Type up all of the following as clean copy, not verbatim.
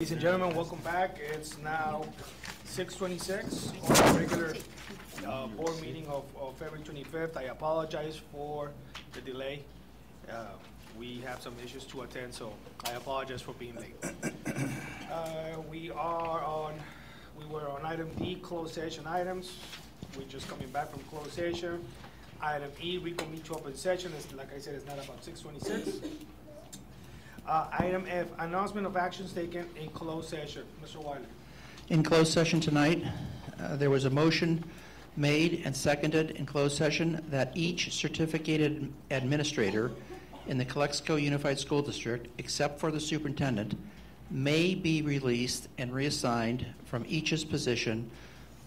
Ladies and gentlemen, welcome back. It's now 6:26 on the regular board meeting of February 25th. I apologize for the delay. We have some issues to attend, so I apologize for being late. We were on item D, closed session items. We're just coming back from closed session. Item E, reconvene to open session. Like I said, it's not about 6:26. Item F, announcement of actions taken in closed session. Mr. Wiley. In closed session tonight, there was a motion made and seconded in closed session that each certificated administrator in the Calexico Unified School District, except for the superintendent, may be released and reassigned from each's position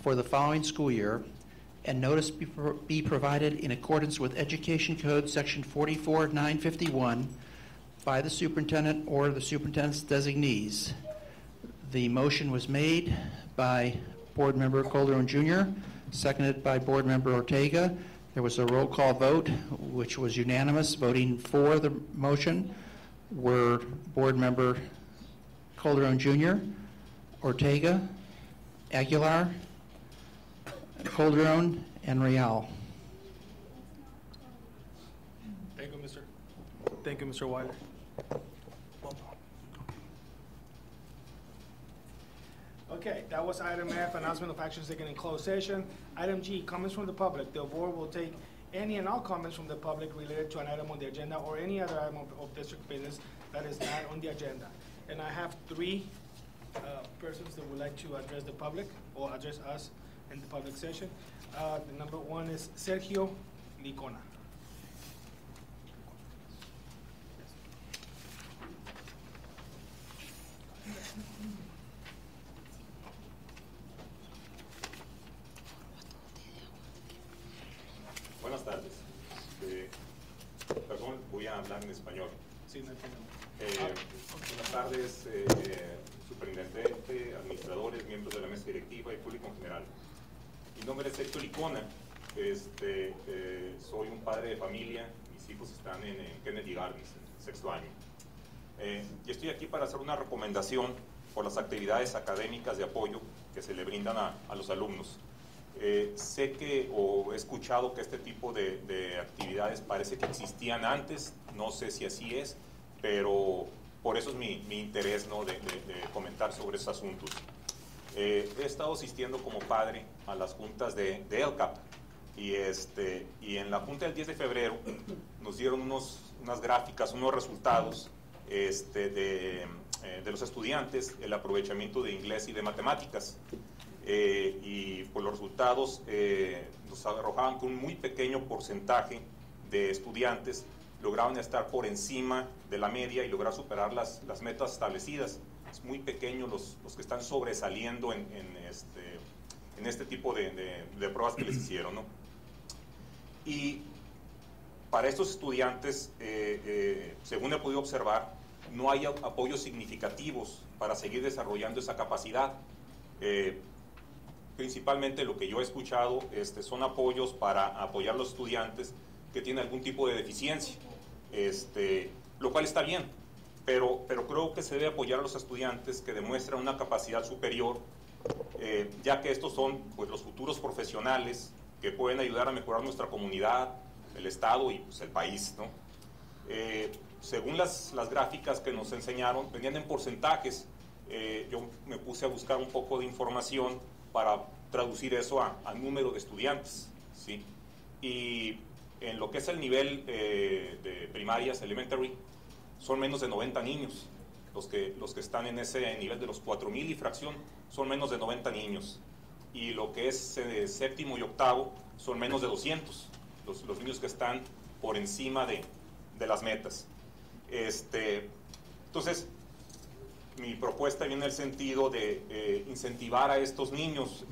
for the following school year, and notice be provided in accordance with Education Code Section 44-951 by the superintendent or the superintendent's designees. The motion was made by Board Member Calderon Jr., seconded by Board Member Ortega. There was a roll call vote, which was unanimous. Voting for the motion were Board Member Calderon Jr., Ortega, Aguilar, Calderon, and Real. Thank you, Mr. Wiley. Okay, that was item F, announcement of actions taken in closed session. Item G, comments from the public. The board will take any and all comments from the public related to an item on the agenda or any other item of district business that is not on the agenda. And I have three persons that would like to address the public or address us in the public session. The number one is Sergio Licona. Buenas tardes. Perdón, voy a hablar en español. Sí, no hay problema. Buenas tardes, superintendente, administradores, miembros de la mesa directiva y público en general. Mi nombre es Sergio Licona. Soy un padre de familia. Mis hijos están en Kennedy Gardens, en sexto año. Y estoy aquí para hacer una recomendación por las actividades académicas de apoyo que se le brindan a los alumnos. Sé que o he escuchado que este tipo de actividades parece que existían antes, no sé si así es, pero por eso es mi interés, ¿no?, de comentar sobre esos asuntos. He estado asistiendo como padre a las juntas de ELCAP y en la junta del 10 de febrero nos dieron unas gráficas, unos resultados de los estudiantes, el aprovechamiento de inglés y de matemáticas. Y por los resultados nos arrojaban que un muy pequeño porcentaje de estudiantes lograban estar por encima de la media y lograr superar las metas establecidas. Es muy pequeño los que están sobresaliendo en este tipo de pruebas que les hicieron, ¿no? Y para estos estudiantes, según he podido observar, no hay apoyos significativos para seguir desarrollando esa capacidad. Principalmente lo que yo he escuchado son apoyos para apoyar a los estudiantes que tienen algún tipo de deficiencia, lo cual está bien, pero creo que se debe apoyar a los estudiantes que demuestran una capacidad superior, ya que estos son, pues, los futuros profesionales que pueden ayudar a mejorar nuestra comunidad, el Estado y, pues, el país, ¿no? Según las gráficas que nos enseñaron, venían en porcentajes. Yo me puse a buscar un poco de información para traducir eso a número de estudiantes, ¿sí? Y en lo que es el nivel de primarias, elementary, son menos de 90 niños. Los que están en ese nivel de los 4,000 y fracción son menos de 90 niños. Y lo que es séptimo y octavo son menos de 200, los niños que están por encima de las metas. Entonces, mi propuesta viene en el sentido de incentivar a estos niños,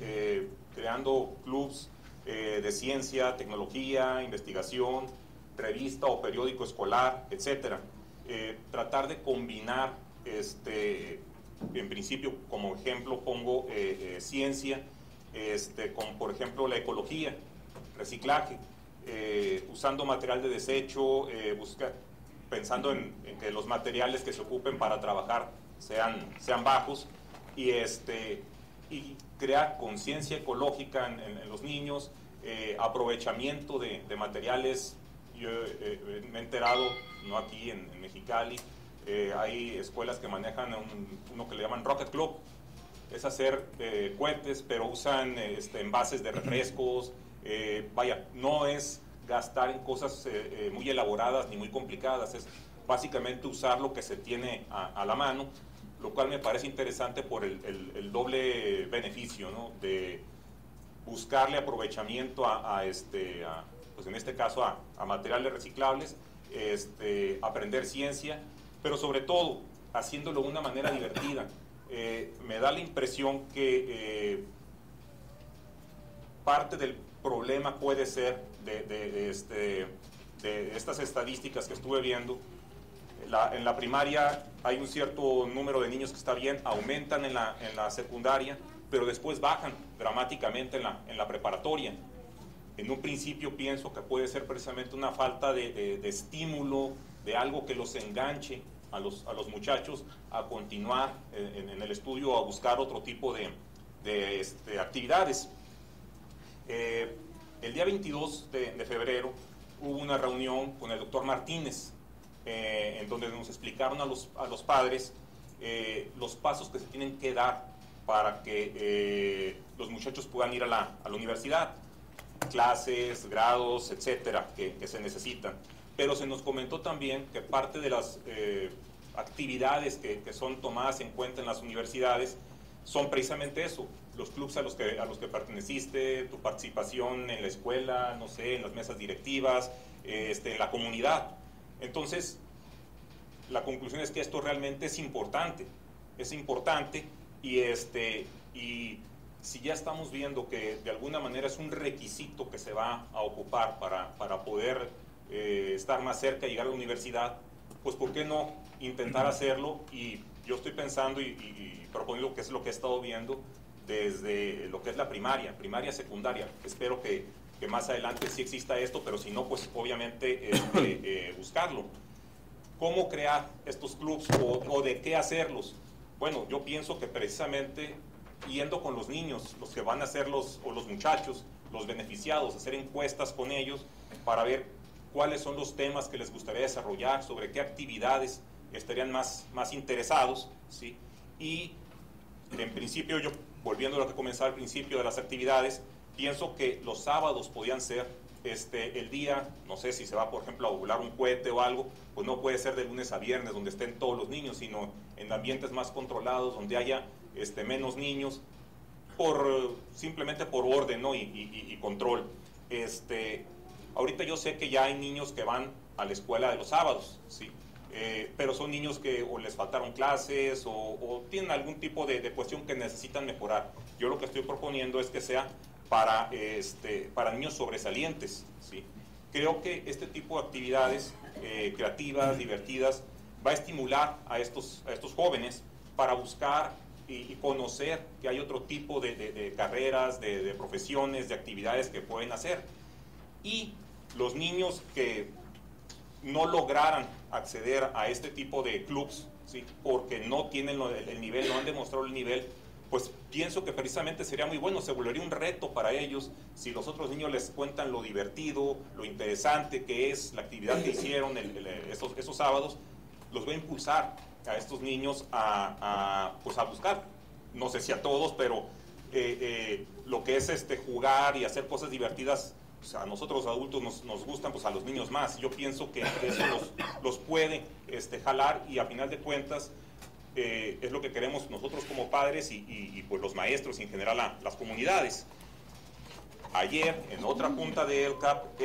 creando clubs de ciencia, tecnología, investigación, revista o periódico escolar, etc. Tratar de combinar, en principio, como ejemplo pongo ciencia, con, por ejemplo, la ecología, reciclaje, usando material de desecho, pensando en que los materiales que se ocupen para trabajar sean bajos, y crear conciencia ecológica en los niños, aprovechamiento de materiales. Yo me he enterado, no aquí en Mexicali, hay escuelas que manejan uno que le llaman Rocket Club. Es hacer cohetes, pero usan envases de refrescos. Vaya, no es gastar en cosas muy elaboradas ni muy complicadas, es básicamente usar lo que se tiene a la mano, lo cual me parece interesante por el doble beneficio, ¿no? De buscarle aprovechamiento pues en este caso a materiales reciclables, aprender ciencia, pero sobre todo haciéndolo de una manera divertida. Me da la impresión que parte del problema puede ser de estas estadísticas que estuve viendo. En la primaria hay un cierto número de niños que está bien, aumentan en la secundaria, pero después bajan dramáticamente en la preparatoria. En un principio pienso que puede ser precisamente una falta de estímulo, de algo que los enganche a los muchachos a continuar en el estudio, a buscar otro tipo de actividades. El día 22 de febrero hubo una reunión con el doctor Martínez, en donde nos explicaron a los padres los pasos que se tienen que dar para que los muchachos puedan ir a la universidad, clases, grados, etcétera, que se necesitan. Pero se nos comentó también que parte de las actividades que son tomadas en cuenta en las universidades son precisamente eso, los clubes a los que perteneciste, tu participación en la escuela, no sé, en las mesas directivas, en la comunidad. Entonces, la conclusión es que esto realmente es importante y si ya estamos viendo que de alguna manera es un requisito que se va a ocupar para poder estar más cerca y llegar a la universidad, pues ¿por qué no intentar hacerlo? Y yo estoy pensando y proponiendo que es lo que he estado viendo desde lo que es la primaria, secundaria. Espero que más adelante sí exista esto, pero si no, pues obviamente buscarlo. ¿Cómo crear estos clubs o de qué hacerlos? Bueno, yo pienso que precisamente yendo con los niños, los que van a ser los muchachos, los beneficiados, hacer encuestas con ellos para ver cuáles son los temas que les gustaría desarrollar, sobre qué actividades estarían más interesados, ¿sí? Y en principio, yo, volviendo a lo que comenzaba al principio de las actividades, pienso que los sábados podían ser el día, no sé si se va, por ejemplo, a volar un cohete o algo, pues no puede ser de lunes a viernes donde estén todos los niños, sino en ambientes más controlados, donde haya menos niños, simplemente por orden, ¿no? y control. Ahorita yo sé que ya hay niños que van a la escuela de los sábados, ¿sí? Pero son niños que o les faltaron clases o tienen algún tipo de cuestión que necesitan mejorar. Yo lo que estoy proponiendo es que sea para niños sobresalientes, ¿sí? Creo que este tipo de actividades creativas, divertidas, va a estimular a estos jóvenes para buscar y conocer que hay otro tipo de carreras, de profesiones, de actividades que pueden hacer. Y los niños que no lograran acceder a este tipo de clubs, ¿sí? Porque no tienen el nivel, no han demostrado el nivel, pues pienso que precisamente sería muy bueno, se volvería un reto para ellos si los otros niños les cuentan lo divertido, lo interesante que es la actividad que hicieron esos sábados. Los va a impulsar a estos niños pues a buscar, no sé si a todos, pero lo que es jugar y hacer cosas divertidas. Pues a nosotros adultos nos gustan, pues a los niños más. Yo pienso que eso los puede jalar y a final de cuentas es lo que queremos nosotros como padres y pues los maestros y en general las comunidades. Ayer en otra junta de ELCAP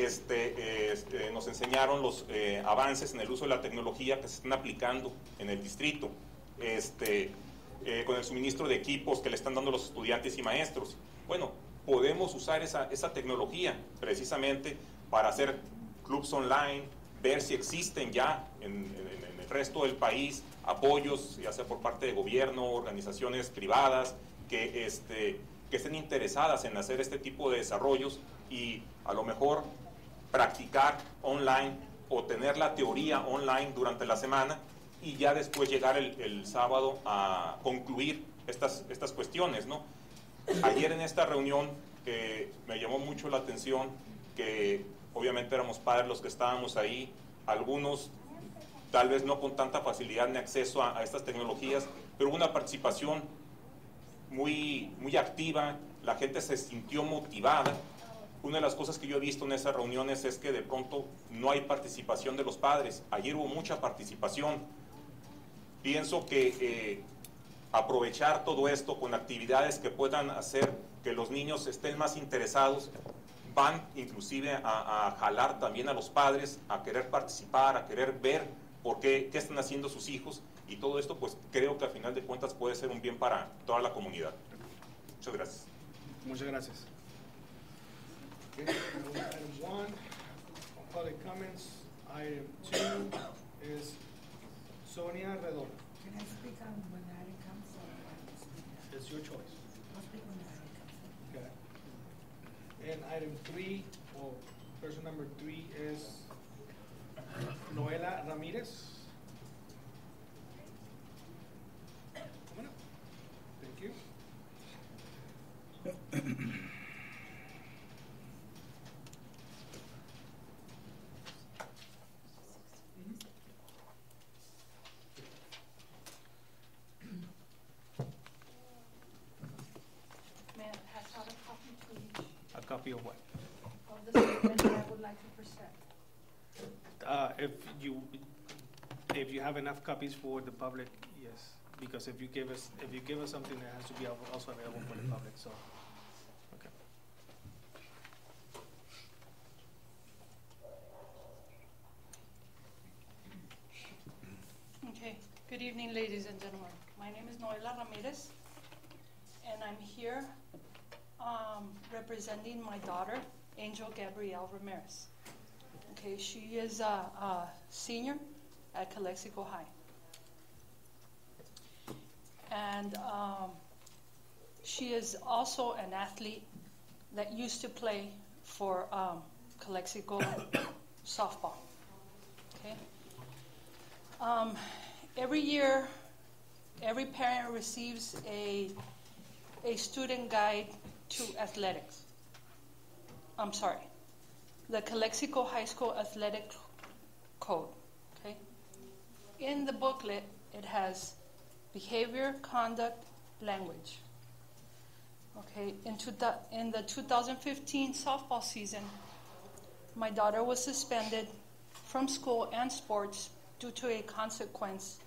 nos enseñaron los avances en el uso de la tecnología que se están aplicando en el distrito, con el suministro de equipos que le están dando los estudiantes y maestros. Bueno, podemos usar esa tecnología precisamente para hacer clubs online, ver si existen ya en el resto del país apoyos, ya sea por parte de gobierno, organizaciones privadas, que estén interesadas en hacer este tipo de desarrollos y a lo mejor practicar online o tener la teoría online durante la semana y ya después llegar el sábado a concluir estas cuestiones, ¿no? Ayer en esta reunión me llamó mucho la atención que obviamente éramos padres los que estábamos ahí, algunos tal vez no con tanta facilidad ni acceso a estas tecnologías, pero hubo una participación muy activa, la gente se sintió motivada. Una de las cosas que yo he visto en esas reuniones es que de pronto no hay participación de los padres. Ayer hubo mucha participación. Pienso que aprovechar todo esto con actividades que puedan hacer que los niños estén más interesados, van inclusive a jalar también a los padres, a querer participar, a querer ver por qué están haciendo sus hijos, y todo esto pues creo que a final de cuentas puede ser un bien para toda la comunidad. Muchas gracias. Muchas gracias. Okay, item 1, public comments. Item 2 is Sonia Redona. Can I speak on when the item comes, or I will speak now? It's your choice. I'll speak when the item comes. Okay. And item 3, or person number 3 is Noela Ramirez. Come on up. Thank you. May I pass out a copy to each A copy of what? of the statement that I would like to present? If you have enough copies for the public, yes. Because if you give us something that has to be also available for the public, so, okay. Okay, good evening, ladies and gentlemen. My name is Noela Ramirez, and I'm here representing my daughter, Angel Gabrielle Ramirez. Okay, she is a senior at Calexico High. And she is also an athlete that used to play for Calexico softball. Okay. Every year, every parent receives a student guide to athletics. I'm sorry, the Calexico High School Athletic Code. Okay. In the booklet, it has behavior, conduct, language. Okay, in the 2015 softball season, my daughter was suspended from school and sports due to a consequence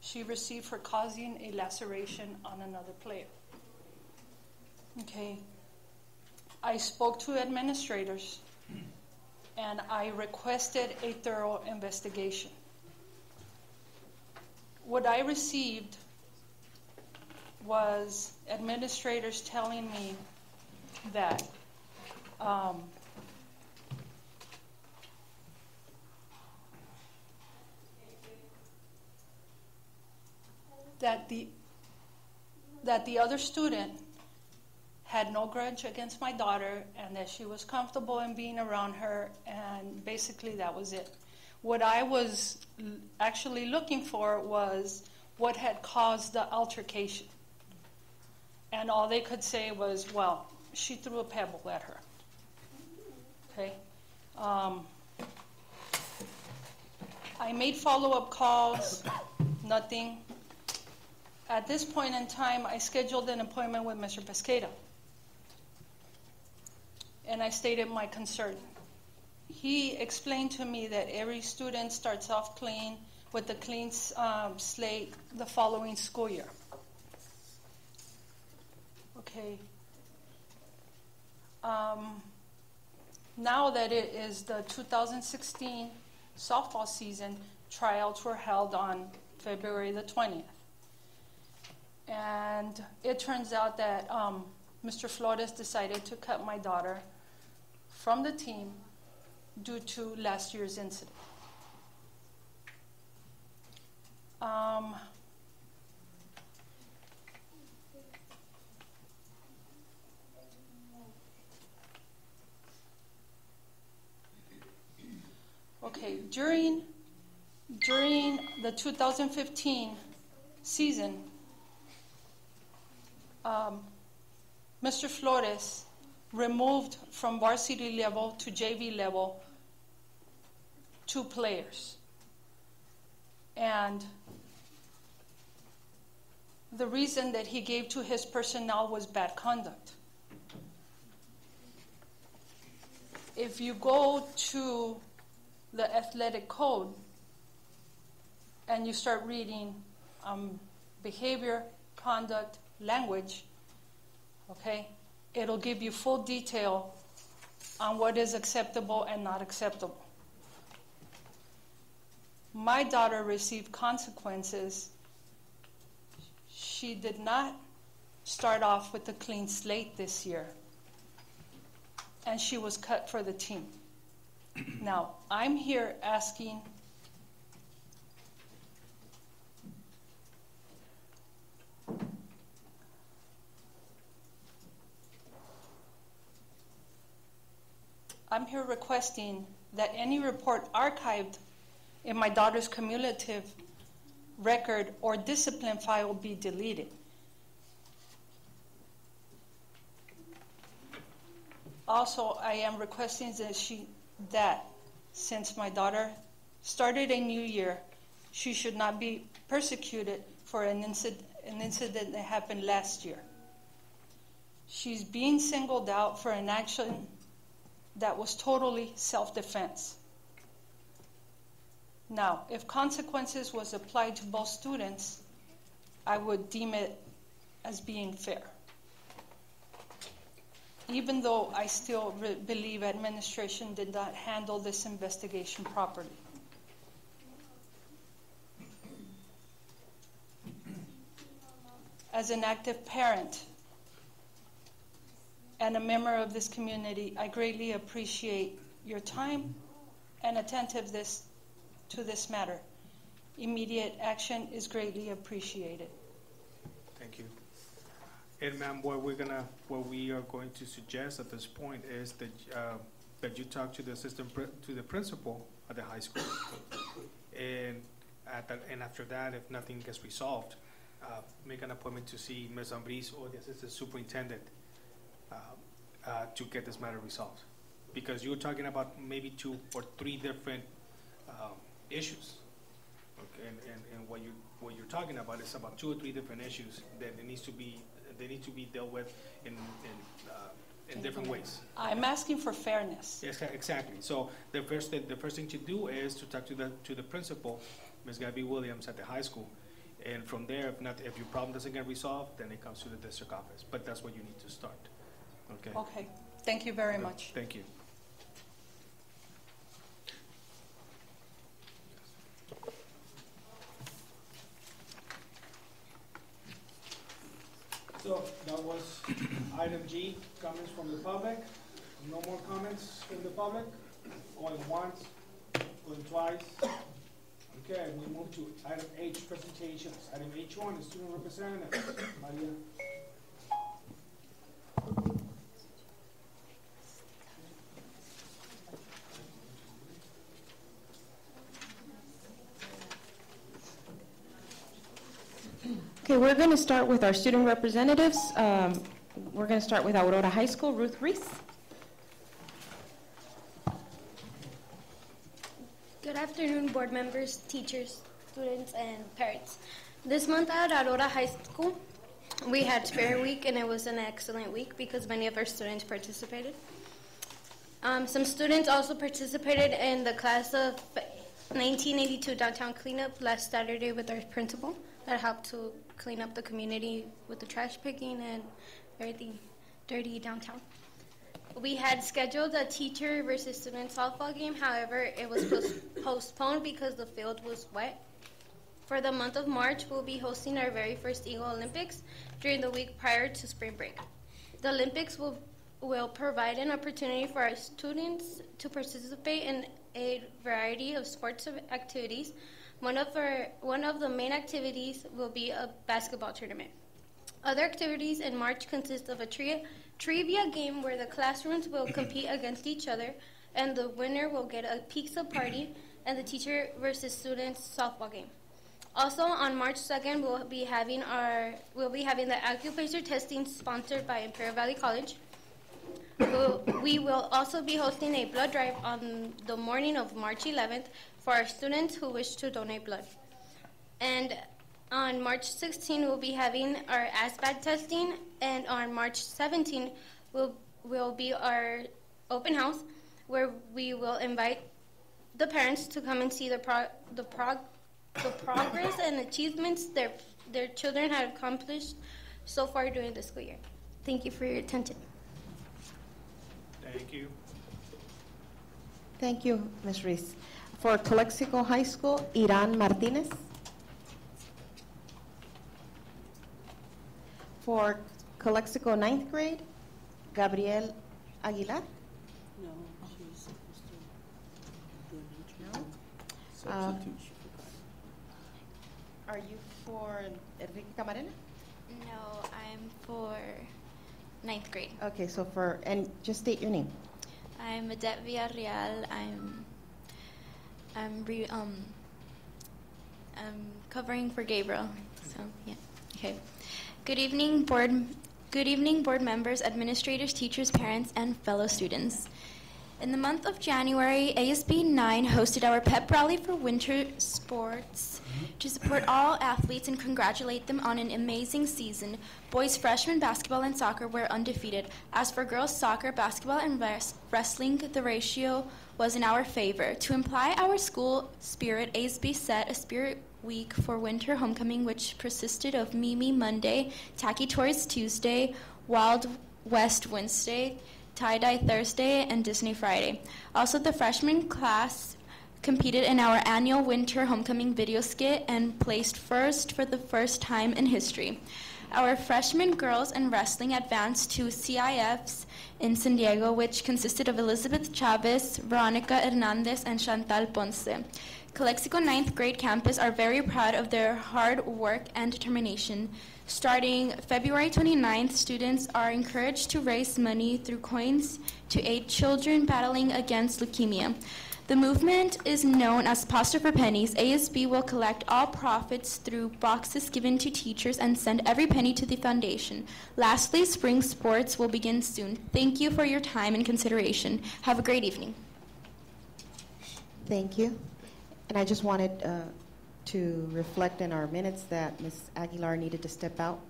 she received for causing a laceration on another player. Okay, I spoke to administrators and I requested a thorough investigation. What I received was administrators telling me that that the other student had no grudge against my daughter and that she was comfortable in being around her, and basically that was it. What I was actually looking for was what had caused the altercation. And all they could say was, well, she threw a pebble at her. Okay. I made follow-up calls, nothing. At this point in time, I scheduled an appointment with Mr. Pesqueira. And I stated my concern. He explained to me that every student starts off clean with a clean slate the following school year. Okay. Now that it is the 2016 softball season, tryouts were held on February the 20th. And it turns out that Mr. Flores decided to cut my daughter from the team due to last year's incident. Okay, during during the 2015 season, Mr. Flores removed from varsity level to JV level 2 players. And the reason that he gave to his personnel was bad conduct. If you go to the athletic code and you start reading behavior, conduct, language, okay, it'll give you full detail on what is acceptable and not acceptable. My daughter received consequences. She did not start off with a clean slate this year, and she was cut for the team. Now, I'm here asking requesting that any report archived in my daughter's cumulative record or discipline file be deleted. Also, I am requesting that since my daughter started a new year, she should not be persecuted for an incident that happened last year. She's being singled out for an action that was totally self-defense. Now, if consequences was applied to both students, I would deem it as being fair, even though I still believe administration did not handle this investigation properly. As an active parent and a member of this community, I greatly appreciate your time and attentiveness to this matter. Immediate action is greatly appreciated. Thank you. And ma'am, what we are going to suggest at this point is that you talk to the principal at the high school, and after that, if nothing gets resolved, make an appointment to see Ms. Ambris or the assistant superintendent to get this matter resolved, because you're talking about maybe 2 or 3 different issues. Okay, and what you're talking about is about 2 or 3 different issues that they need to be dealt with in different ways. I'm asking for fairness. Yes, exactly. So the first thing to do is to talk to the principal, Ms. Gabby Williams at the high school, and from there, if your problem doesn't get resolved, then it comes to the district office. But that's what you need to start. Okay. Okay. Thank you very much. Thank you. So that was item G, comments from the public. No more comments from the public? Going once, going twice. Okay, we move to item H, presentations. Item H1 is student representative. Maria. Okay, we're going to start with our student representatives. We're going to start with Aurora High School, Ruth Reese. Good afternoon, board members, teachers, students, and parents. This month at Aurora High School, we had Spirit Week, and it was an excellent week because many of our students participated. Some students also participated in the class of 1982 downtown cleanup last Saturday with our principal that helped to clean up the community with the trash picking and everything dirty downtown. We had scheduled a teacher versus student softball game. However, it was postponed because the field was wet. For the month of March, we'll be hosting our very first Eagle Olympics during the week prior to spring break. The Olympics will provide an opportunity for our students to participate in a variety of sports activities. One of the main activities will be a basketball tournament. Other activities in March consist of a trivia game where the classrooms will compete against each other, and the winner will get a pizza party and the teacher versus students softball game. Also, on March 2nd, we'll be having the acupuncture testing sponsored by Imperial Valley College. We will also be hosting a blood drive on the morning of March 11th for our students who wish to donate blood. And on March 16th, we'll be having our ASVAB testing, and on March 17th will be our open house, where we will invite the parents to come and see the progress and achievements their children have accomplished so far during the school year. Thank you for your attention. Thank you. Thank you, Ms. Reese. For Calexico High School, Iran Martinez. For Calexico 9th grade, Gabriel Aguilar. No, she's supposed to do a No. substitute. Are you for Enrique Camarena? No, I'm for 9th grade. Okay, so and just state your name. I'm Adet Villarreal. I'm covering for Gabriel. So yeah. Okay. Good evening, board members, administrators, teachers, parents, and fellow students. In the month of January, ASB 9 hosted our pep rally for winter sports to support all athletes and congratulate them on an amazing season. Boys freshman basketball and soccer were undefeated. As for girls soccer, basketball, and wrestling, the ratio was in our favor. To imply our school spirit, ASB set a spirit week for winter homecoming, which consisted of Mimi Monday, Tacky Toys Tuesday, Wild West Wednesday, Tie-Dye Thursday, and Disney Friday. Also, the freshman class competed in our annual winter homecoming video skit and placed first for the first time in history. Our freshman girls in wrestling advanced to CIFs in San Diego, which consisted of Elizabeth Chavez, Veronica Hernandez, and Chantal Ponce. Calexico 9th grade campus are very proud of their hard work and determination. Starting February 29th, students are encouraged to raise money through coins to aid children battling against leukemia. The movement is known as Pasta for Pennies. ASB will collect all profits through boxes given to teachers and send every penny to the foundation. Lastly, spring sports will begin soon. Thank you for your time and consideration. Have a great evening. Thank you. And I just wanted to reflect in our minutes that Ms. Aguilar needed to step out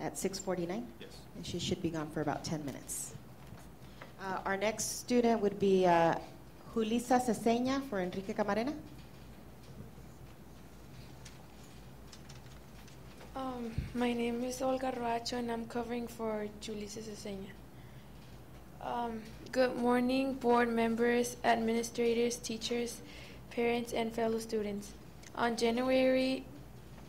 at 6:49. Yes. And she should be gone for about 10 minutes. Our next student would be Julissa Ceseña for Enrique Camarena. My name is Olga Roacho, and I'm covering for Julissa Ceseña. Good morning, board members, administrators, teachers, parents, and fellow students. On January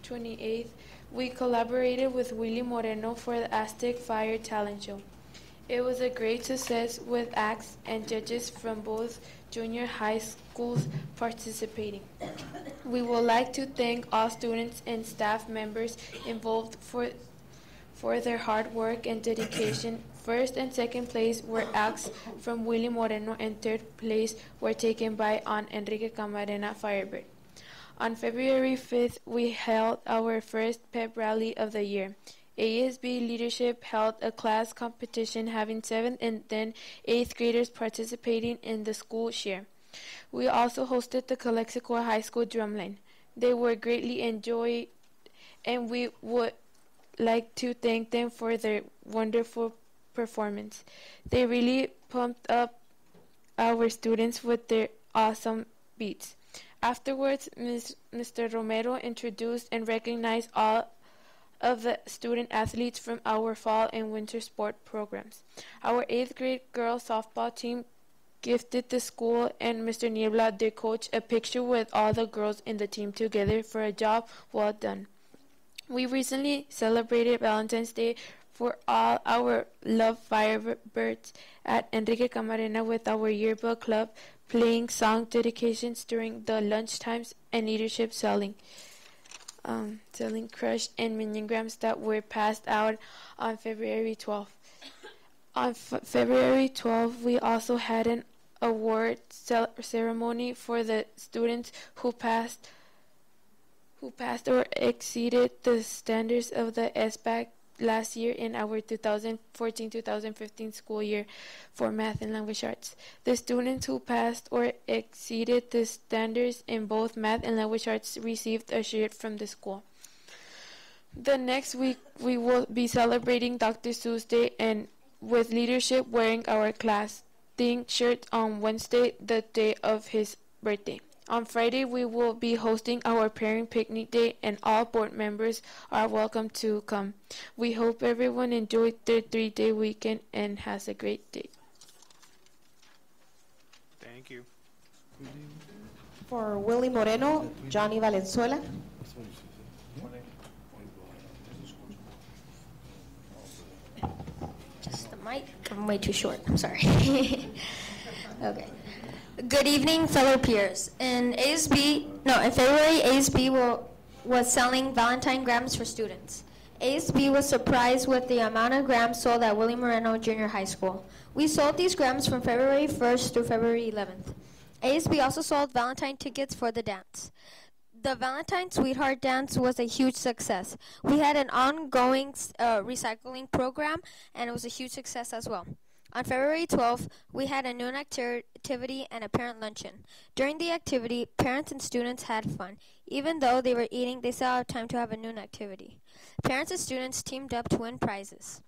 28th, we collaborated with Willie Moreno for the Aztec Fire Talent Show. It was a great success with acts and judges from both junior high schools participating. We would like to thank all students and staff members involved for their hard work and dedication. First and second place were acts from Willie Moreno, and third place were taken by Enrique Camarena Firebird. On February 5th, we held our first pep rally of the year. ASB leadership held a class competition having 7th and then 8th graders participating in the school cheer. We also hosted the Calexico High School drumline. They were greatly enjoyed, and we would like to thank them for their wonderful performance. They really pumped up our students with their awesome beats. Afterwards, Mr. Romero introduced and recognized all of the student athletes from our fall and winter sport programs. Our 8th grade girls softball team gifted the school and Mr. Niebla, their coach, a picture with all the girls in the team together for a job well done. We recently celebrated Valentine's Day for all our love Firebirds at Enrique Camarena with our yearbook club playing song dedications during the lunch times and leadership selling crush and minigrams that were passed out on February 12th. On February 12th, we also had an award ceremony for the students who passed or exceeded the standards of the SBAC last year in our 2014-2015 school year for math and language arts. The students who passed or exceeded the standards in both math and language arts received a shirt from the school. The next week, we will be celebrating Dr. Seuss Day and with leadership wearing our class theme shirt on Wednesday, the day of his birthday. On Friday, we will be hosting our parent picnic day, and all board members are welcome to come. We hope everyone enjoyed their 3-day weekend and has a great day. Thank you. For Willie Moreno, Johnny Valenzuela. Just the mic. I'm way too short. I'm sorry. Okay. Good evening, fellow peers. In February, ASB was selling Valentine grams for students. ASB was surprised with the amount of grams sold at Willie Moreno Junior High School. We sold these grams from February 1st through February 11th. ASB also sold Valentine tickets for the dance. The Valentine Sweetheart Dance was a huge success. We had an ongoing recycling program, and it was a huge success as well. On February 12th, we had a noon activity and a parent luncheon. During the activity, parents and students had fun. Even though they were eating, they still had time to have a noon activity. Parents and students teamed up to win prizes.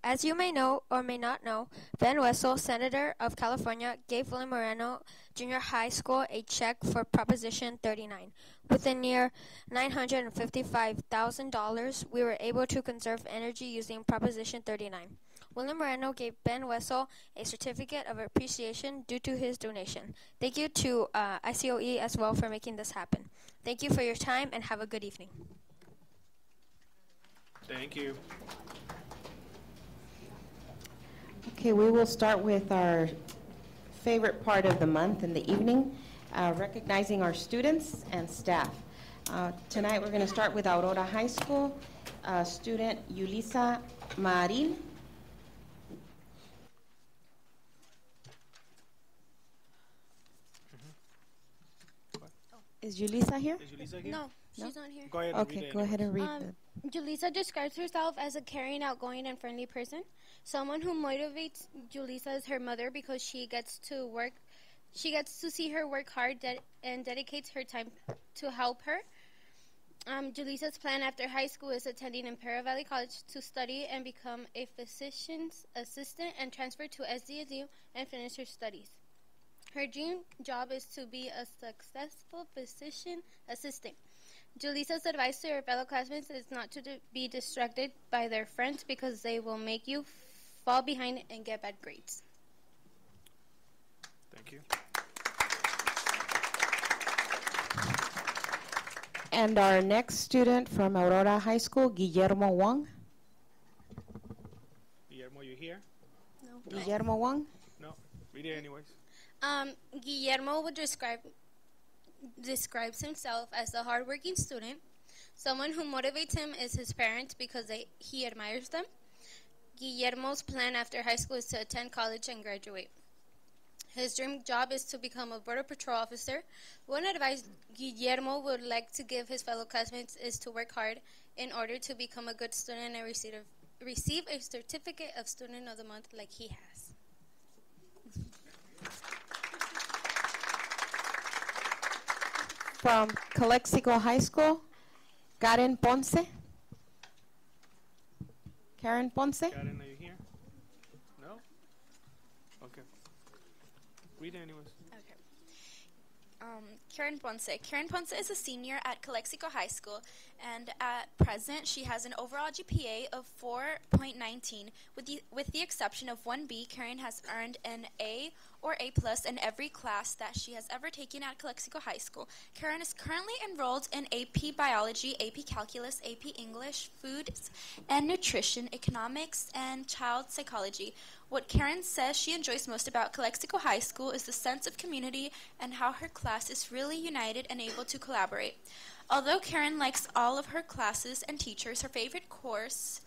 As you may know or may not know, Ben Wessel, Senator of California, gave Willie Moreno Junior High School a check for Proposition 39. With a near $955,000, we were able to conserve energy using Proposition 39. Willie Moreno gave Ben Wessel a certificate of appreciation due to his donation. Thank you to ICOE as well for making this happen. Thank you for your time and have a good evening. Thank you. Okay, we will start with our favorite part of the month in the evening, recognizing our students and staff. Tonight we're going to start with Aurora High School student Yulisa Marin. Is Yulisa here? Is Julissa here? No, she's not here. Go ahead and read Okay, it go ahead and read them. Julissa describes herself as a caring, outgoing, and friendly person. Someone who motivates Julissa is her mother because she gets to see her work hard and dedicates her time to help her. Julissa's plan after high school is attending Imperial Valley College to study and become a physician's assistant and transfer to SDSU and finish her studies. Her dream job is to be a successful physician assistant. Julissa's advice to her fellow classmates is not to be distracted by their friends because they will make you fall behind and get bad grades. Thank you. And our next student from Aurora High School, Guillermo Wong. Guillermo, you here? No. Guillermo Wong. No. Read it anyways. Guillermo would describes himself as a hardworking student. Someone who motivates him is his parents because he admires them. Guillermo's plan after high school is to attend college and graduate. His dream job is to become a border patrol officer. One advice Guillermo would like to give his fellow classmates is to work hard in order to become a good student and receive a certificate of Student of the Month like he has. From Calexico High School, Karen Ponce. Karen Ponce. Karen, are you here? No? Okay. Read it anyways. Okay. Karen Ponce. Karen Ponce is a senior at Calexico High School, and at present she has an overall GPA of 4.19. With the exception of one B, Karen has earned an A or A+ in every class that she has ever taken at Calexico High School. Karen is currently enrolled in AP Biology, AP Calculus, AP English, Foods and Nutrition, Economics, and Child Psychology. What Karen says she enjoys most about Calexico High School is the sense of community and how her class is really united and able to collaborate. Although Karen likes all of her classes and teachers, her favorite course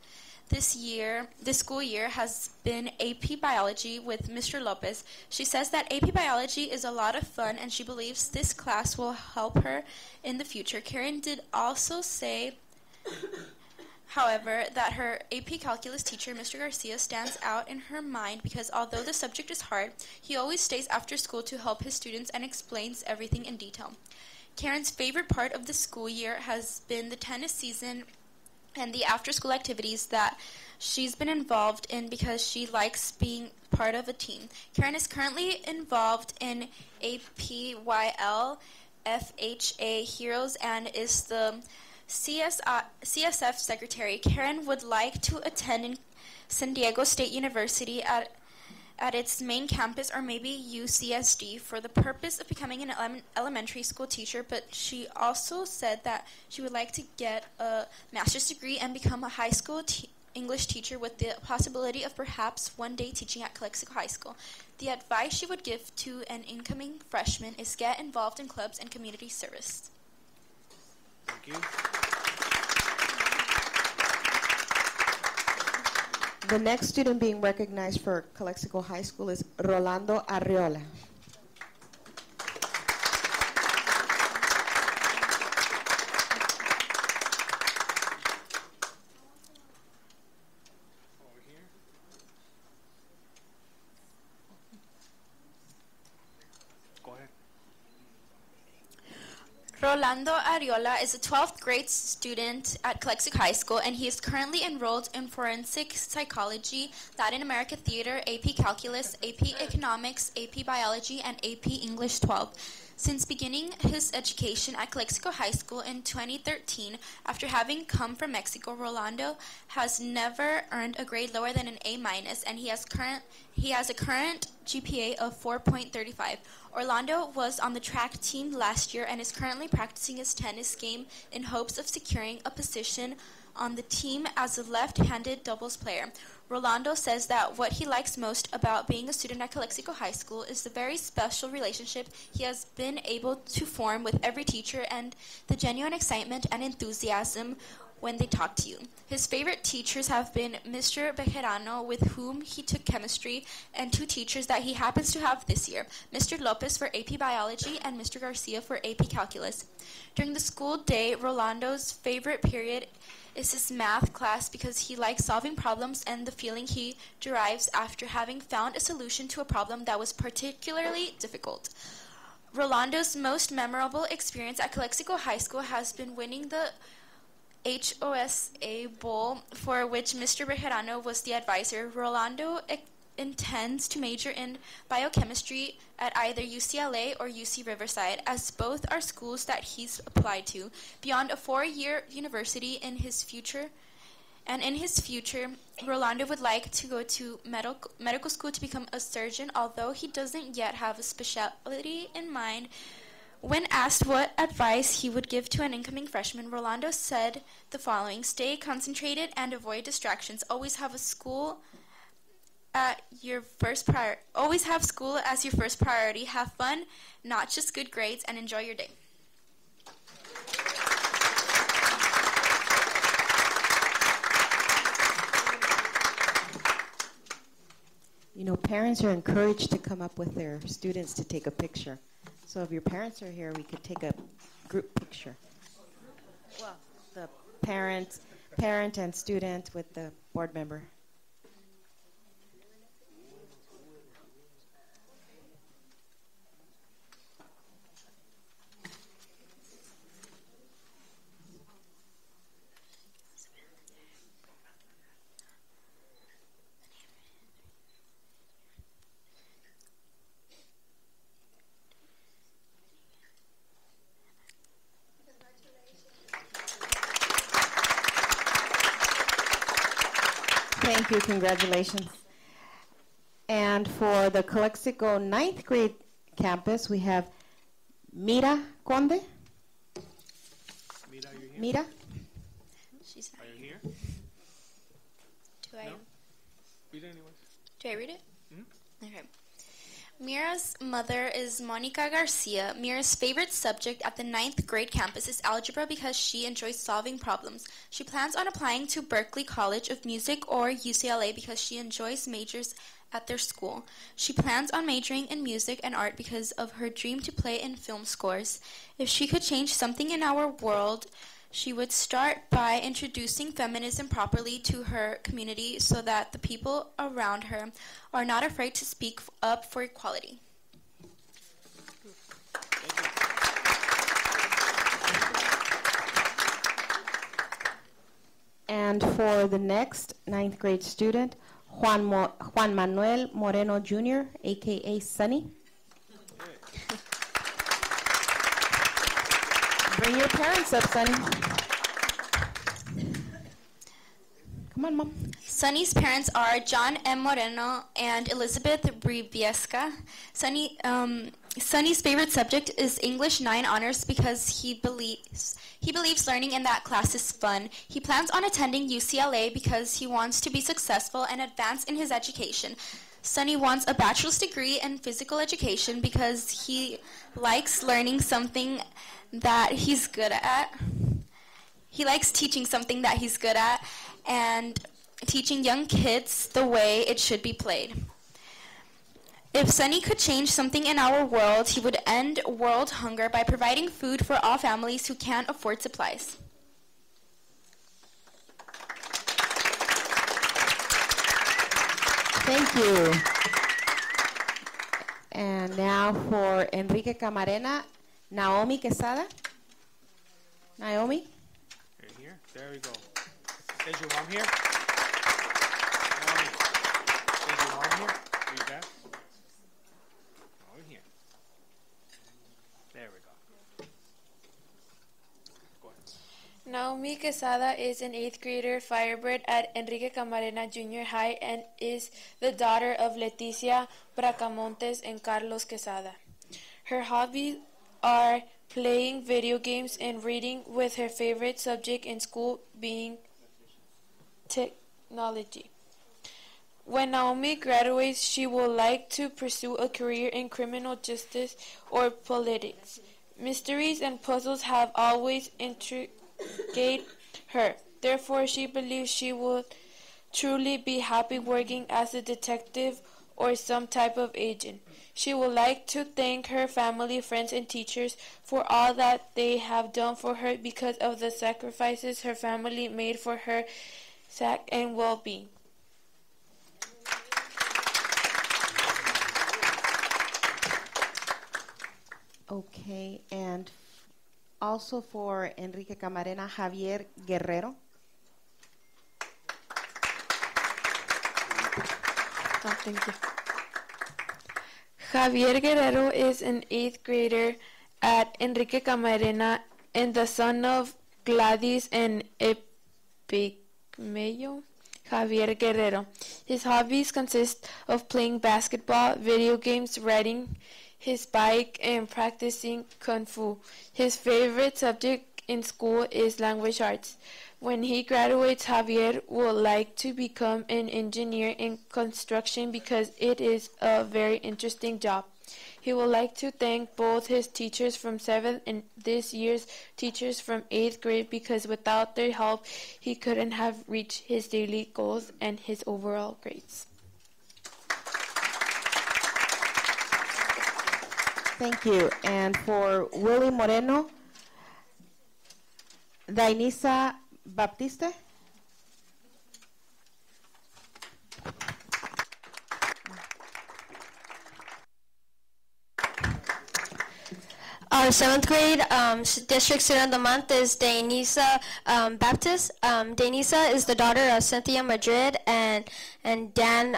this school year has been AP Biology with Mr. Lopez. She says that AP Biology is a lot of fun and she believes this class will help her in the future. Karen did also say, however, that her AP Calculus teacher, Mr. Garcia, stands out in her mind because although the subject is hard, he always stays after school to help his students and explains everything in detail. Karen's favorite part of the school year has been the tennis season and the after-school activities that she's been involved in because she likes being part of a team. Karen is currently involved in APYL FHA Heroes and is the CSF secretary. Karen would like to attend in San Diego State University at its main campus or maybe UCSD for the purpose of becoming an elementary school teacher, but she also said that she would like to get a master's degree and become a high school English teacher with the possibility of perhaps one day teaching at Calexico High School. The advice she would give to an incoming freshman is get involved in clubs and community service. Thank you. The next student being recognized for Calexico High School is Rolando Arriola. Over here. Go ahead. Rolando Ariola is a 12th grade student at Calexico High School, and he is currently enrolled in Forensic Psychology, Latin America Theater, AP Calculus, AP Economics, AP Biology, and AP English 12. Since beginning his education at Calexico High School in 2013, after having come from Mexico, Rolando has never earned a grade lower than an A-, and he has a current GPA of 4.35. Orlando was on the track team last year and is currently practicing his tennis game in hopes of securing a position on the team as a left-handed doubles player. Rolando says that what he likes most about being a student at Calexico High School is the very special relationship he has been able to form with every teacher and the genuine excitement and enthusiasm when they talk to you. His favorite teachers have been Mr. Bejerano, with whom he took chemistry, and two teachers that he happens to have this year, Mr. Lopez for AP Biology and Mr. Garcia for AP Calculus. During the school day, Rolando's favorite period is his math class because he likes solving problems and the feeling he derives after having found a solution to a problem that was particularly difficult. Rolando's most memorable experience at Calexico High School has been winning the HOSA Bowl, for which Mr. Bejerano was the advisor. Rolando intends to major in biochemistry at either UCLA or UC Riverside, as both are schools that he's applied to. Beyond a 4-year university in his future, Rolando would like to go to medical school to become a surgeon, although he doesn't yet have a specialty in mind. When asked what advice he would give to an incoming freshman, Rolando said the following: stay concentrated and avoid distractions. Always have school as your first priority. Have fun, not just good grades, and enjoy your day. You know, parents are encouraged to come up with their students to take a picture. So if your parents are here, we could take a group picture. Well, the parent and student with the board member. Thank you, congratulations. And for the Calexico 9th grade campus, we have Mira Conde. Mira, are you here? Mira? She's not Are you here. here? Do I? No? Read it anyways. Do I read it? Mhm. Okay. Mira's mother is Monica Garcia. Mira's favorite subject at the 9th grade campus is algebra because she enjoys solving problems. She plans on applying to Berklee College of Music or UCLA because she enjoys majors at their school. She plans on majoring in music and art because of her dream to play in film scores. If she could change something in our world, she would start by introducing feminism properly to her community so that the people around her are not afraid to speak up for equality. And for the next 9th grade student, Juan Manuel Moreno Jr., a.k.a. Sonny. Bring your parents up, Sonny. Come on, Mom. Sonny's parents are John M. Moreno and Elizabeth Briviesca. Sonny's favorite subject is English 9 honors because he believes learning in that class is fun. He plans on attending UCLA because he wants to be successful and advance in his education. Sonny wants a bachelor's degree in physical education because he likes learning something that he's good at. He likes teaching something that he's good at and teaching young kids the way it should be played. If Sonny could change something in our world, he would end world hunger by providing food for all families who can't afford supplies. Thank you. And now for Enrique Camarena, Naomi Quesada. Naomi? Right here. There we go. Is your mom here? Naomi. Is your mom here? Are you back? Over here. There we go. Go ahead. Naomi Quesada is an 8th grader firebird at Enrique Camarena Junior High and is the daughter of Leticia Bracamontes and Carlos Quesada. Her hobbies are playing video games and reading, with her favorite subject in school being technology. When Naomi graduates, she will like to pursue a career in criminal justice or politics. Mysteries and puzzles have always intrigued her. Therefore, she believes she will truly be happy working as a detective or some type of agent. She would like to thank her family, friends, and teachers for all that they have done for her because of the sacrifices her family made for her sake and well-being. Okay, and also for Enrique Camarena, Javier Guerrero. Oh, thank you. Javier Guerrero is an 8th grader at Enrique Camarena and the son of Gladys and Epigmeyo Javier Guerrero. His hobbies consist of playing basketball, video games, riding his bike, and practicing Kung Fu. His favorite subject in school is language arts. When he graduates, Javier would like to become an engineer in construction because it is a very interesting job. He would like to thank both his teachers from 7th and this year's teachers from 8th grade because without their help, he couldn't have reached his daily goals and his overall grades. Thank you. And for Willie Moreno, Dainisa Baptiste. Our 7th grade district student of the month is Dainisa Baptist. Dainisa is the daughter of Cynthia Madrid and Dan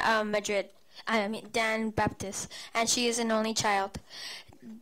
Dan Baptist, and she is an only child.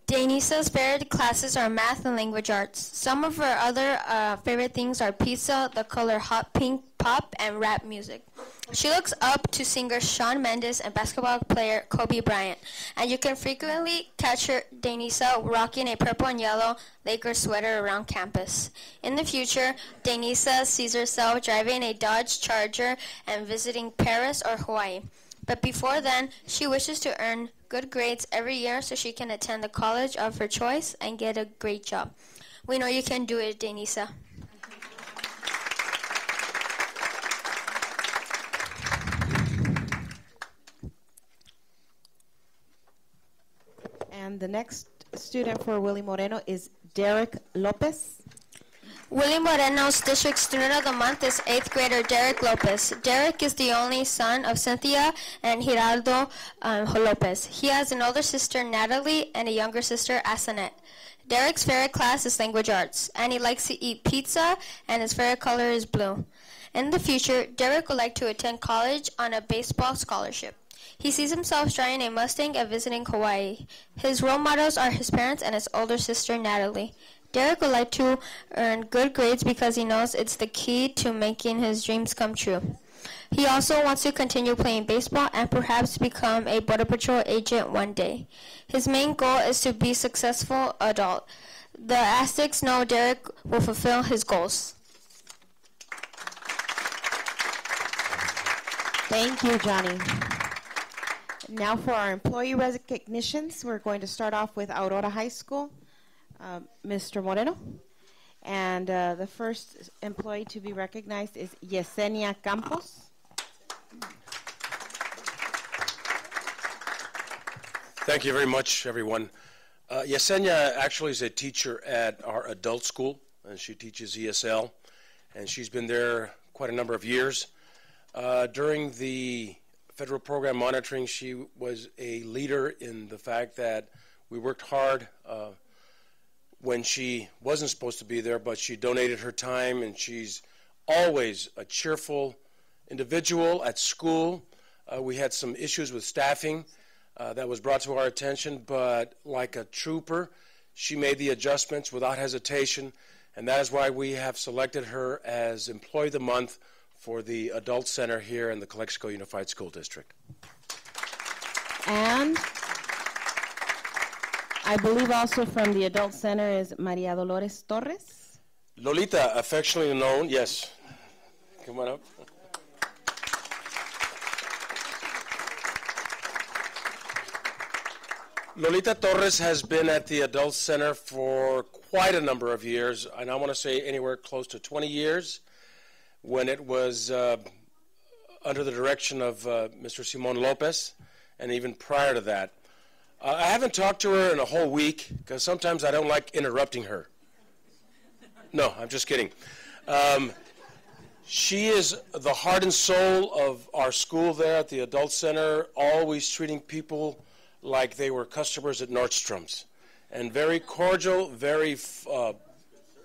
Dainisa's favorite classes are math and language arts. Some of her other favorite things are pizza, the color hot pink, pop, and rap music. She looks up to singer Shawn Mendes and basketball player Kobe Bryant, and you can frequently catch her, Dainisa, rocking a purple and yellow Lakers sweater around campus. In the future, Dainisa sees herself driving a Dodge Charger and visiting Paris or Hawaii. But before then, she wishes to earn good grades every year so she can attend the college of her choice and get a great job. We know you can do it, Denisa. And the next student for Willie Moreno is Derek Lopez. Willie Moreno's District Student of the Month is 8th grader Derek Lopez. Derek is the only son of Cynthia and Geraldo Lopez. He has an older sister, Natalie, and a younger sister, Asanet. Derek's favorite class is language arts, and he likes to eat pizza, and his favorite color is blue. In the future, Derek would like to attend college on a baseball scholarship. He sees himself driving a Mustang and visiting Hawaii. His role models are his parents and his older sister, Natalie. Derek would like to earn good grades because he knows it's the key to making his dreams come true. He also wants to continue playing baseball and perhaps become a Border Patrol agent one day. His main goal is to be a successful adult. The Aztecs know Derek will fulfill his goals. Thank you, Johnny. Now for our employee recognitions, we're going to start off with Aurora High School, Mr. Moreno. And the first employee to be recognized is Yesenia Campos. Thank you very much, everyone. Yesenia actually is a teacher at our adult school, and she teaches ESL, and she's been there quite a number of years. During the federal program monitoring, she was a leader in the fact that we worked hard when she wasn't supposed to be there, but she donated her time, and she's always a cheerful individual at school. We had some issues with staffing that was brought to our attention, but like a trooper, she made the adjustments without hesitation, and that is why we have selected her as Employee of the Month for the Adult Center here in the Calexico Unified School District. And I believe also from the Adult Center is Maria Dolores Torres. Lolita, affectionately known, yes. Come on up. Lolita Torres has been at the Adult Center for quite a number of years, and I want to say anywhere close to 20 years, when it was under the direction of Mr. Simon Lopez, and even prior to that. I haven't talked to her in a whole week, because sometimes I don't like interrupting her. No, I'm just kidding. She is the heart and soul of our school there at the Adult Center, always treating people like they were customers at Nordstrom's, and very cordial, very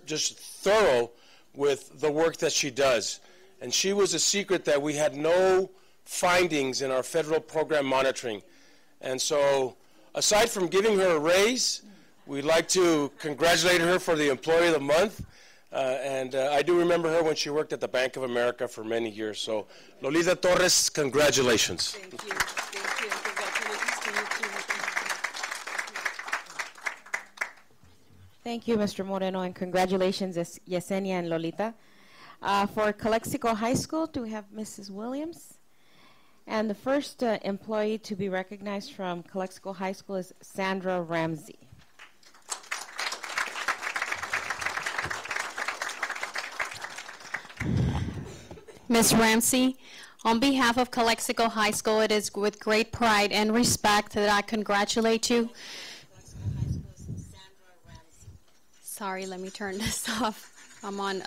just thorough with the work that she does. And she was a secret that we had no findings in our federal program monitoring. And so, aside from giving her a raise, we'd like to congratulate her for the Employee of the Month. And I do remember her when she worked at the Bank of America for many years. So, Lolita Torres, congratulations. Thank you. Thank you. Congratulations to you too. Thank you, Mr. Moreno, and congratulations, Yesenia and Lolita. For Calexico High School, do we have Mrs. Williams? And the first employee to be recognized from Calexico High School is Sandra Ramsey. Ms. Ramsey, on behalf of Calexico High School, it is with great pride and respect that I congratulate you. Sorry, let me turn this off. I'm on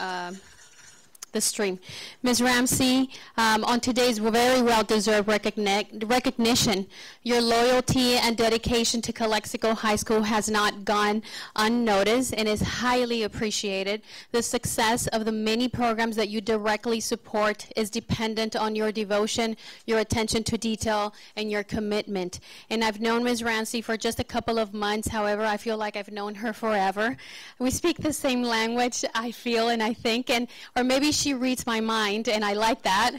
the stream. Ms. Ramsey, on today's very well-deserved recognition, your loyalty and dedication to Calexico High School has not gone unnoticed and is highly appreciated. The success of the many programs that you directly support is dependent on your devotion, your attention to detail, and your commitment. And I've known Ms. Ramsey for just a couple of months. However, I feel like I've known her forever. We speak the same language, I feel and I think, or maybe she reads my mind, and I like that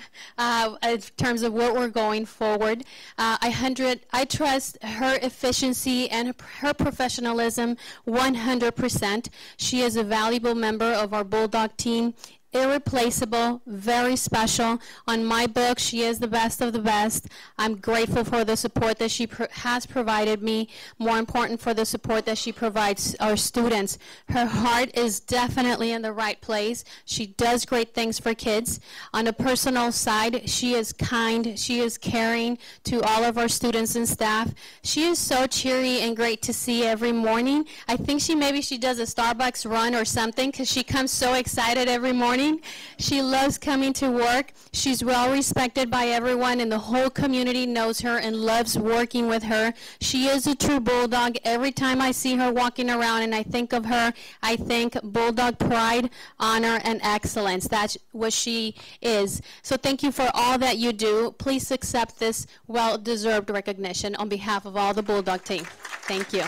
in terms of what we're going forward. I trust her efficiency and her professionalism 100%. She is a valuable member of our Bulldog team irreplaceable, very special. On my book, she is the best of the best. I'm grateful for the support that she has provided me, more important for the support that she provides our students. Her heart is definitely in the right place. She does great things for kids. On a personal side, she is kind, she is caring to all of our students and staff. She is so cheery and great to see every morning. I think maybe she does a Starbucks run or something because she comes so excited every morning. She loves coming to work. She's well respected by everyone, and the whole community knows her and loves working with her. She is a true bulldog. Every time I see her walking around and I think of her, I think bulldog pride, honor, and excellence. That's what she is. So thank you for all that you do. Please accept this well-deserved recognition on behalf of all the bulldog team. Thank you.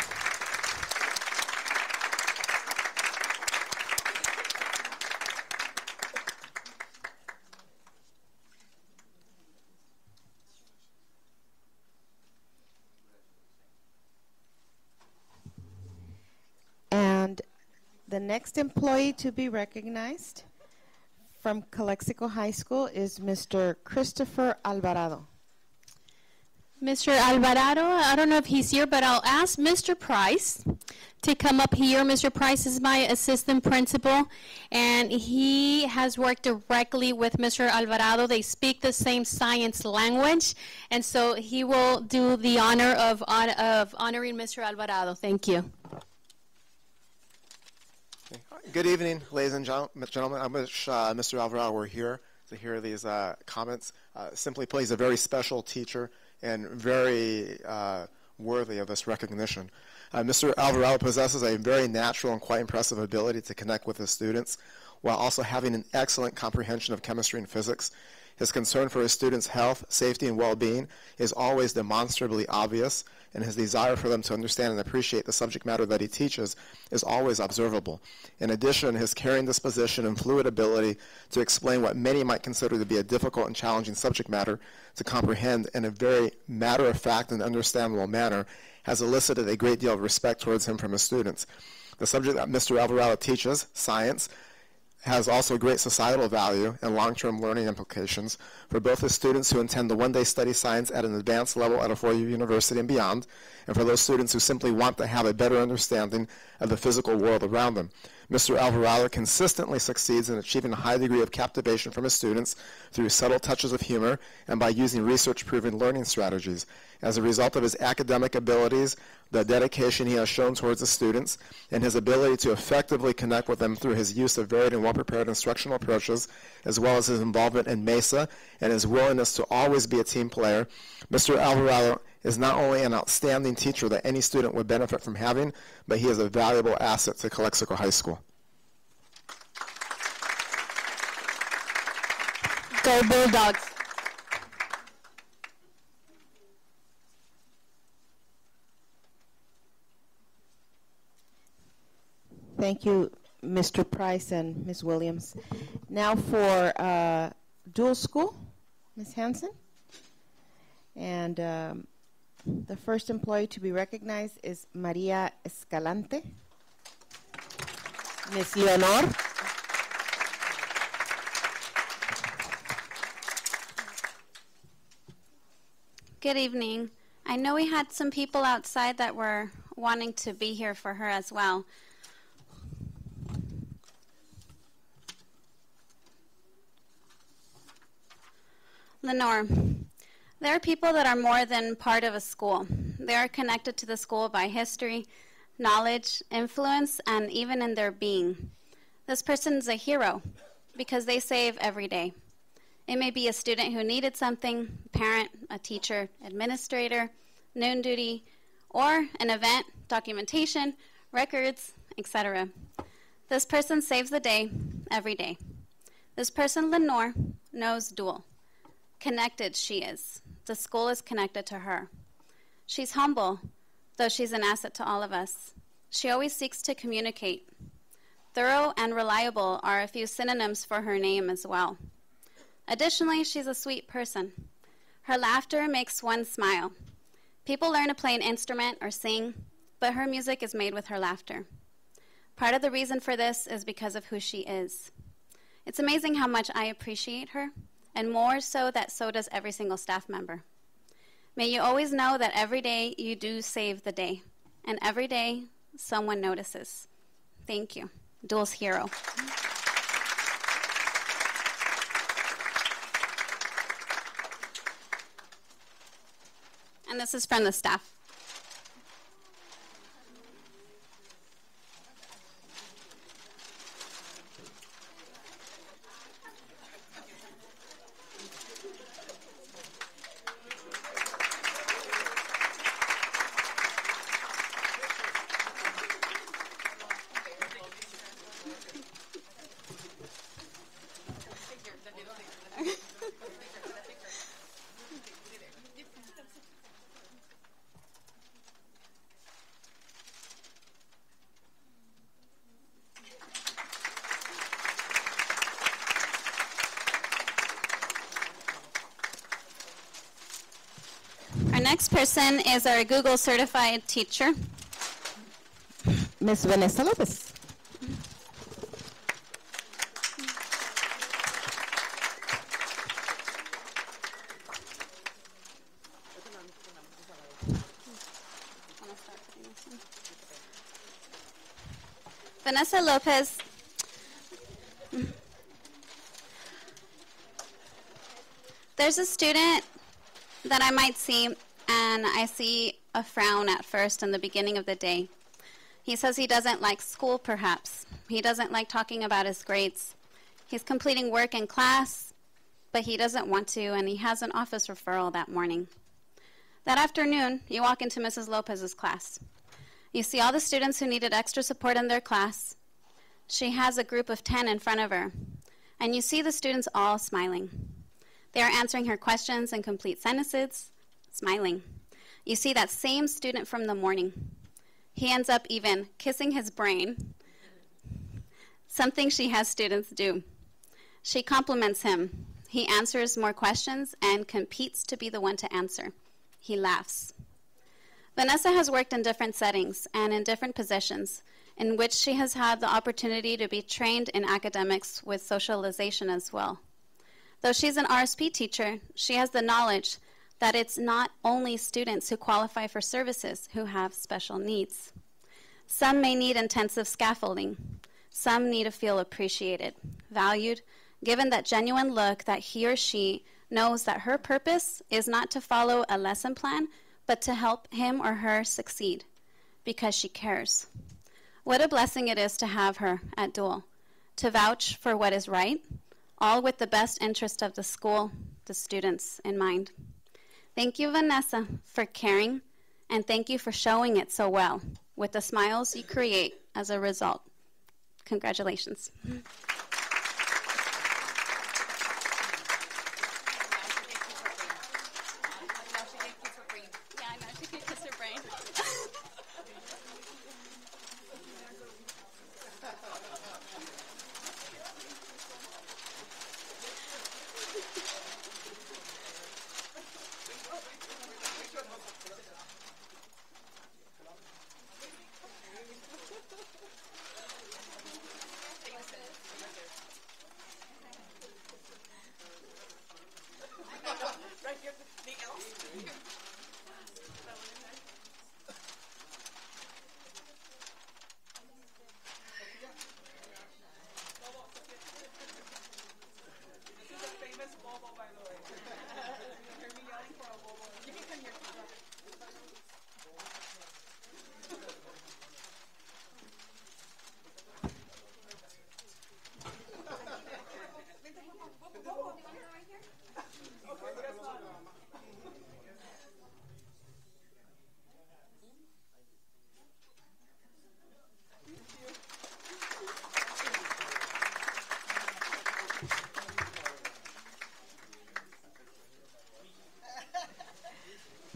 And the next employee to be recognized from Calexico High School is Mr. Christopher Alvarado. Mr. Alvarado, I don't know if he's here, but I'll ask Mr. Price to come up here. Mr. Price is my assistant principal, and he has worked directly with Mr. Alvarado. They speak the same science language, and so he will do the honor of honoring Mr. Alvarado. Thank you. Good evening, ladies and gentlemen. I wish Mr. Alvarado were here to hear these comments. Simply put, he's a very special teacher and very worthy of this recognition. Mr. Alvarado possesses a very natural and quite impressive ability to connect with his students while also having an excellent comprehension of chemistry and physics. His concern for his students' health, safety, and well-being is always demonstrably obvious, and his desire for them to understand and appreciate the subject matter that he teaches is always observable. In addition, his caring disposition and fluid ability to explain what many might consider to be a difficult and challenging subject matter to comprehend in a very matter-of-fact and understandable manner has elicited a great deal of respect towards him from his students. The subject that Mr. Alvarado teaches, science, has also great societal value and long-term learning implications for both the students who intend to one day study science at an advanced level at a four-year university and beyond, and for those students who simply want to have a better understanding of the physical world around them. Mr. Alvarado consistently succeeds in achieving a high degree of captivation from his students through subtle touches of humor and by using research-proven learning strategies. As a result of his academic abilities, the dedication he has shown towards the students, and his ability to effectively connect with them through his use of varied and well-prepared instructional approaches, as well as his involvement in MESA and his willingness to always be a team player, Mr. Alvarado is not only an outstanding teacher that any student would benefit from having, but he is a valuable asset to Calexico High School. Go Bulldogs. Thank you, Mr. Price and Ms. Williams. Now for dual school, Ms. Hansen. And the first employee to be recognized is Maria Escalante. Ms. Leonor. Good evening. I know we had some people outside that were wanting to be here for her as well. Lenore, there are people that are more than part of a school. They are connected to the school by history, knowledge, influence, and even in their being. This person is a hero because they save every day. It may be a student who needed something, a parent, a teacher, administrator, noon duty, or an event, documentation, records, etc. This person saves the day every day. This person, Lenore, knows dual. Connected she is. The school is connected to her. She's humble, though she's an asset to all of us. She always seeks to communicate. Thorough and reliable are a few synonyms for her name as well. Additionally, she's a sweet person. Her laughter makes one smile. People learn to play an instrument or sing, but her music is made with her laughter. Part of the reason for this is because of who she is. It's amazing how much I appreciate her, and more so that so does every single staff member. May you always know that every day you do save the day, and every day someone notices. Thank you. Duel's hero. And this is from the staff. Our next person is our Google certified teacher, Miss Vanessa Lopez. Vanessa Lopez. There's a student that I might see, and I see a frown at first in the beginning of the day. He says he doesn't like school, perhaps. He doesn't like talking about his grades. He's completing work in class, but he doesn't want to, and he has an office referral that morning. That afternoon, you walk into Mrs. Lopez's class. You see all the students who needed extra support in their class. She has a group of 10 in front of her, and you see the students all smiling. They are answering her questions in complete sentences, smiling. You see that same student from the morning. He ends up even kissing his brain, something she has students do. She compliments him. He answers more questions and competes to be the one to answer. He laughs. Vanessa has worked in different settings and in different positions in which she has had the opportunity to be trained in academics with socialization as well. Though she's an RSP teacher, she has the knowledge that it's not only students who qualify for services who have special needs. Some may need intensive scaffolding. Some need to feel appreciated, valued, given that genuine look that he or she knows that her purpose is not to follow a lesson plan, but to help him or her succeed because she cares. What a blessing it is to have her at Dual, to vouch for what is right, all with the best interest of the school, the students in mind. Thank you, Vanessa, for caring, and thank you for showing it so well with the smiles you create as a result. Congratulations.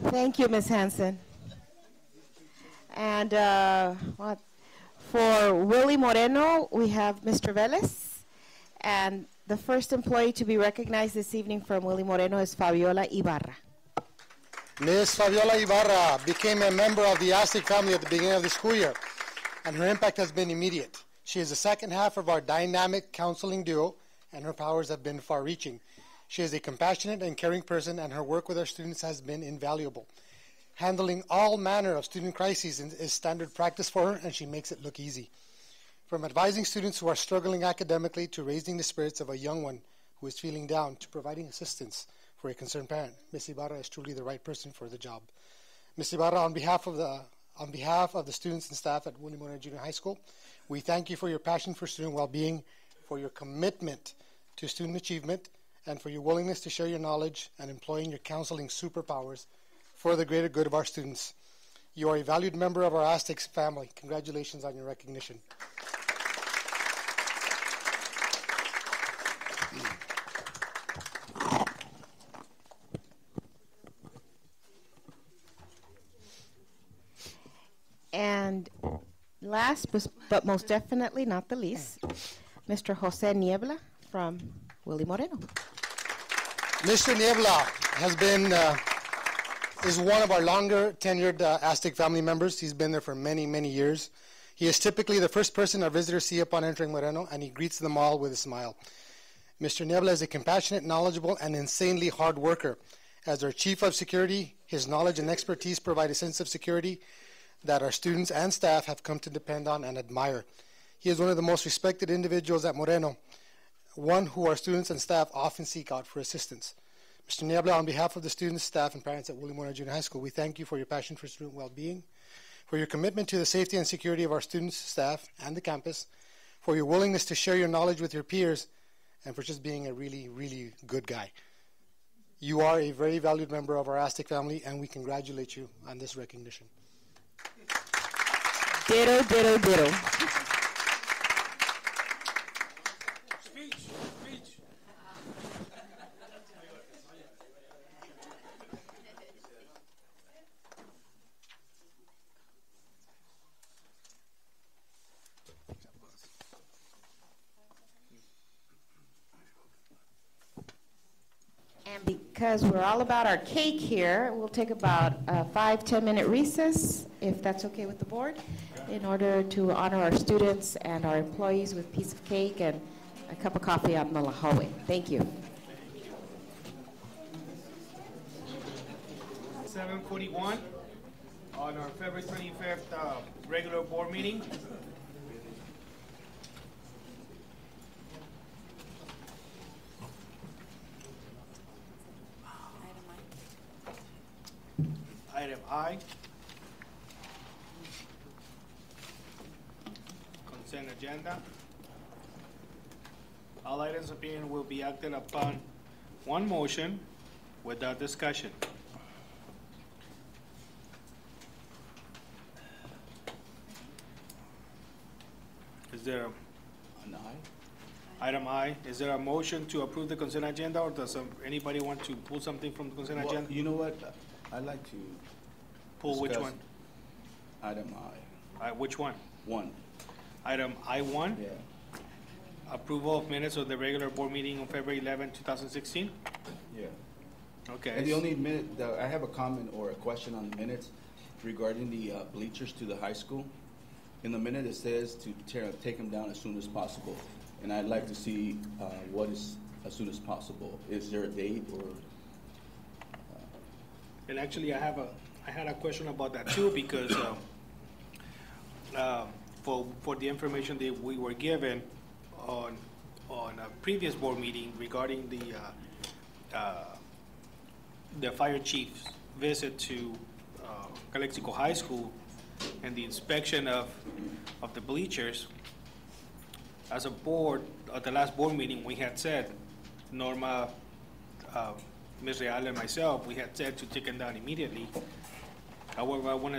Thank you, Ms. Hansen. And for Willie Moreno, we have Mr. Velez. And the first employee to be recognized this evening from Willie Moreno is Fabiola Ibarra. Ms. Fabiola Ibarra became a member of the ASIC family at the beginning of the school year, and her impact has been immediate. She is the second half of our dynamic counseling duo and her powers have been far-reaching. She is a compassionate and caring person, and her work with our students has been invaluable. Handling all manner of student crises is standard practice for her, and she makes it look easy. From advising students who are struggling academically to raising the spirits of a young one who is feeling down to providing assistance for a concerned parent, Ms. Ibarra is truly the right person for the job. Ms. Ibarra, on behalf of the students and staff at William Moreno Junior High School, we thank you for your passion for student well-being, for your commitment to student achievement, and for your willingness to share your knowledge and employing your counseling superpowers for the greater good of our students. You are a valued member of our Aztecs family. Congratulations on your recognition. And last but most definitely not the least, Mr. Jose Niebla from Willie Moreno. Mr. Niebla has been, is one of our longer tenured Aztec family members. He's been there for many, many years. He is typically the first person our visitors see upon entering Moreno, and he greets them all with a smile. Mr. Niebla is a compassionate, knowledgeable, and insanely hard worker. As our chief of security, his knowledge and expertise provide a sense of security that our students and staff have come to depend on and admire. He is one of the most respected individuals at Moreno, one who our students and staff often seek out for assistance. Mr. Niebla, on behalf of the students, staff, and parents at William Moreno Junior High School, we thank you for your passion for student well-being, for your commitment to the safety and security of our students, staff, and the campus, for your willingness to share your knowledge with your peers, and for just being a really, really good guy. You are a very valued member of our Aztec family, and we congratulate you on this recognition. Ditto, ditto, ditto. And because we're all about our cake here, we'll take about a 5-10 minute recess, if that's okay with the board, in order to honor our students and our employees with a piece of cake and a cup of coffee out in the hallway. Thank you. 7:41 on our February 25th regular board meeting. Item I, consent agenda. All items opinion will be acted upon one motion without discussion. Is there an item I? Is there a motion to approve the consent agenda, or does anybody want to pull something from the consent agenda? You know what? I'd like to pull which discuss one? Item I. Which one? 1. Item I-1? Yeah. Approval of minutes of the regular board meeting on February 11, 2016? Yeah. Okay. And the only minute that I have a comment or a question on the minutes regarding the bleachers to the high school. In the minute it says to take them down as soon as possible, and I'd like to see what is as soon as possible. Is there a date or? And actually, I had a question about that too, because for the information that we were given on a previous board meeting regarding the fire chief's visit to Calexico High School and the inspection of the bleachers. As a board, at the last board meeting, we had said, Norma, Ms. Real and myself, we had said to take them down immediately. However, I would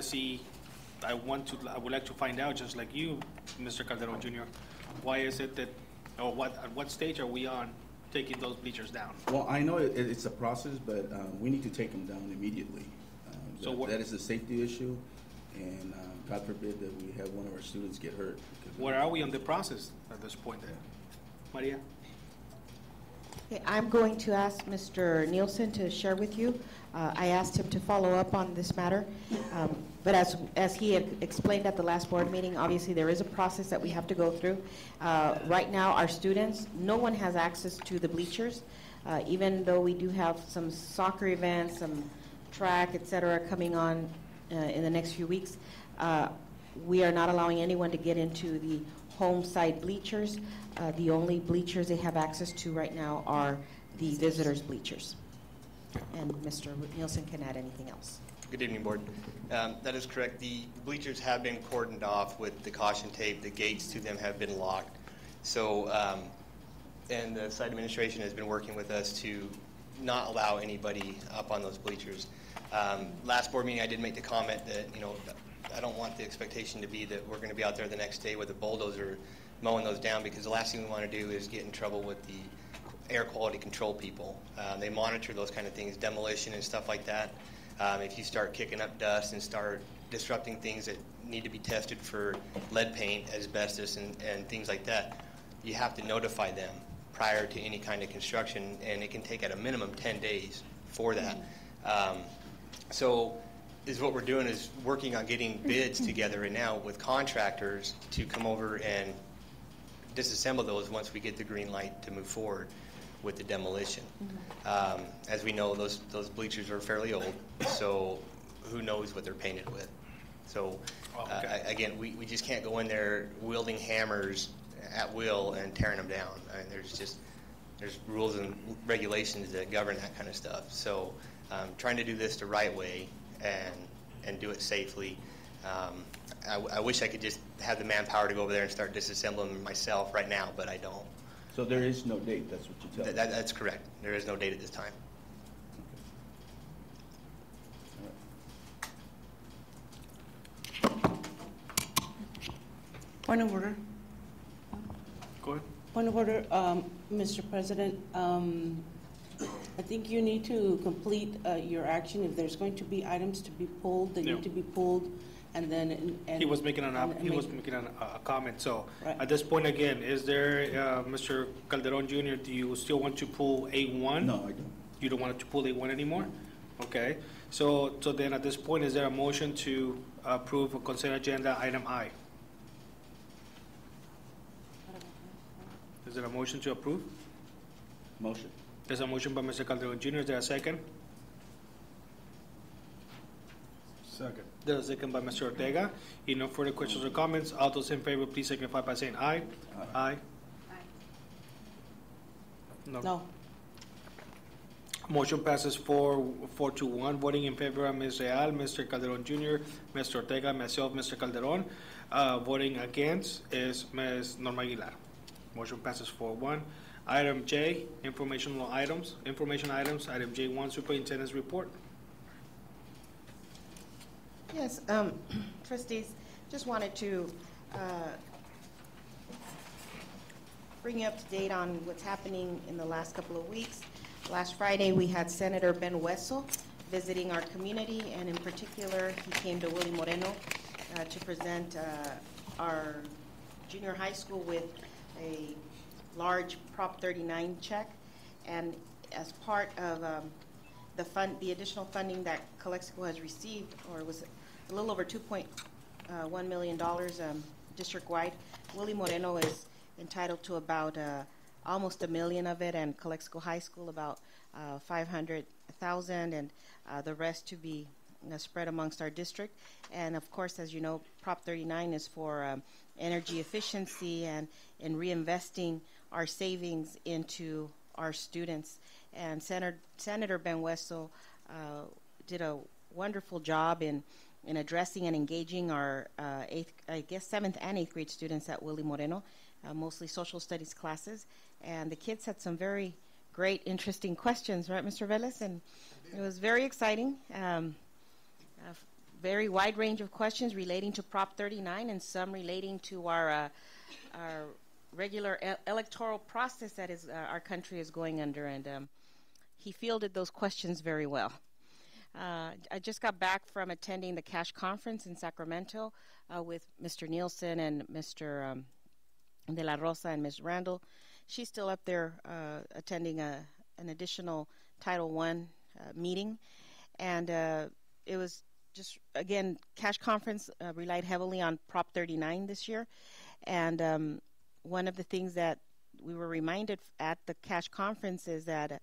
like to find out, just like you, Mr. Calderon Jr., why is it that, or at what stage are we on taking those bleachers down? Well, I know it's a process, but we need to take them down immediately. That is a safety issue, and God forbid that we have one of our students get hurt. Where are we on the process at this point then? Maria? Okay, I'm going to ask Mr. Nielsen to share with you. I asked him to follow up on this matter, but as he had explained at the last board meeting, obviously there is a process that we have to go through. Right now, our students, no one has access to the bleachers, even though we do have some soccer events, some track, et cetera, coming on in the next few weeks. We are not allowing anyone to get into the home side bleachers. The only bleachers they have access to right now are the visitors' bleachers. And Mr. Nielsen can add anything else. Good evening, Board. That is correct. The bleachers have been cordoned off with the caution tape. The gates to them have been locked. So, and the site administration has been working with us to not allow anybody up on those bleachers. Last board meeting, I did make the comment that, you know, I don't want the expectation to be that we're going to be out there the next day with a bulldozer mowing those down, because the last thing we want to do is get in trouble with the air quality control people. They monitor those kind of things, demolition and stuff like that. If you start kicking up dust and start disrupting things that need to be tested for lead paint, asbestos, and things like that, you have to notify them prior to any kind of construction, and it can take at a minimum 10 days for that. So what we're doing is working on getting bids together right now with contractors to come over and disassemble those once we get the green light to move forward with the demolition. As we know, those bleachers are fairly old, so who knows what they're painted with. So again, we just can't go in there wielding hammers at will and tearing them down. I mean, there's rules and regulations that govern that kind of stuff. So trying to do this the right way and do it safely. I wish I could just have the manpower to go over there and start disassembling them myself right now, but I don't. So there is no date, that's what you tell me? That's correct. There is no date at this time. Point of order. Go ahead. Point of order, Mr. President. I think you need to complete your action. If there's going to be items to be pulled, they need to be pulled, and then. He was making a comment. So right. At this point, again, is there, Mr. Calderon Jr., do you still want to pull A1? No, I don't. You don't want to pull A1 anymore? Okay. So then at this point, is there a motion to approve a consent agenda item I? Is there a motion to approve? Motion. There's a motion by Mr. Calderon Jr. Is there a second? Second. There's a second by Mr. Ortega. If no further questions or comments, all those in favor, please signify by saying aye. Aye. No. Motion passes 4-1. Voting in favor are Ms. Real, Mr. Calderon Jr., Mr. Ortega, myself, Mr. Calderon. Voting against is Ms. Norma Aguilar. Motion passes 4-1. Item J, informational items. Information items, item J1, Superintendent's Report. Yes, trustees, just wanted to bring you up to date on what's happening in the last couple of weeks. Last Friday, we had Senator Ben Wessel visiting our community, and in particular, he came to Willie Moreno to present our junior high school with a large Prop 39 check, and as part of the additional funding that Calexico has received, or was a little over $2.1 million district-wide, Willie Moreno is entitled to about almost $1 million of it, and Calexico High School about $500,000, and the rest to be spread amongst our district. And of course, as you know, Prop 39 is for energy efficiency and in reinvesting our savings into our students. And Senator Ben Wessel did a wonderful job in addressing and engaging our 7th and 8th grade students at Willie Moreno, mostly social studies classes. And the kids had some very great, interesting questions, right, Mr. Velez? And it was very exciting. A very wide range of questions relating to Prop 39 and some relating to our regular electoral process that is our country is going under, and he fielded those questions very well. I just got back from attending the CASH conference in Sacramento with Mr. Nielsen and Mr. De La Rosa and Ms. Randall. she's still up there attending an additional Title I meeting. And it was just, again, Cash Conference relied heavily on Prop 39 this year. And one of the things that we were reminded at the Cash Conference is that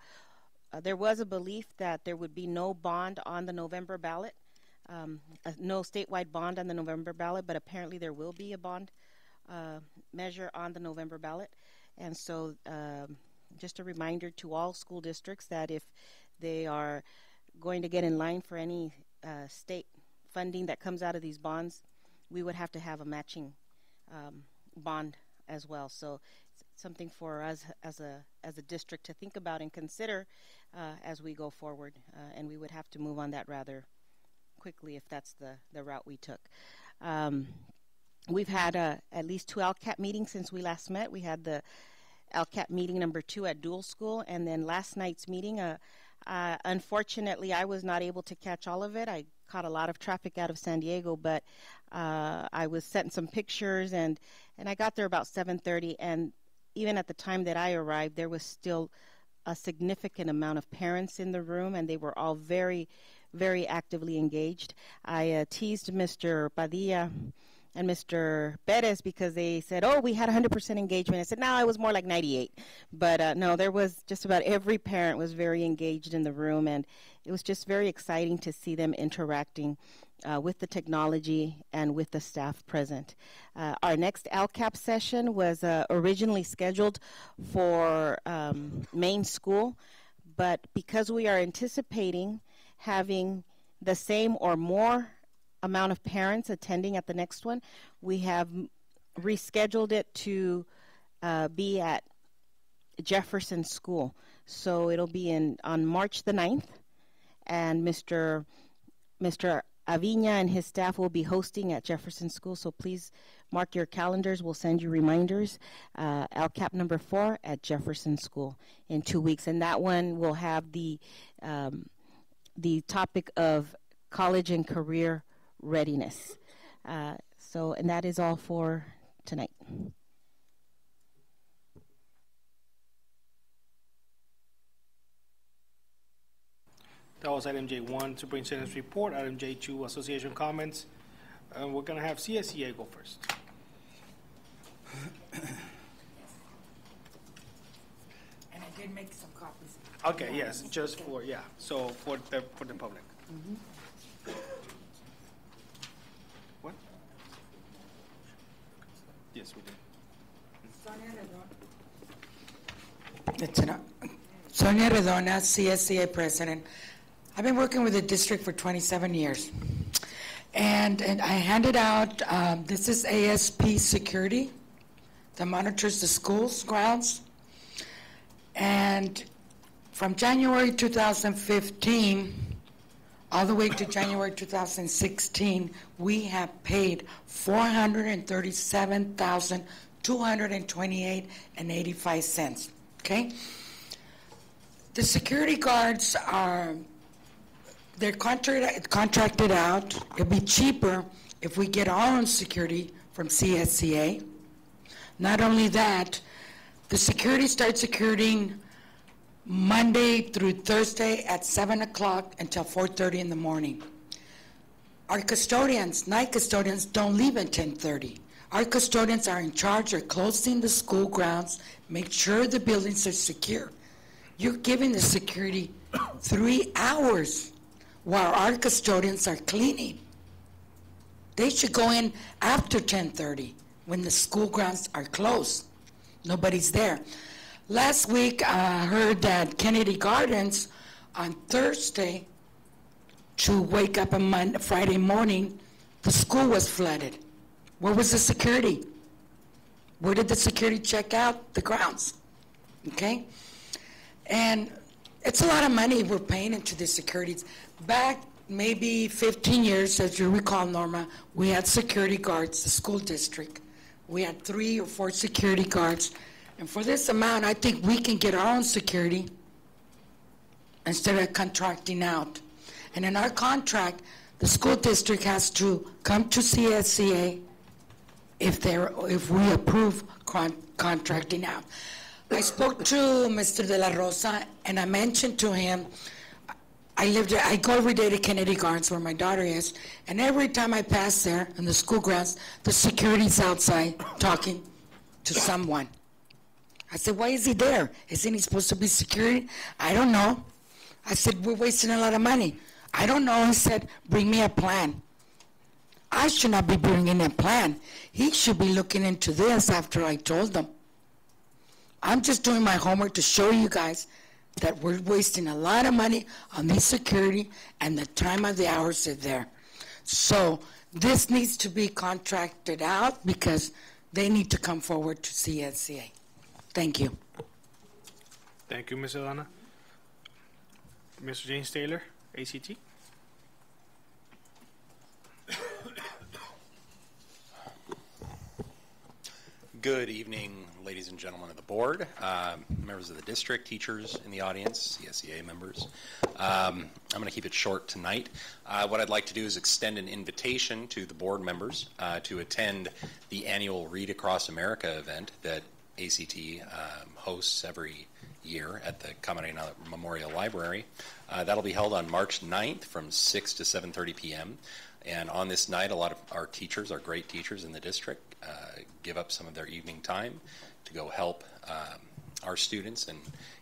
there was a belief that there would be no bond on the November ballot, no statewide bond on the November ballot, but apparently there will be a bond measure on the November ballot. And so just a reminder to all school districts that if they are going to get in line for any state funding that comes out of these bonds, we would have to have a matching bond as well. So it's something for us as a district to think about and consider as we go forward, and we would have to move on that rather quickly if that's the route we took. We've had at least 2 LCAP meetings since we last met. We had the LCAP meeting number 2 at Dual School, and then last night's meeting, unfortunately, I was not able to catch all of it. I caught a lot of traffic out of San Diego, but I was sent some pictures, and I got there about 7:30, and even at the time that I arrived, there was still a significant amount of parents in the room, and they were all very, very actively engaged. I teased Mr. Padilla and Mr. Perez because they said, oh, we had 100% engagement. I said, no, it was more like 98. But no, there was just about every parent was very engaged in the room, and it was just very exciting to see them interacting with the technology and with the staff present. Our next LCAP session was originally scheduled for main school, but because we are anticipating having the same or more amount of parents attending at the next one, we have rescheduled it to be at Jefferson School. So it'll be on March the 9th, and Mr. Aviña and his staff will be hosting at Jefferson School, so please mark your calendars. We'll send you reminders. LCAP number 4 at Jefferson School in 2 weeks, and that one will have the topic of college and career readiness. And that is all for tonight. That was item J1, Superintendent's Report. Item J2, Association Comments. We're going to have CSEA go first. And I did make some copies. Okay, yes, just for, so for the public. Mm-hmm. What? Yes, we did. Sonia Redona, CSCA President. I've been working with the district for 27 years. And I handed out, this is ASP Security that monitors the schools grounds. And from January 2015 all the way to January 2016, we have paid $437,228.85. Okay? The security guards they're contracted out. It'd be cheaper if we get our own security from CSCA. Not only that, the security starts securing Monday through Thursday at 7 o'clock until 4:30 in the morning. Our custodians, night custodians, don't leave at 10:30. Our custodians are in charge of closing the school grounds, make sure the buildings are secure. You're giving the security 3 hours while our custodians are cleaning. They should go in after 10:30 when the school grounds are closed. Nobody's there. Last week, I heard that Kennedy Gardens on Thursday to wake up on Friday morning, the school was flooded. Where was the security? Where did the security check out the grounds? Okay? And it's a lot of money we're paying into the securities. Back maybe 15 years, as you recall, Norma, we had security guards, the school district. We had 3 or 4 security guards. And for this amount, I think we can get our own security instead of contracting out. And in our contract, the school district has to come to CSCA if we approve contracting out. I spoke to Mr. De La Rosa, and I mentioned to him, I go every day to Kennedy Gardens where my daughter is, and every time I pass there in the school grounds, the security's outside talking to someone. I said, why is he there? Isn't he supposed to be security? I don't know. I said, we're wasting a lot of money. I don't know. He said, bring me a plan. I should not be bringing a plan. He should be looking into this after I told him. I'm just doing my homework to show you guys that we're wasting a lot of money on the security and the time of the hours they're there. So this needs to be contracted out because they need to come forward to CSCA. Thank you. Thank you, Ms. Alana. Mr. James Taylor, ACT. Good evening, ladies and gentlemen of the board, members of the district, teachers in the audience, CSEA members. I'm going to keep it short tonight. What I'd like to do is extend an invitation to the board members to attend the annual Read Across America event that ACT hosts every year at the Camarena Memorial Library. That'll be held on March 9th from 6 to 7:30 p.m. And on this night, a lot of our teachers, our great teachers in the district, give up some of their evening time to go help our students and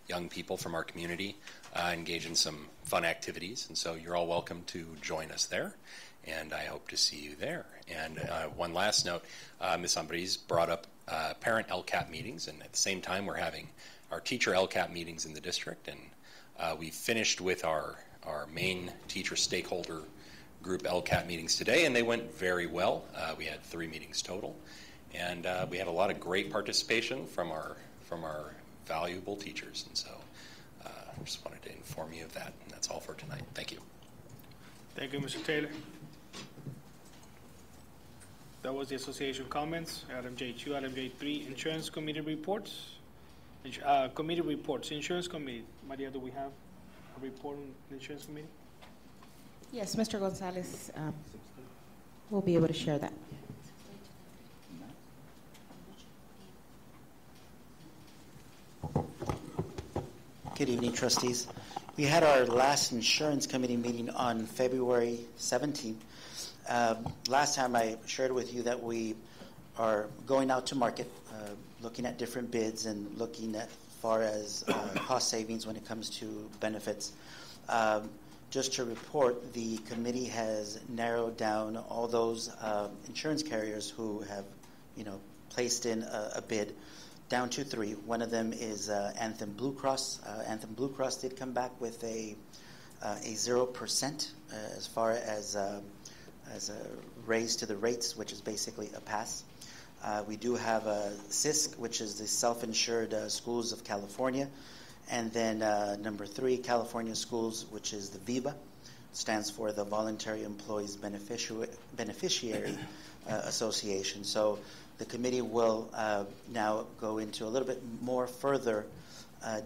young people from our community engage in some fun activities. And so you're all welcome to join us there, and I hope to see you there. And one last note, Ms. Ambriz brought up parent LCAP meetings, and at the same time we're having our teacher LCAP meetings in the district, and we finished with our main teacher stakeholder group LCAP meetings today, and they went very well. We had 3 meetings total, and we had a lot of great participation from our valuable teachers, and so I just wanted to inform you of that, and that's all for tonight. Thank you. Thank you, Mr. Taylor. That was the association comments. Item J2, item J3, insurance committee reports. Committee reports. Insurance committee. Maria, do we have a report on the insurance committee? Yes, Mr. Gonzalez will be able to share that. Good evening, trustees. We had our last insurance committee meeting on February 17th. Last time I shared with you that we are going out to market, looking at different bids and looking at far as cost savings when it comes to benefits. Just to report, the committee has narrowed down all those insurance carriers who have, placed in a bid down to 3. One of them is Anthem Blue Cross. Anthem Blue Cross did come back with a 0% as far as a raise to the rates, which is basically a pass. We do have CISC, which is the Self-Insured Schools of California. And then number 3, California Schools, which is the VIBA, stands for the Voluntary Employees Beneficiary Association. So the committee will now go into a little bit more further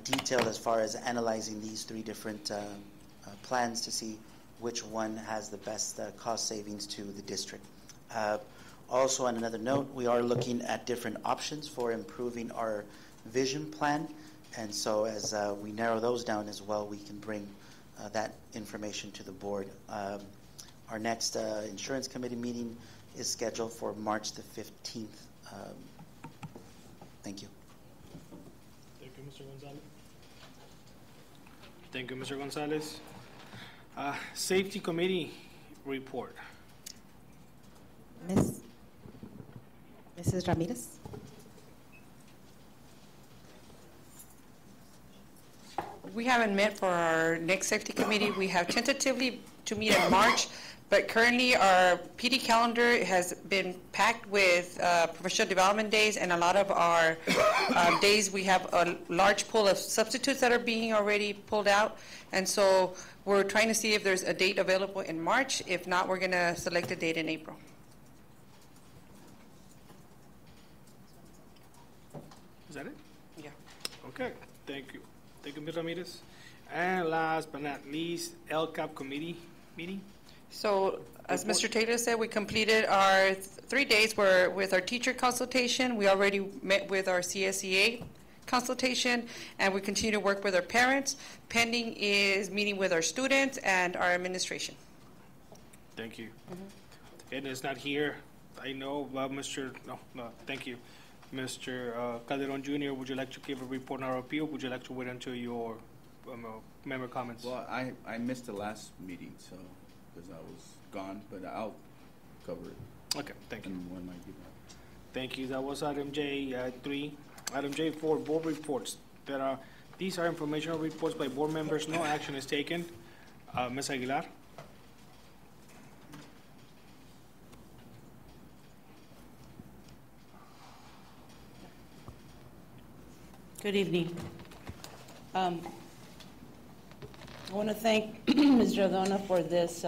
detail as far as analyzing these 3 different plans to see which one has the best cost savings to the district. Also, on another note, we are looking at different options for improving our vision plan. And so as we narrow those down as well, we can bring that information to the board. Our next insurance committee meeting is scheduled for March the 15th. Thank you. Thank you, Mr. Gonzalez. Thank you, Mr. Gonzalez. Safety committee report. Mrs. Ramirez. We haven't met for our next safety committee. We have tentatively to meet in March, but currently our PD calendar has been packed with professional development days, and a lot of our days we have a large pool of substitutes that are being already pulled out, and so we're trying to see if there's a date available in March. If not, we're going to select a date in April. Is that it? Yeah. Okay, thank you. Thank you, Ms. Ramirez. And last but not least, LCAP committee meeting. So, as Mr. Taylor said, we completed our 3 days with our teacher consultation. We already met with our CSEA consultation, and we continue to work with our parents. Pending is meeting with our students and our administration. Thank you. And it's not here. I know, thank you. Mr. Calderon Jr., would you like to give a report on our appeal? Would you like to wait until your member comments? Well, I missed the last meeting, so, because I was gone, but I'll cover it. Okay, thank you. When I give that. Thank you. That was item J3. Item J4, board reports. These are informational reports by board members. No action is taken. Ms. Aguilar. Good evening. I want to thank Ms. Rodona for this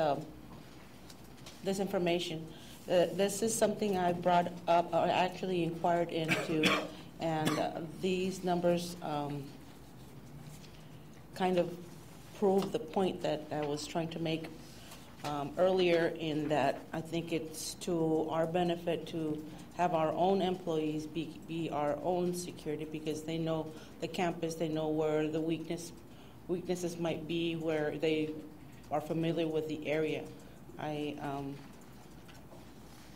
this information. This is something I brought up, or actually inquired into, and these numbers kind of prove the point that I was trying to make earlier, in that I think it's to our benefit to have our own employees be our own security, because they know the campus, they know where the weaknesses might be, where they are familiar with the area. I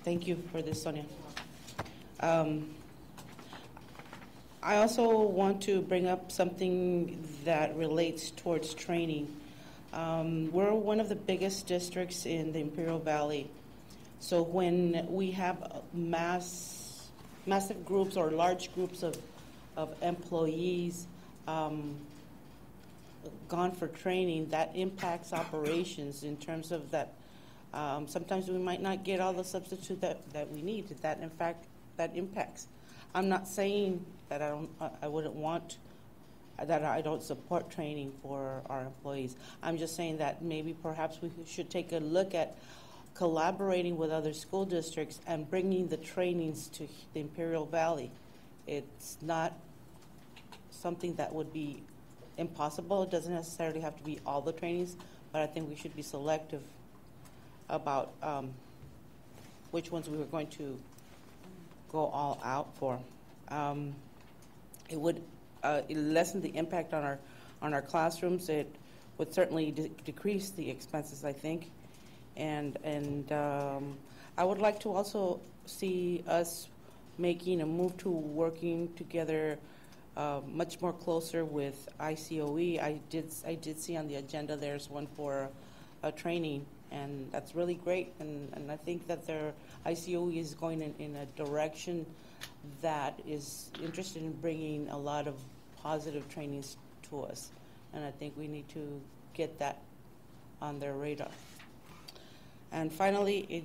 thank you for this, Sonia. I also want to bring up something that relates towards training. We're one of the biggest districts in the Imperial Valley. So when we have massive groups or large groups of employees gone for training, that impacts operations in terms of that sometimes we might not get all the substitute that we need. That, in fact, that impacts. I'm not saying that I wouldn't want, that I don't support training for our employees. I'm just saying that maybe perhaps we should take a look at collaborating with other school districts and bringing the trainings to the Imperial Valley. It's not something that would be impossible. It doesn't necessarily have to be all the trainings, but I think we should be selective about which ones we were going to go all out for. It would lessen the impact on our classrooms. It would certainly decrease the expenses, I think. And I would like to also see us making a move to working together much more closer with ICOE. I did see on the agenda there's one for a training, and that's really great. And I think that their ICOE is going in a direction that is interested in bringing a lot of positive trainings to us. And I think we need to get that on their radar. And finally,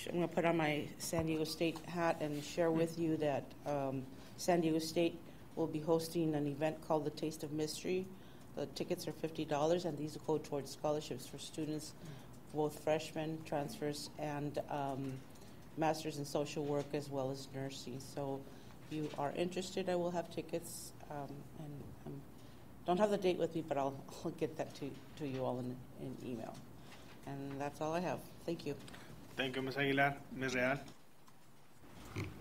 I'm going to put on my San Diego State hat and share with you that San Diego State will be hosting an event called the Taste of Mystery. The tickets are $50, and these will go towards scholarships for students, both freshmen, transfers, and masters in social work, as well as nursing. So if you are interested, I will have tickets, and don't have the date with me, but I'll get that to you all in email. And that's all I have. Thank you. Thank you, Ms. Aguilar. Ms. Real.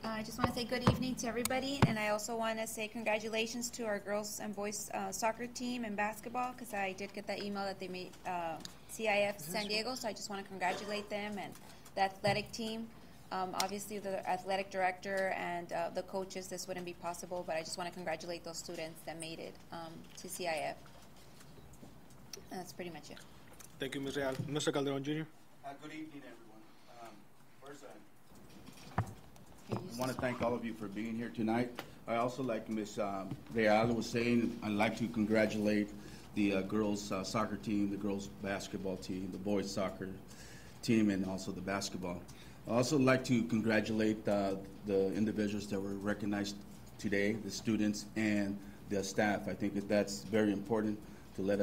I just want to say good evening to everybody, and I also want to say congratulations to our girls and boys soccer team and basketball, because I did get that email that they made CIF San Diego, so I just want to congratulate them and the athletic team. Obviously, the athletic director and the coaches, this wouldn't be possible, but I just want to congratulate those students that made it to CIF. And that's pretty much it. Thank you, Ms. Real. Mr. Calderon, Jr. Good evening, everyone. First, I want to thank all of you for being here tonight. I also, like Ms. Real was saying, I'd like to congratulate the girls' soccer team, the girls' basketball team, the boys' soccer team, and also the basketball. I'd also like to congratulate the individuals that were recognized today, the students and the staff. I think that that's very important to let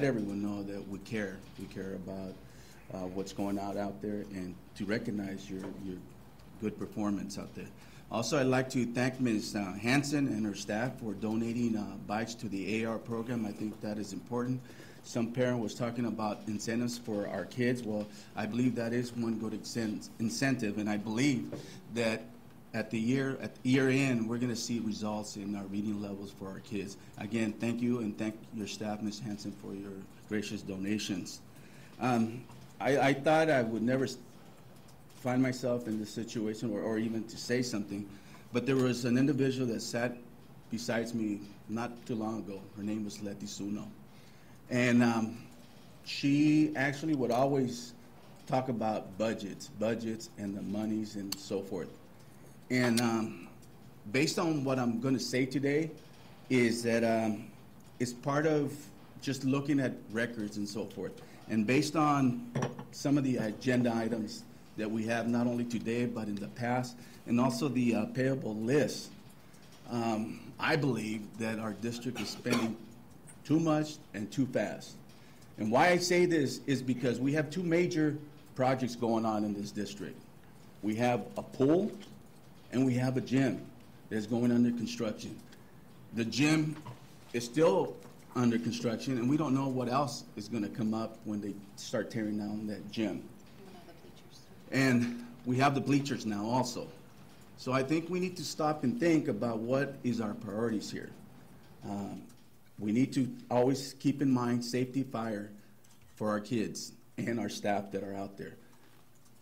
everyone know that we care. We care about what's going on out there, and to recognize your good performance out there. Also, I'd like to thank Ms. Hansen and her staff for donating bikes to the AR program. I think that is important. Some parent was talking about incentives for our kids. Well, I believe that is one good incentive, and I believe that at year end, we're going to see results in our reading levels for our kids. Again, thank you, and thank your staff, Ms. Hanson, for your gracious donations. I thought I would never find myself in this situation or even to say something, but there was an individual that sat besides me not too long ago. Her name was Letty Suno. And she actually would always talk about budgets, and the monies and so forth. And based on what I'm going to say today is that it's part of just looking at records and so forth. And based on some of the agenda items that we have not only today but in the past, and also the payable list, I believe that our district is spending too much and too fast. And why I say this is because we have two major projects going on in this district. We have a pool and we have a gym that's going under construction. The gym is still under construction, and we don't know what else is going to come up when they start tearing down that gym. And we have the bleachers now also. So I think we need to stop and think about what is our priorities here. We need to always keep in mind safety, fire for our kids and our staff that are out there.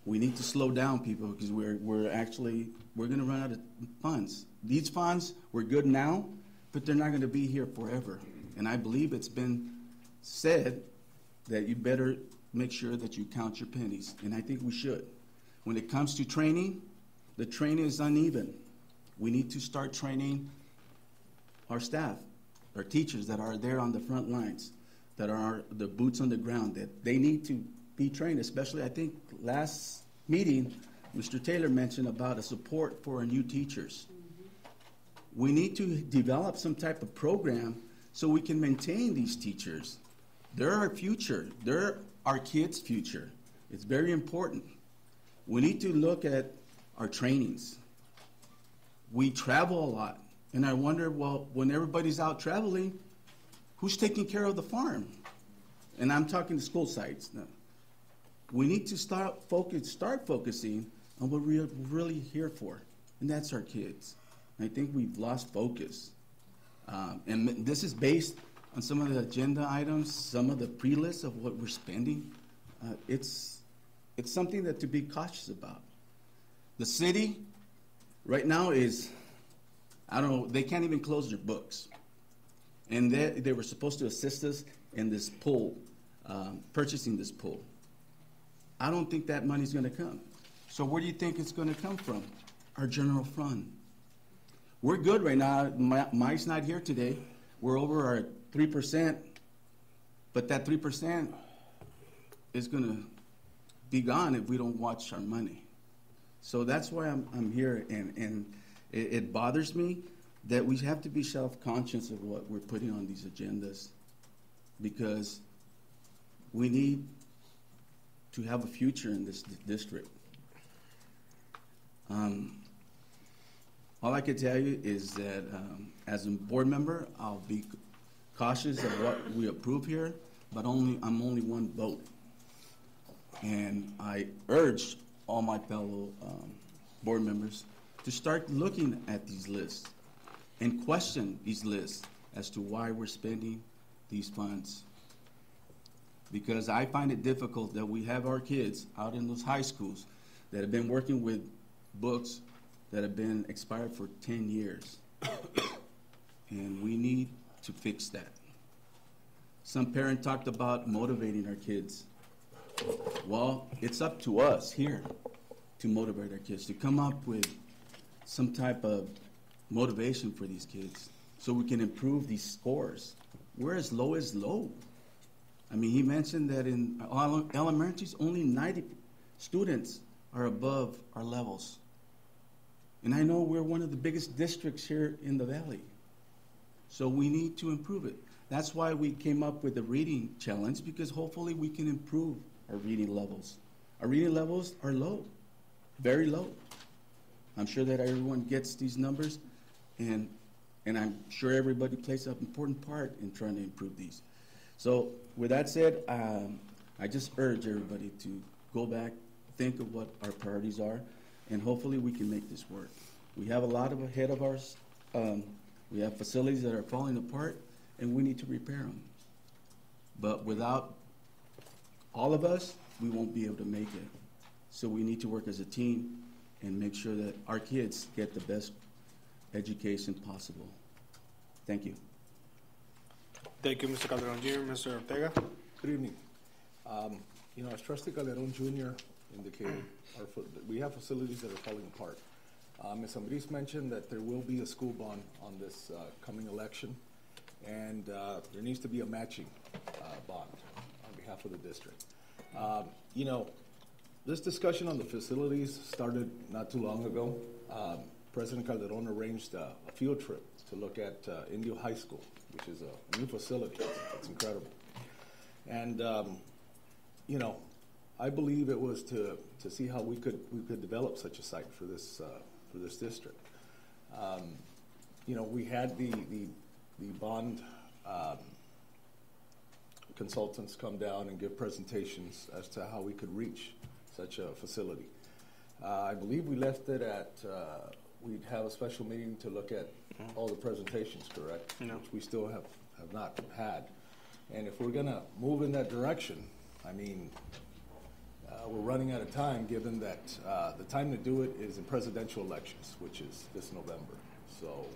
We need to slow down, people, because we're going to run out of funds. These funds, we're good now, but they're not going to be here forever. And I believe it's been said that you better make sure that you count your pennies, and I think we should. When it comes to training, the training is uneven. We need to start training our staff, our teachers that are there on the front lines, that are the boots on the ground, that they need to be trained, especially I think last meeting, Mr. Taylor mentioned about a support for our new teachers. We need to develop some type of program so we can maintain these teachers. They're our future. They're our kids' future. It's very important. We need to look at our trainings. We travel a lot, and I wonder, well, when everybody's out traveling, who's taking care of the farm? And I'm talking to school sites now. We need to start focusing on what we're really here for, and that's our kids. I think we've lost focus. And this is based on some of the agenda items, some of the pre-lists of what we're spending. It's something that to be cautious about. The city right now is, I don't know, they can't even close their books. And they were supposed to assist us in this pool, purchasing this pool. I don't think that money's going to come. So where do you think it's going to come from? Our general fund. We're good right now. Mike's not here today. We're over our 3%, but that 3% is going to be gone if we don't watch our money. So that's why I'm here, and it bothers me that we have to be self-conscious of what we're putting on these agendas, because we need to have a future in this district. All I can tell you is that as a board member, I'll be cautious of what we approve here, but I'm only one vote. And I urge all my fellow board members to start looking at these lists and question these lists as to why we're spending these funds. Because I find it difficult that we have our kids out in those high schools that have been working with books that have been expired for 10 years. And we need to fix that. Some parent talked about motivating our kids. Well, it's up to us here to motivate our kids, to come up with some type of motivation for these kids so we can improve these scores. We're as low as low. I mean, he mentioned that in elementaries, only 90 students are above our levels. And I know we're one of the biggest districts here in the valley. So we need to improve it. That's why we came up with the reading challenge, because hopefully we can improve our reading levels. Our reading levels are low, very low. I'm sure that everyone gets these numbers, and I'm sure everybody plays an important part in trying to improve these. So with that said, I just urge everybody to go back, think of what our priorities are, and hopefully we can make this work. We have a lot ahead of ours. We have facilities that are falling apart, and we need to repair them. But without all of us, we won't be able to make it. So we need to work as a team and make sure that our kids get the best education possible. Thank you. Thank you, Mr. Calderon Jr. Mr. Ortega? Good evening. As Trustee Calderon Jr. indicated, we have facilities that are falling apart. Ms. Ambriz mentioned that there will be a school bond on this coming election, and there needs to be a matching bond on behalf of the district. This discussion on the facilities started not too long ago. President Calderon arranged a field trip to look at Indio High School, which is a new facility. It's incredible. And, I believe it was to see how we could develop such a site for this district. We had the bond consultants come down and give presentations as to how we could reach such a facility. I believe we left it at, we'd have a special meeting to look at all the presentations, correct? No. Which we still have not had. And if we're gonna move in that direction, I mean, we're running out of time, given that the time to do it is in presidential elections, which is this November. So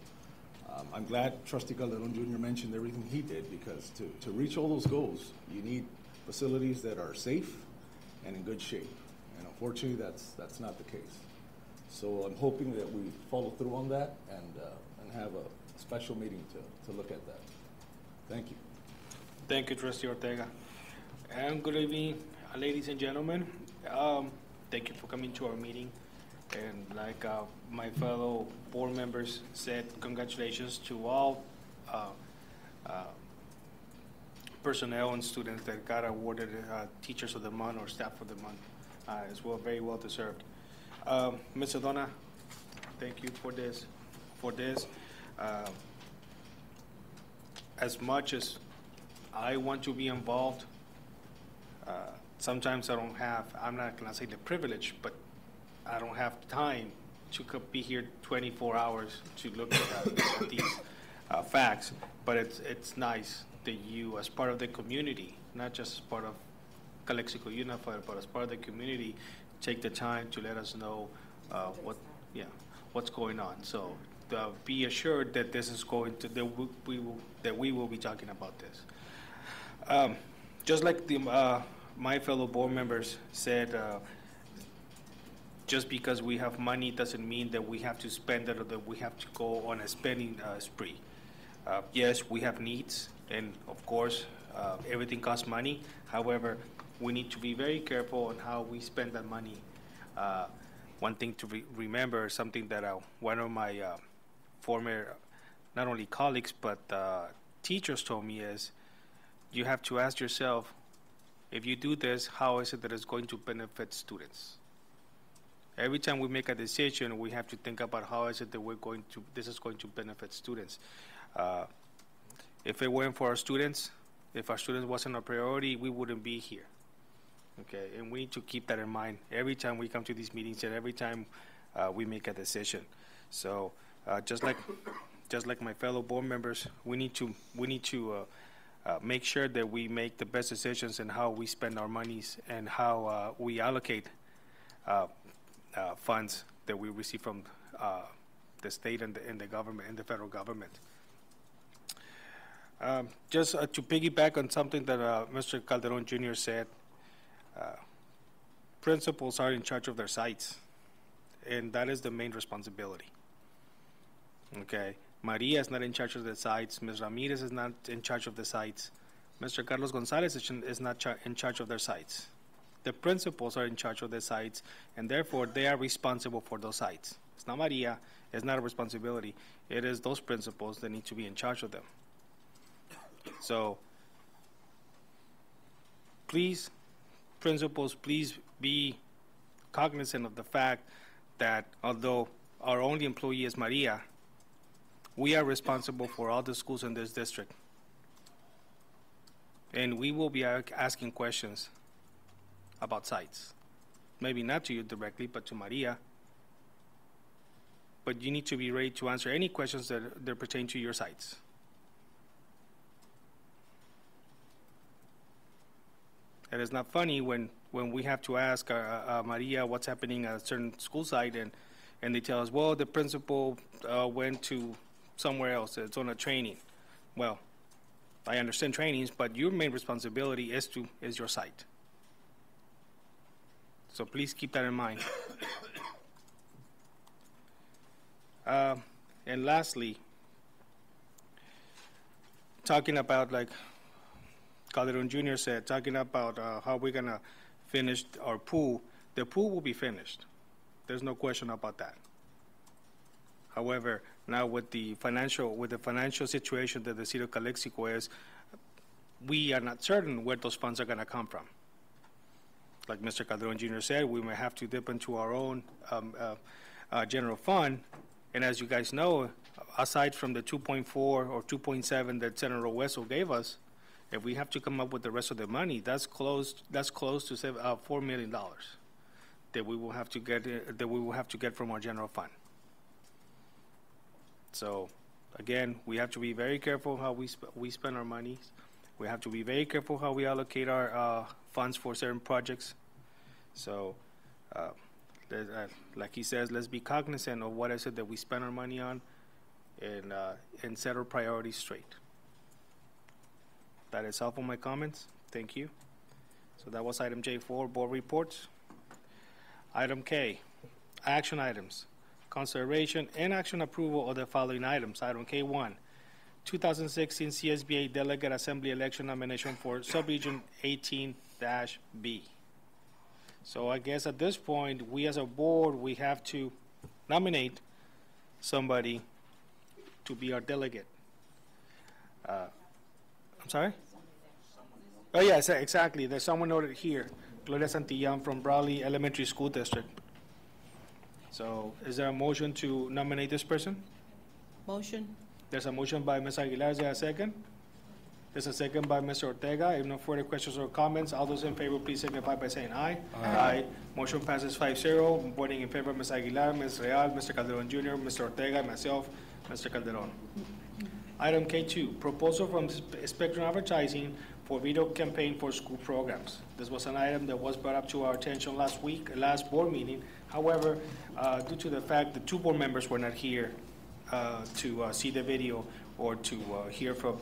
I'm glad Trustee Calderon Jr. mentioned everything he did, because to reach all those goals, you need facilities that are safe and in good shape. And unfortunately, that's not the case. So I'm hoping that we follow through on that and have a special meeting to look at that. Thank you. Thank you, Trustee Ortega. And good evening, ladies and gentlemen. Thank you for coming to our meeting. And like my fellow board members said, congratulations to all personnel and students that got awarded Teachers of the Month or Staff of the Month as well, very well deserved. Ms. Adona, thank you for this. As much as I want to be involved, sometimes I'm not gonna say the privilege, but I don't have time to be here 24 hours to look at these facts. But it's nice that you, as part of the community, not just as part of Calexico Unified, but as part of the community, take the time to let us know what's going on. So be assured that this is going to that we will be talking about this. Just like my fellow board members said, just because we have money doesn't mean that we have to spend it or that we have to go on a spending spree. Yes, we have needs, and of course, everything costs money. However, we need to be very careful on how we spend that money. One thing to remember, something that one of my former, not only colleagues, but teachers told me is, you have to ask yourself, if you do this, how is it that it's going to benefit students? Every time we make a decision, we have to think about how is it that this is going to benefit students. If it weren't for our students, if our students wasn't a priority, we wouldn't be here. Okay, and we need to keep that in mind every time we come to these meetings and every time we make a decision. So just like my fellow board members, we need to make sure that we make the best decisions in how we spend our monies and how we allocate funds that we receive from the state and the government and the federal government. Just to piggyback on something that Mr. Calderon Jr. said, principals are in charge of their sites, and that is the main responsibility. Okay, Maria is not in charge of the sites. Ms. Ramirez is not in charge of the sites. Mr. Carlos Gonzalez is not in charge of their sites. The principals are in charge of the sites, and therefore they are responsible for those sites. It's not Maria. It's not a responsibility. It is those principals that need to be in charge of them. So please, principals, please be cognizant of the fact that although our only employee is Maria, we are responsible for all the schools in this district. And we will be asking questions about sites. Maybe not to you directly, but to Maria. but you need to be ready to answer any questions that pertain to your sites. And it's not funny when we have to ask Maria what's happening at a certain school site, and they tell us, well, the principal went to somewhere else. It's on a training. Well, I understand trainings, but your main responsibility is your site. So please keep that in mind. And lastly, talking about, like Calderon Jr. said, talking about how we're gonna finish our pool. The pool will be finished. There's no question about that. However, now with the financial situation that the city of Calexico is, we are not certain where those funds are gonna come from. Like Mr. Calderon Jr. said, we may have to dip into our own general fund. And as you guys know, aside from the 2.4 or 2.7 that Senator Wessel gave us, if we have to come up with the rest of the money, that's close to $4 million that we will have to get from our general fund. So, again, we have to be very careful how we spend our money. We have to be very careful how we allocate our funds for certain projects. So, like he says, let's be cognizant of what I said that we spend our money on, and set our priorities straight. That is all for my comments. Thank you. So that was item J4, board reports. Item K, action items. Consideration and action approval of the following items. Item K1, 2016 CSBA Delegate Assembly Election Nomination for Subregion 18-B. So I guess at this point, we as a board, we have to nominate somebody to be our delegate. I'm sorry? Oh, yes, exactly. There's someone noted here, Gloria Santillan from Brawley Elementary School District. So is there a motion to nominate this person? Motion. There's a motion by Ms. Aguilar. Is there a second? There's a second by Mr. Ortega. If no further questions or comments, all those in favor, please signify by saying aye. Aye. Motion passes 5-0. Voting in favor, Ms. Aguilar, Ms. Real, Mr. Calderon Jr., Mr. Ortega, myself, Mr. Calderon. Item K2, proposal from Spectrum Advertising for video campaign for school programs. This was an item that was brought up to our attention last board meeting. However, due to the fact that two board members were not here to see the video or to hear from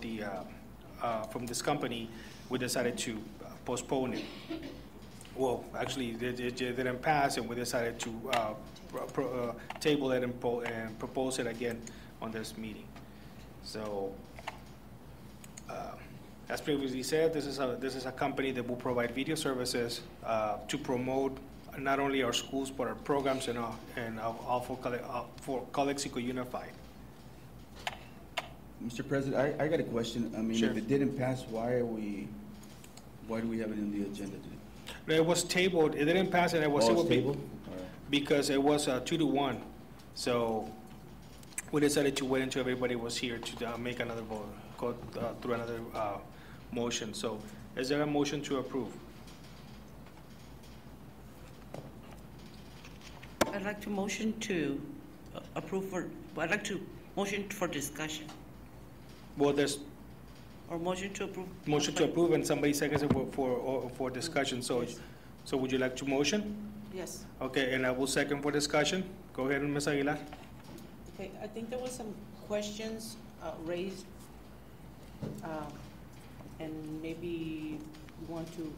from this company, we decided to postpone it. Well, actually, it didn't pass, and we decided to table it and propose it again on this meeting. So, as previously said, this is a company that will provide video services to promote not only our schools but our programs and all for Calexico Unified. Mr. President, I got a question. I mean, Sure. if it didn't pass, why do we have it on the agenda today? It was tabled. It didn't pass, and it was tabled because it was 2-1. So we decided to wait until everybody was here to make another vote, go through another motion. So is there a motion to approve? I'd like to motion to approve I'd like to motion for discussion. Well, there's Or motion to approve. motion to approve, and somebody seconds it for discussion. So, so would you like to motion? Yes. Okay, and I will second for discussion. Go ahead, Ms. Aguilar. Okay, I think there was some questions raised, and maybe you want to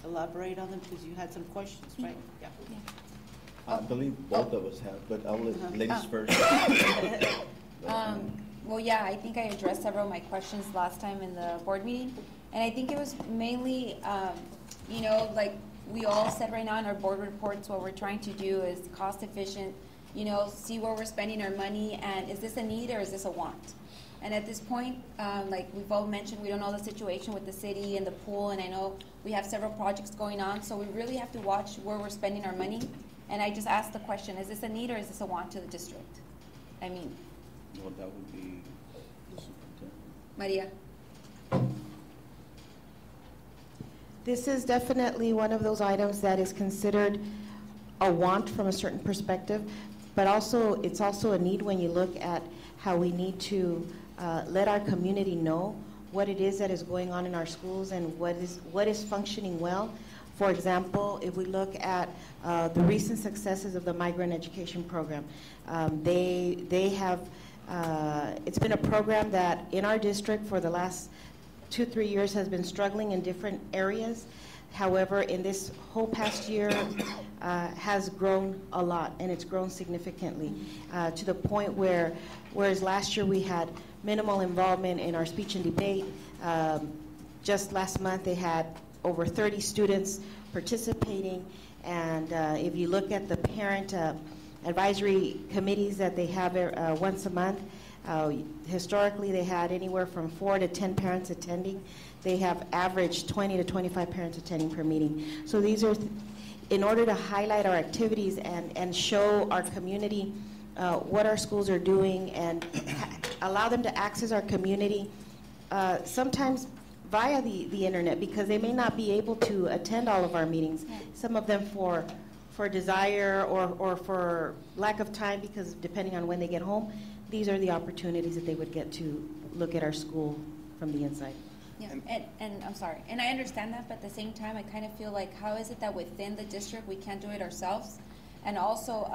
elaborate on them because you had some questions, right? Yeah. I believe both of us have, but I'll let ladies first. Well, yeah, I think I addressed several of my questions last time in the board meeting. And I think it was mainly, you know, like we all said right now in our board reports, what we're trying to do is cost efficient, you know, see where we're spending our money, and is this a need or is this a want? And at this point, like we've all mentioned, we don't know the situation with the city and the pool, and I know we have several projects going on, so we really have to watch where we're spending our money. And I just asked the question, is this a need or is this a want to the district? I mean, Well, that would be the superintendent. Maria. This is definitely one of those items that is considered a want from a certain perspective. but also it's also a need when you look at how we need to let our community know what it is that is going on in our schools and what is functioning well. For example, if we look at the recent successes of the migrant education program, they have, it's been a program that in our district for the last 2-3 years has been struggling in different areas. However, in this whole past year has grown a lot, and it's grown significantly to the point where, whereas last year we had minimal involvement in our speech and debate, just last month they had over 30 students participating, and if you look at the parent advisory committees that they have once a month, historically they had anywhere from 4 to 10 parents attending. They have averaged 20 to 25 parents attending per meeting. So these are, in order to highlight our activities and show our community what our schools are doing and allow them to access our community, sometimes via the internet, because they may not be able to attend all of our meetings. Some of them for desire or for lack of time, because depending on when they get home, these are the opportunities that they would get to look at our school from the inside. Yeah, and I'm sorry, and I understand that, but at the same time, I kind of feel like, how is it that within the district we can't do it ourselves? And also,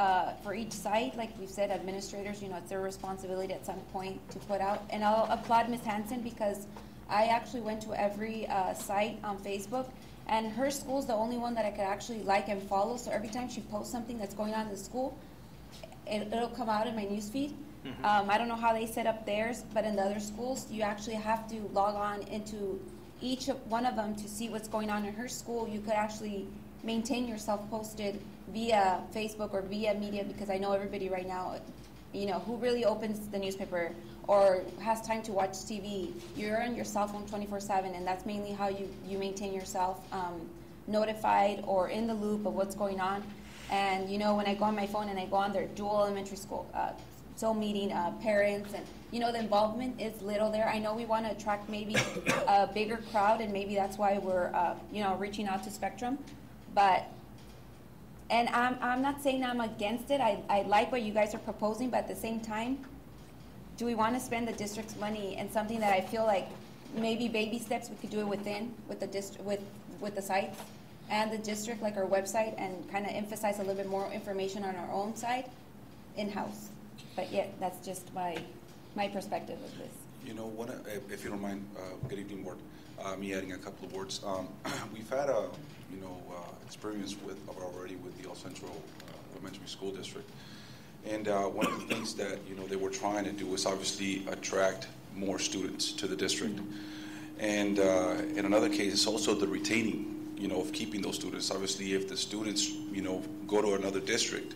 for each site, like we've said, administrators, you know, it's their responsibility at some point to put out. And I'll applaud Ms. Hansen, because I actually went to every site on Facebook, and her school's the only one that I could actually like and follow. So every time she posts something that's going on in the school, it'll come out in my newsfeed. I don't know how they set up theirs, but in the other schools, you actually have to log on into each one of them to see what's going on in her school. You could actually maintain yourself posted via Facebook or via media, because I know everybody right now, you know, who really opens the newspaper or has time to watch TV. You're on your cell phone 24/7, and that's mainly how you maintain yourself notified or in the loop of what's going on. And, you know, when I go on my phone and I go on their dual elementary school, so meeting parents, and, you know, the involvement is little there. I know we want to attract maybe a bigger crowd, and maybe that's why we're, you know, reaching out to Spectrum. But, and I'm not saying I'm against it. I like what you guys are proposing, but at the same time, do we want to spend the district's money in something that I feel like maybe baby steps we could do it within, with the district, with the sites and the district, like our website, and kind of emphasize a little bit more information on our own side in-house? But yeah, that's just my perspective of this. You know, if you don't mind, good evening, Board. Me adding a couple of words. We've had a, you know, experience already with the El Centro Elementary School District, and one of the things that, you know, they were trying to do was obviously attract more students to the district, and in another case, it's also the retaining, you know, of keeping those students. Obviously, if the students, you know, go to another district,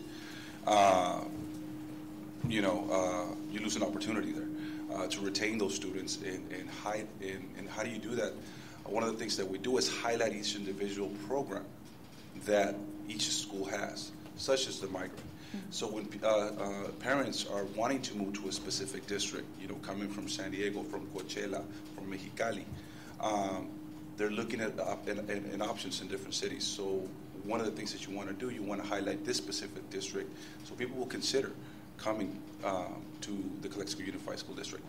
you know, you lose an opportunity there to retain those students and how do you do that? One of the things that we do is highlight each individual program that each school has, such as the migrant. So when parents are wanting to move to a specific district, you know, coming from San Diego, from Coachella, from Mexicali, they're looking at options in different cities. So one of the things that you want to do, you want to highlight this specific district so people will consider coming to the Calexico Unified School District.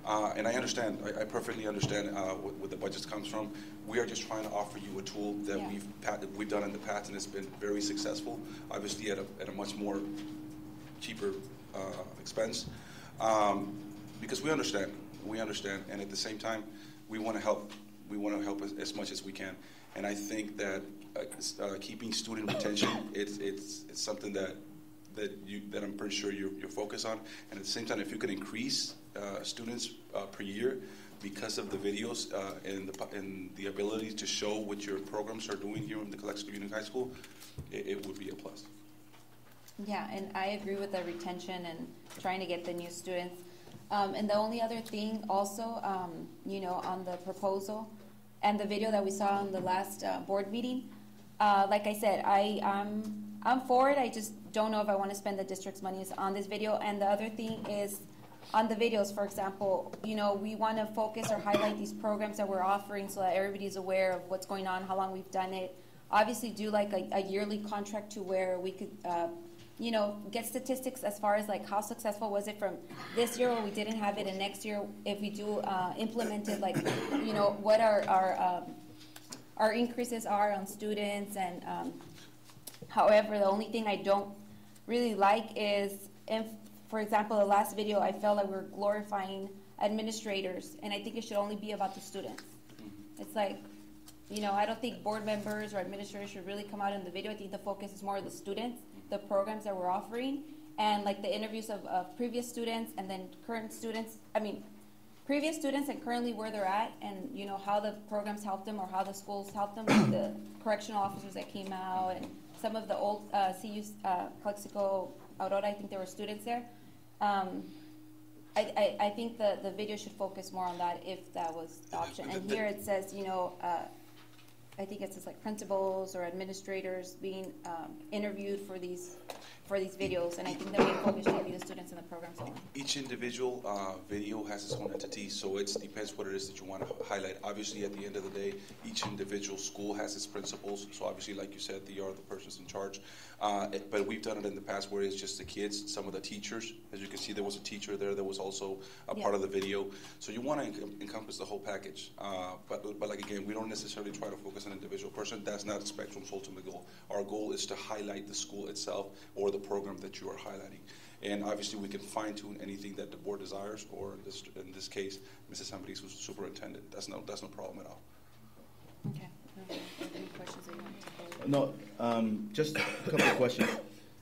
And I understand, I perfectly understand where the budget comes from. We are just trying to offer you a tool that we've done in the past, and it's been very successful, obviously at a much more cheaper expense, because we understand, and at the same time, we want to help. We want to help as much as we can. And I think that keeping student retention, it's something that I'm pretty sure you're focused on. And at the same time, if you can increase students per year because of the videos and the ability to show what your programs are doing here in the Calexico Union High School, it would be a plus. Yeah, and I agree with the retention and trying to get the new students. And the only other thing also, you know, on the proposal and the video that we saw on the last board meeting, like I said, I'm for it. I just don't know if I want to spend the district's money on this video. And the other thing is, on the videos, for example, you know, we want to focus or highlight these programs that we're offering so that everybody's aware of what's going on, how long we've done it. Obviously do like a yearly contract to where we could you know, get statistics as far as like how successful was it from this year when we didn't have it, and next year if we do implement it, like, you know, what our increases are on students. And however, the only thing I don't really like is, if, for example, the last video, I felt like we were glorifying administrators, and I think it should only be about the students. It's like, you know, I don't think board members or administrators should really come out in the video. I think the focus is more of the students, the programs that we're offering, and like the interviews of previous students and then current students. I mean, previous students and currently where they're at, and, you know, how the programs helped them or how the schools helped them, like the correctional officers that came out and some of the old CU's, Calexico, Aurora, I think there were students there. I think the video should focus more on that if that was the option. And here it says, you know, I think it says like principals or administrators being interviewed for these videos, and I think the main focus should be the students in the programs only. Each individual video has its own entity, so it depends what it is that you want to highlight. Obviously, at the end of the day, each individual school has its principals, so obviously, like you said, they are the persons in charge. But we've done it in the past where it's just the kids, some of the teachers. As you can see, there was a teacher there that was also a part of the video. So you want to encompass the whole package. But like again, we don't necessarily try to focus on an individual person. That's not Spectrum's ultimate goal. Our goal is to highlight the school itself or the program that you are highlighting. And obviously, we can fine-tune anything that the board desires, or in this case, Mrs. Ambris, who's the superintendent. That's no problem at all. Okay. Any questions that you want to pose? No, just a couple of questions.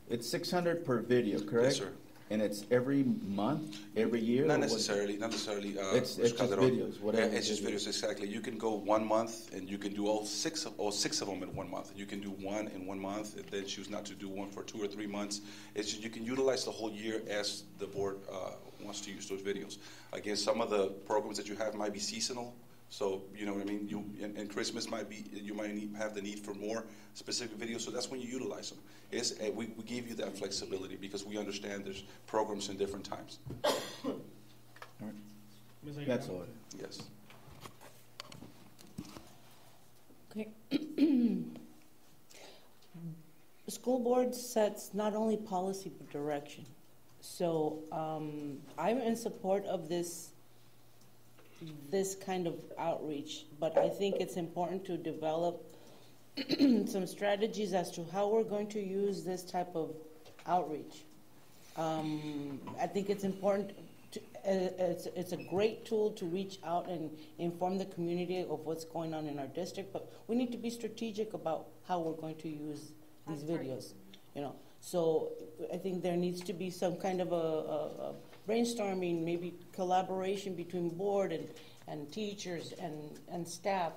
It's 600 per video, correct? Yes, sir. And it's every month, every year? Not necessarily. It's just videos, whatever. It's just videos, exactly. You can go 1 month, and you can do all six of them in 1 month. You can do one in 1 month, and then choose not to do one for 2 or 3 months. It's just, you can utilize the whole year as the board wants to use those videos. Again, some of the programs that you have might be seasonal. So, you know what I mean? And Christmas you might have the need for more specific videos, so that's when you utilize them. We give you that flexibility because we understand there's programs in different times. All right. That's all. Yes. Okay. The school board sets not only policy but direction. So I'm in support of this kind of outreach, but I think it's important to develop some strategies as to how we're going to use this type of outreach. I think it's important. It's a great tool to reach out and inform the community of what's going on in our district, but we need to be strategic about how we're going to use these videos. You know, so I think there needs to be some kind of a brainstorming, maybe collaboration between board and teachers and staff,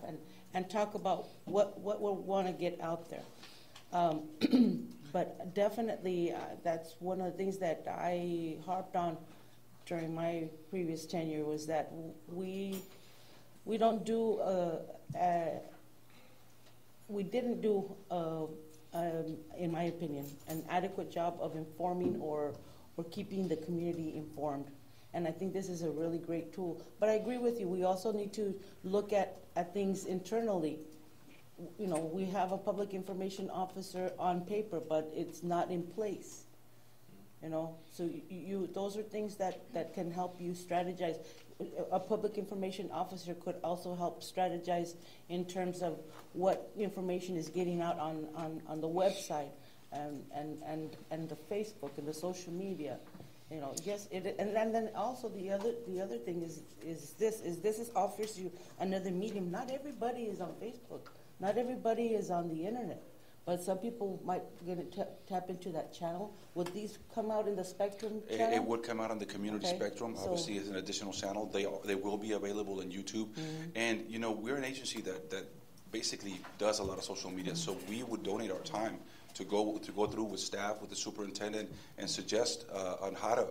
and talk about what we want to get out there. But definitely, that's one of the things that I harped on during my previous tenure, was that we didn't do in my opinion, an adequate job of informing or keeping the community informed. And I think this is a really great tool. But I agree with you, we also need to look at things internally. You know, we have a public information officer on paper, but it's not in place. You know, so those are things that can help you strategize. A public information officer could also help strategize in terms of what information is getting out on the website and the Facebook and the social media. You know, yes, and then also the other thing is this offers you another medium. Not everybody is on Facebook. Not everybody is on the internet. But some people might tap into that channel. Would these come out in the Spectrum channel? It would come out on the community Spectrum. Obviously, as an additional channel, they will be available on YouTube. Mm-hmm. And you know, we're an agency that basically does a lot of social media. Mm-hmm. So we would donate our time to go through with staff, with the superintendent, and suggest on how to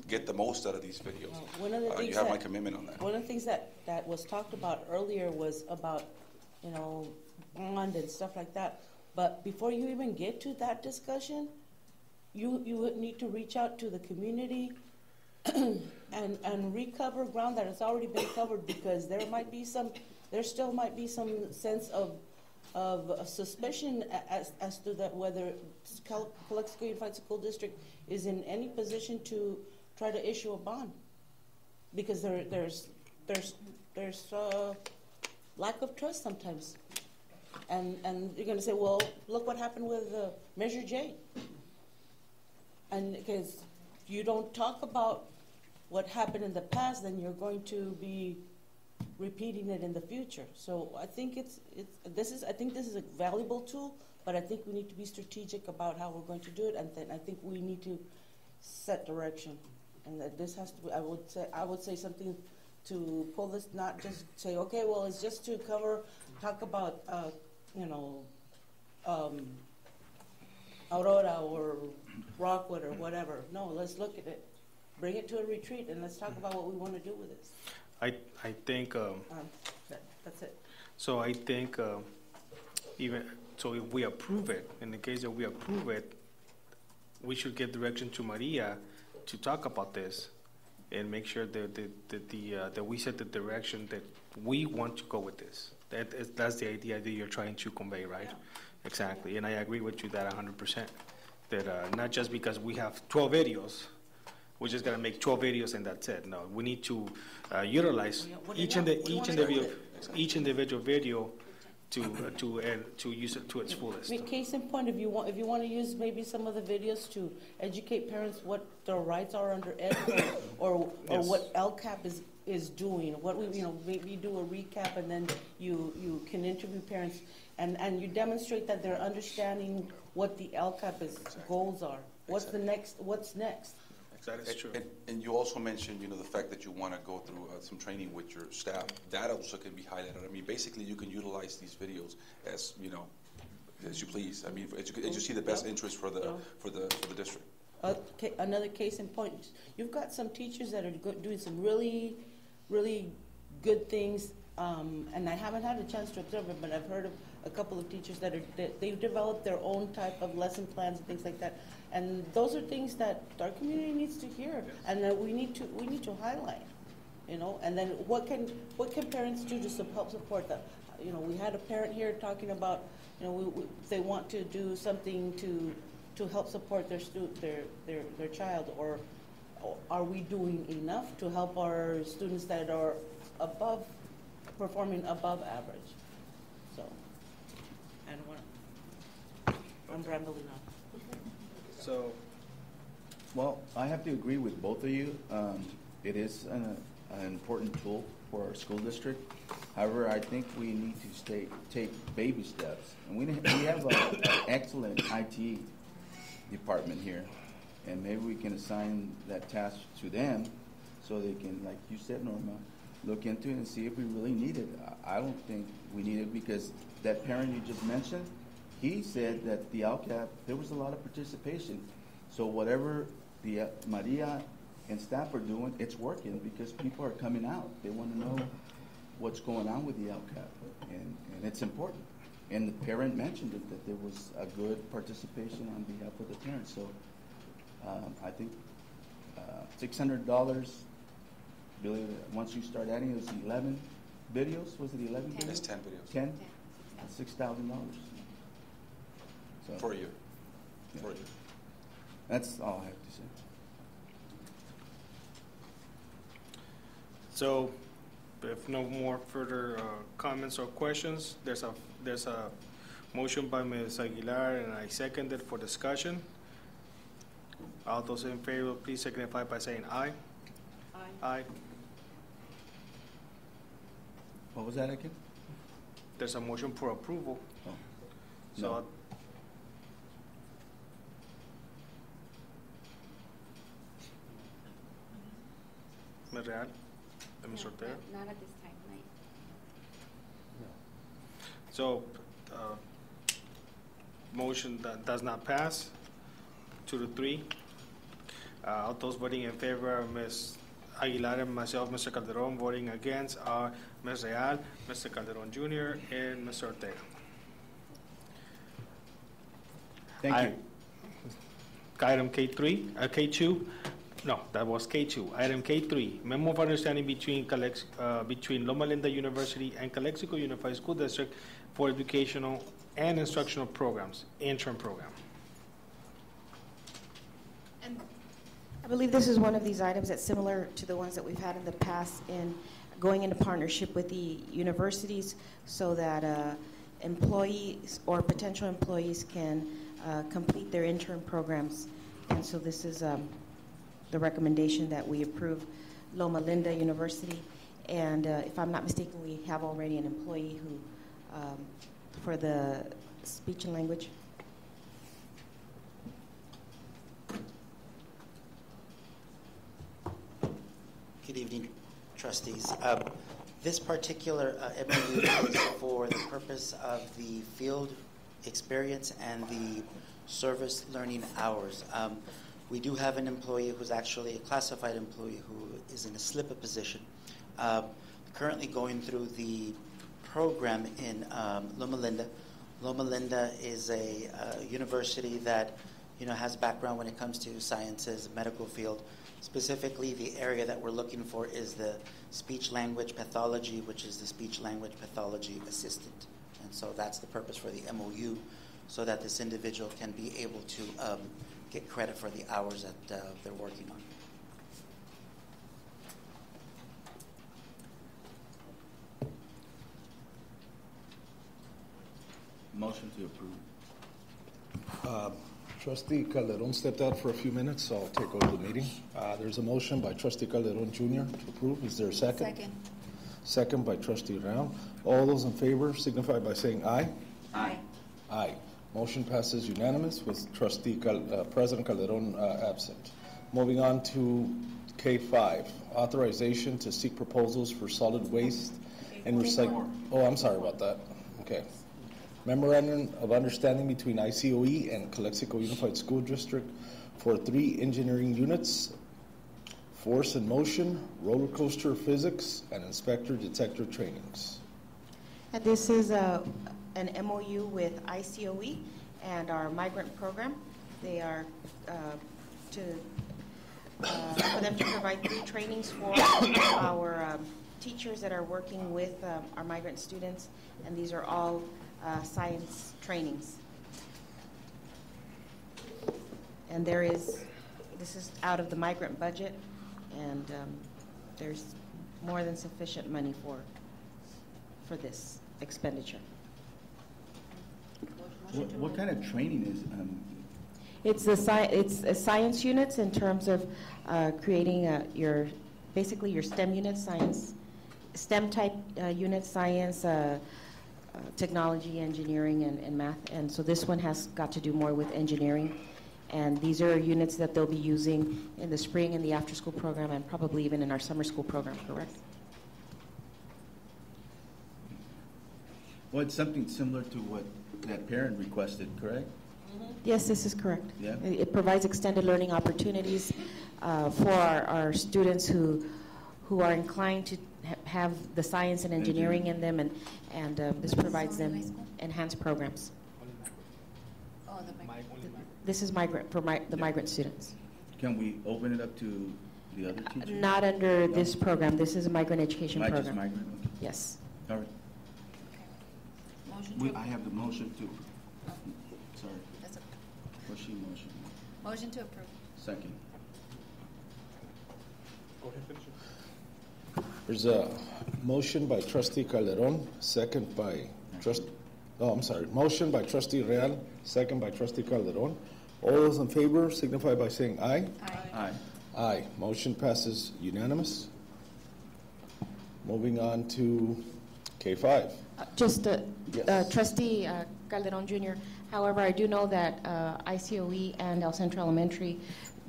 get the most out of these videos. One of the things you have my commitment on that. One of the things that was talked about earlier was about bond and stuff like that. But before you even get to that discussion, you would need to reach out to the community and recover ground that has already been covered, because there still might be some sense of of a suspicion as to that whether Calexico Unified School District is in any position to try to issue a bond, because there's lack of trust sometimes, and you're going to say, well, look what happened with Measure J, and because you don't talk about what happened in the past, then you're going to be repeating it in the future. So I think this is a valuable tool, but I think we need to be strategic about how we're going to do it, and then I think we need to set direction, and that this has to be, I would say something to pull this, not just say, okay, well, it's just to talk about Aurora or Rockwood or whatever. No, let's look at it, bring it to a retreat, and let's talk about what we want to do with this. I think that's it. So I think if we approve it, in the case that we approve it, we should give direction to Maria to talk about this and make sure that we set the direction that we want to go with this. That's the idea that you're trying to convey, right? Yeah. Exactly, and I agree with you that 100%. That not just because we have 12 videos, we're just gonna make 12 videos and that's it. No, we need to utilize each individual video to use it to its fullest. Case in point, if you want to use maybe some of the videos to educate parents what their rights are under ed, or yes, what LCAP is doing. What we maybe do a recap, and then you can interview parents and you demonstrate that they're understanding what the LCAP's goals are. What's next? That is true. And you also mentioned, the fact that you want to go through some training with your staff. That also can be highlighted. I mean, basically, you can utilize these videos as as you please. I mean, as you see the best interest for the district. Okay, another case in point. You've got some teachers that are doing some really, really good things, and I haven't had a chance to observe it, but I've heard of a couple of teachers that they've developed their own type of lesson plans and things like that. And those are things that our community needs to hear, and that we need to highlight, And then what can parents do to help support that? We had a parent here talking about, they want to do something to help support their child, or are we doing enough to help our students that are performing above average? So, and I'm rambling on. So, well, I have to agree with both of you. It is an important tool for our school district. However, I think we need to take baby steps. And we have an excellent IT department here, and maybe we can assign that task to them so they can, like you said, Norma, look into it and see if we really need it. I don't think we need it, because that parent you just mentioned, he said that the LCAP, there was a lot of participation. So whatever the Maria and staff are doing, it's working, because people are coming out. They want to know what's going on with the LCAP, and it's important. And the parent mentioned it, that there was a good participation on behalf of the parents. So I think $600, Billy, once you start adding, it was 11 videos. Was it 11 videos? It's 10 videos. 10? $6,000. So, for a year. Yeah. For a year. That's all I have to say. So, if no more further comments or questions, there's a motion by Ms. Aguilar, and I second it for discussion. All those in favor, please signify by saying aye. Aye. Aye. What was that again? There's a motion for approval. Oh. So, No. Ms. Real, Ms. Ortega. Not at this time, right? So, motion that does not pass, 2-3. All those voting in favor, Ms. Aguilar and myself, Mr. Calderon. Voting against are Ms. Real, Mr. Calderon Jr., and Mr. Ortega. Thank you. Item K3, K2. No, that was K2. Item K3, memo of understanding between Loma Linda University and Calexico Unified School District for educational and instructional programs, intern program. I believe this is one of these items that's similar to the ones that we've had in the past in going into partnership with the universities so that employees or potential employees can complete their intern programs. And so this is the recommendation that we approve Loma Linda University. And if I'm not mistaken, we have already an employee who, for the speech and language. Good evening, trustees. This particular MOU is for the purpose of the field experience and the service learning hours. We do have an employee who's actually a classified employee who is in a slip of position. Currently going through the program in Loma Linda. Loma Linda is a university that has background when it comes to sciences, medical field. Specifically, the area that we're looking for is the speech-language pathology, which is the speech-language pathology assistant. And so that's the purpose for the MOU, so that this individual can be able to get credit for the hours that they're working on. Motion to approve. Trustee Calderon stepped out for a few minutes, so I'll take over the meeting. There's a motion by Trustee Calderon Jr. to approve. Is there a second? Second. Second by Trustee Real. All those in favor signify by saying aye. Aye. Aye. Motion passes unanimous with President Calderon absent. Moving on to K5, authorization to seek proposals for solid waste and recycling. Oh, I'm sorry about that. Okay. Memorandum of Understanding between ICOE and Calexico Unified School District for 3 engineering units, force and motion, roller coaster physics, and inspector detector trainings. And this is an MOU with ICOE and our migrant program. They are for them to provide 3 trainings for our teachers that are working with our migrant students, and these are all science trainings. And this is out of the migrant budget, and there's more than sufficient money for this expenditure. What kind of training is? It's a science units in terms of creating basically your STEM units, science, STEM type units, science, technology, engineering, and math. And so this one has got to do more with engineering. And these are units that they'll be using in the spring in the after-school program and probably even in our summer school program, correct? Well, it's something similar to what that parent requested, correct? Yes, this is correct. Yeah. It provides extended learning opportunities for our students who are inclined to have the science and engineering in them, and this provides them enhanced programs. Oh, the migrant. This is migrant for the migrant students. Can we open it up to the other teachers? Not under this program. This is a migrant education program. Just migrant. Okay. Yes. All right. I have the motion to. Sorry. That's okay. What's she motion? Motion to approve. Second. Go ahead, finish it. There's a motion by Trustee Calderon, second by motion by Trustee Real, second by Trustee Calderon. All those in favor signify by saying aye. Aye. Aye. Motion passes unanimous. Moving on to K5. Yes. Trustee Calderon Jr., however, I do know that ICOE and El Centro Elementary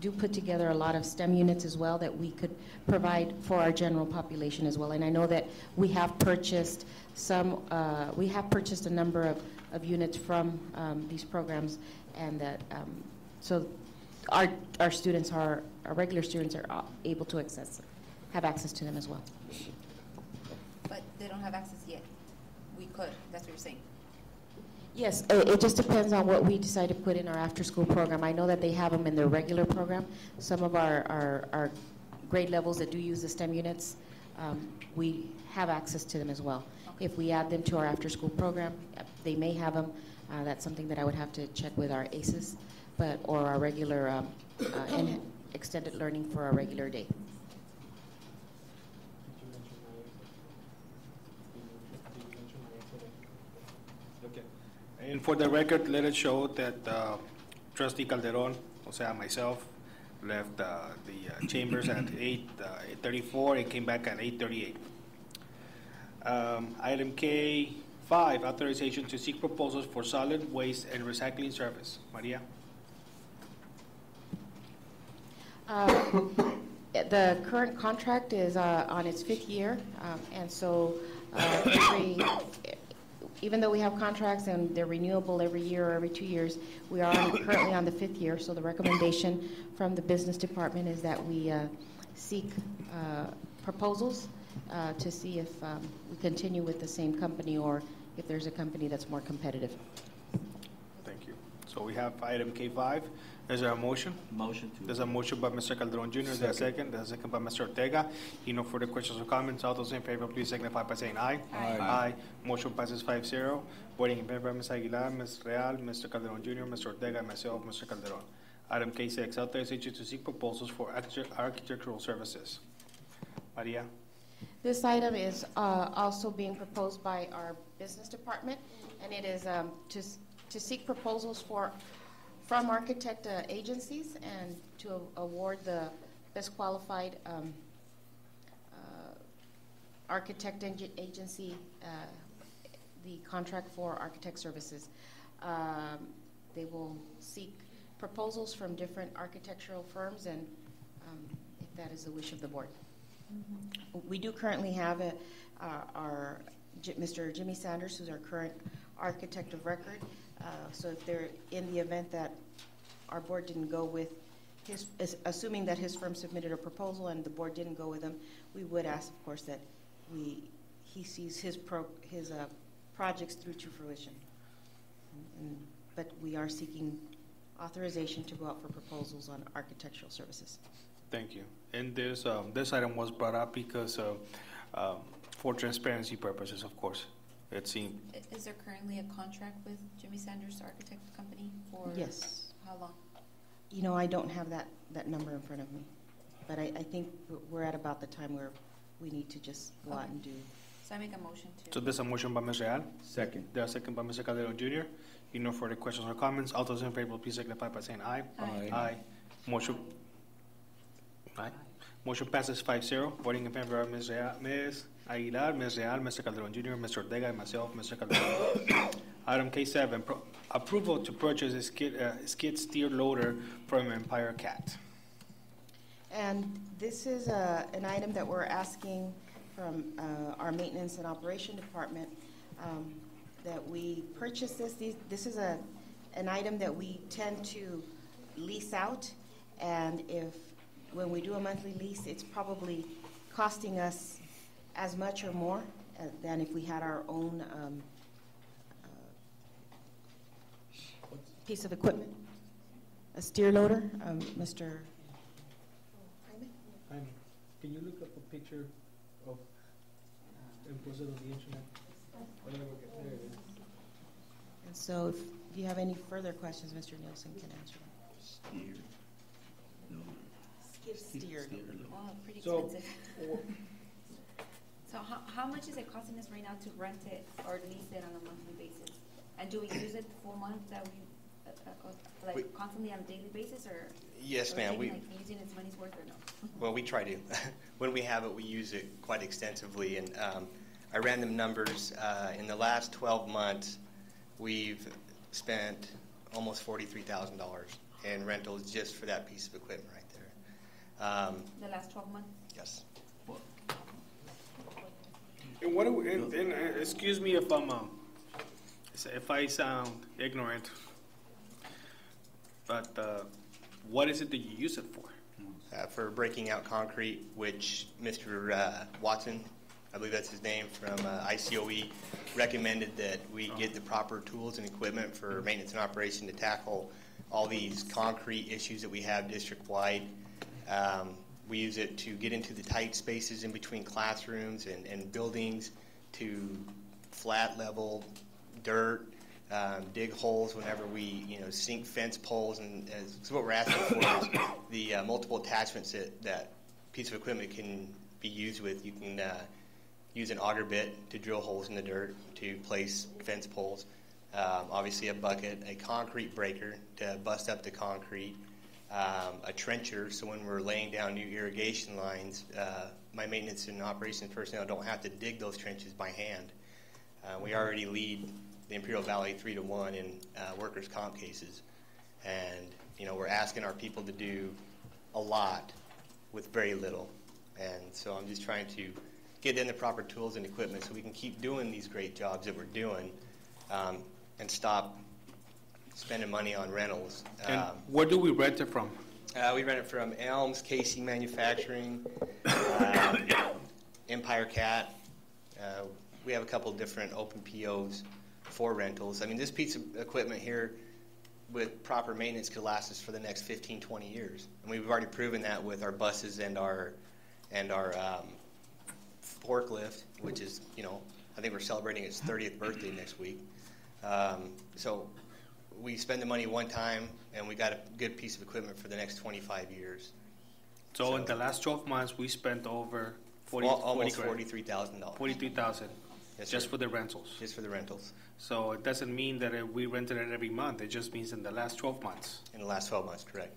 do put together a lot of STEM units as well that we could provide for our general population as well. And I know that we have purchased a number of units from these programs, and that so our students our regular students are able to have access to them as well. But they don't have access yet. We could. That's what you're saying. Yes, it just depends on what we decide to put in our after-school program. I know that they have them in their regular program. Some of our grade levels that do use the STEM units, we have access to them as well. If we add them to our after-school program, they may have them. That's something that I would have to check with our ACEs, or our regular and extended learning for our regular day. Okay. And for the record, let it show that Trustee Calderon, o sea, myself, left the chambers at 8:34 and came back at 8:38. Item K5, authorization to seek proposals for solid waste and recycling service. Maria? The current contract is on its 5th year, and so even though we have contracts and they're renewable every year or every 2 years, we are currently on the 5th year. So the recommendation from the business department is that we seek proposals to see if we continue with the same company or if there's a company that's more competitive. Thank you. So we have item K5. Is there a motion? Motion to. There's a motion by Mr. Calderon Jr. Is there a second? There's a second by Mr. Ortega. No further questions or comments. All those in favor, please signify by saying aye. Aye. Aye. Motion passes 5-0. Voting in favor, Ms. Aguilar, Ms. Real, Mr. Calderon Jr., Mr. Ortega, and myself, Mr. Calderon. Item K6, authorization to seek proposals for architectural services. Maria? This item is also being proposed by our business department, and it is to seek proposals from architect agencies and to award the best qualified architect agency the contract for architect services. They will seek proposals from different architectural firms, and if that is the wish of the board. We do currently have Mr. Jimmy Sanders, who's our current architect of record. So if they're in the event that our board didn't go with assuming that his firm submitted a proposal and the board didn't go with him, we would ask, of course, that he sees his projects through to fruition. But we are seeking authorization to go out for proposals on architectural services. Thank you. And this item was brought up because for transparency purposes, of course. It seemed. Is there currently a contract with Jimmy Sanders Architect Company for yes. How long? You know, I don't have that number in front of me, but I think we're at about the time where we need to just go out and do. So I make a motion to. So there's a motion by Ms. Real. Second. There's a second by Mr. Calderon Jr. No further questions or comments. All those in favor, please signify by saying aye. Aye. Aye. Motion. Aye. Motion passes 5-0. Voting in favor of Ms. Aguilar, Ms. Real, Mr. Calderon Jr., Mr. Ortega, and myself, Mr. Calderon. Item K7, approval to purchase a skid steer loader from Empire Cat. And this is an item that we're asking from our maintenance and operation department that we purchase this. This is an item that we tend to lease out, and when we do a monthly lease, it's probably costing us as much or more than if we had our own piece of equipment. A steer loader, Mr. Jaime, can you look up a picture of and post it on the internet? There it is. And so if you have any further questions, Mr. Nielsen can answer them. Steer. No. Steer. Wow, pretty So, expensive. So how much is it costing us right now to rent it or lease it on a monthly basis? And do we use it the full month that we constantly on a daily basis, or? Yes, ma'am. We using its money's worth or no? Well, we try to. When we have it, we use it quite extensively. And I ran them numbers. In the last 12 months, we've spent almost $43,000 in rentals just for that piece of equipment right there. The last 12 months? Yes. And what? Excuse me if I sound ignorant, but what is it that you use it for? For breaking out concrete, which Mr. Watson, I believe that's his name, from ICOE, recommended that we get the proper tools and equipment for maintenance and operation to tackle all these concrete issues that we have district-wide. We use it to get into the tight spaces in between classrooms and buildings to flat, level dirt, dig holes whenever we, sink fence poles, and so what we're asking for is the multiple attachments that piece of equipment can be used with. You can use an auger bit to drill holes in the dirt to place fence poles. Obviously a bucket, a concrete breaker to bust up the concrete, a trencher so when we're laying down new irrigation lines, my maintenance and operations personnel don't have to dig those trenches by hand. We already lead the Imperial Valley 3-1 in workers' comp cases, and we're asking our people to do a lot with very little, and so I'm just trying to get in the proper tools and equipment so we can keep doing these great jobs that we're doing, and stop spending money on rentals. And where do we rent it from? We rent it from Elms, KC Manufacturing, Empire Cat. We have a couple different open POs for rentals. I mean, this piece of equipment here with proper maintenance could last us for the next 15, 20 years. And we've already proven that with our buses and our forklift, which is, I think we're celebrating its 30th birthday next week. So we spend the money one time, and we got a good piece of equipment for the next 25 years. So in the last 12 months, we spent over almost $43,000. $43,000, yes, just sir. for the rentals. Just for the rentals. So it doesn't mean that we rented it every month. It just means in the last 12 months. In the last 12 months, correct.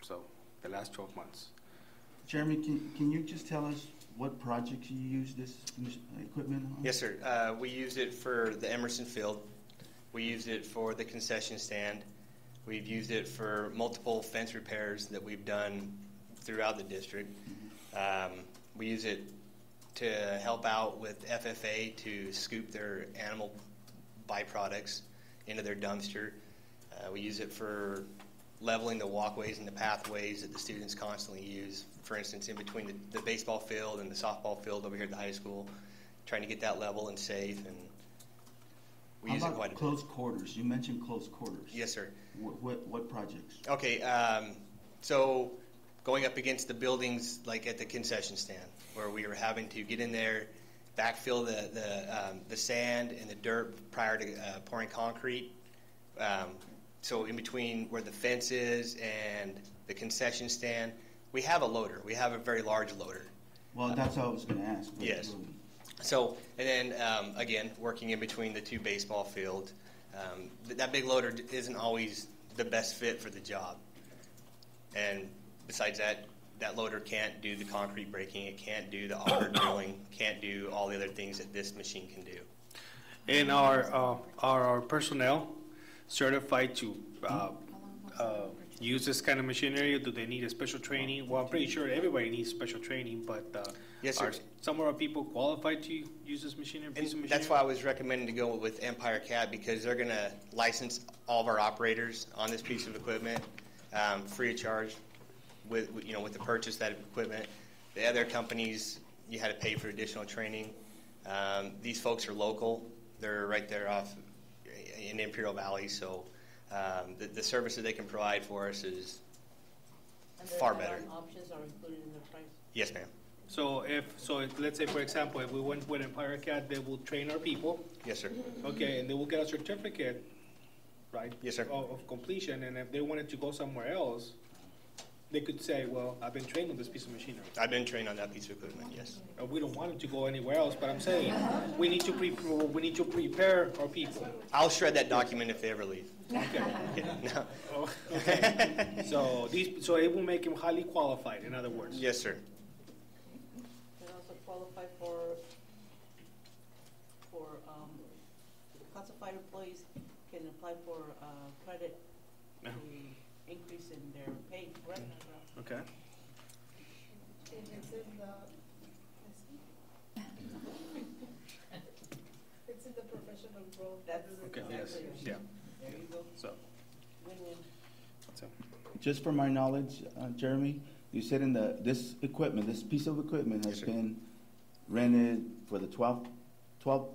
So the last 12 months. Jeremy, can you just tell us what projects you use this equipment on? Yes, sir. We use it for the Emerson Field. We use it for the concession stand. We've used it for multiple fence repairs that we've done throughout the district. We use it to help out with FFA to scoop their animal byproducts into their dumpster. We use it for leveling the walkways and the pathways that the students constantly use. For instance, in between the baseball field and the softball field over here at the high school, trying to get that level and safe. And we use it quite a bit. Close quarters? You mentioned close quarters. Yes, sir. What projects? Okay, so going up against the buildings like at the concession stand, where we were having to get in there, backfill the sand and the dirt prior to pouring concrete. So in between where the fence is and the concession stand, we have a loader. We have a very large loader. Well, that's what I was going to ask. Yes. So, and then again, working in between the two baseball fields, that big loader isn't always the best fit for the job. And besides that, that loader can't do the concrete breaking, it can't do the auger drilling, can't do all the other things that this machine can do. And are our personnel certified to use this kind of machinery, or do they need a special training? Well, I'm pretty sure everybody needs special training, but yes, sir. Are some of our people qualified to use this machinery? And that's why I was recommending to go with Empire Cat, because they're going to license all of our operators on this piece of equipment free of charge with the purchase of that equipment. The other companies, you had to pay for additional training. These folks are local. They're right there off in Imperial Valley, so the service that they can provide for us is far better. Options are included in the price? Yes, ma'am. So let's say, for example, if we went with Empire Cat, they will train our people. Yes, sir. Okay, and they will get a certificate, right? Yes, sir. Of completion, and if they wanted to go somewhere else, they could say, well, I've been trained on this piece of machinery. I've been trained on that piece of equipment, yes. We don't want them to go anywhere else, but I'm saying we need to prepare our people. I'll shred that document if they ever leave. Okay. No. Oh, okay. So it will make him highly qualified, in other words. Yes, sir. And also qualify for classified employees can apply for credit to increase in their pay, correct? Okay. It's in the professional growth. Okay, yes, yeah. There you go. So. Win-win. Just for my knowledge, Jeremy, you said this piece of equipment has been rented for the 12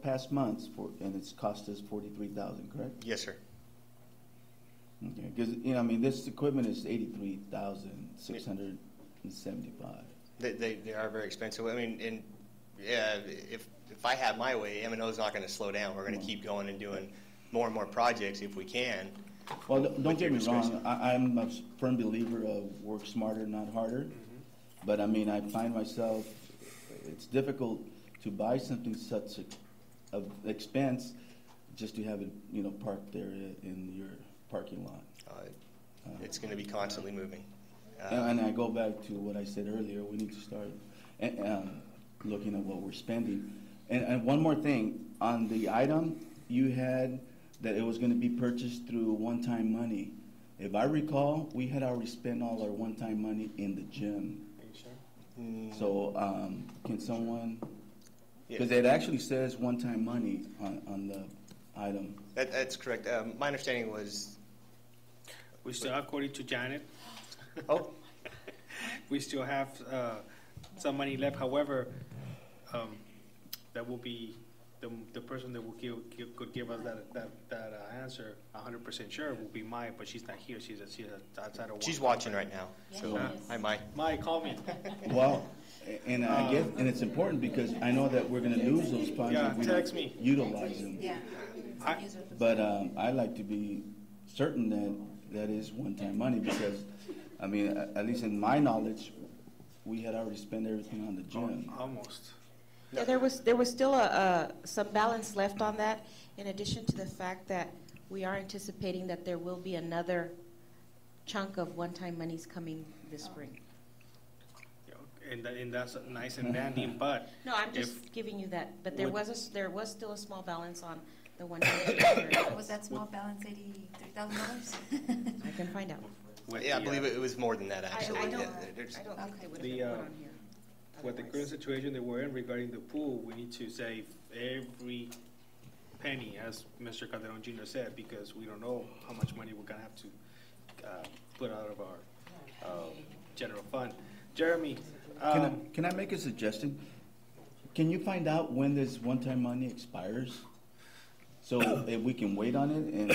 past months and it's cost us $43,000, correct? Yes, sir. Okay, because this equipment is $83,675. They are very expensive. I mean, and yeah, if I have my way, M&O is not going to slow down. We're going to keep going and doing more and more projects if we can. Well, don't get me wrong. I'm a firm believer of work smarter, not harder. But I mean, I find myself, it's difficult to buy something such of expense just to have it, parked there in your parking lot. It's going to be constantly moving. And I go back to what I said earlier. We need to start looking at what we're spending. And one more thing, on the item, you had that it was going to be purchased through one-time money. If I recall, we had already spent all our one-time money in the gym. Are you sure? So can someone, because it actually says one-time money on the item. That's correct. My understanding was... We still, according to Janet, oh, we still have some money left. However, that will be the person that will could give us that answer 100% sure will be Mai, but she's not here. She's outside of. She's watching right now. So hi, Mai. Mai, call me. Well, and I guess, and it's important because I know that we're going to lose those funds if we text don't me. utilize them. Yeah. But I like to be certain that is one-time money because, I mean, at least in my knowledge, we had already spent everything on the gym. Almost. Yeah, there was still some balance left on that, in addition to the fact that we are anticipating that there will be another chunk of one-time monies coming this spring. And that's nice and dandy, but no, I'm just giving you that. But there was still a small balance on the one-time. Was that small balance $83,000? I can find out. Yeah, I believe it was more than that actually. I don't think they would have been put on here. With the current situation that we're in regarding the pool, we need to save every penny, as Mr. Calderon Jr. said, because we don't know how much money we're going to have to put out of our general fund. Jeremy. Can I make a suggestion? Can you find out when this one-time money expires? So if we can wait on it, and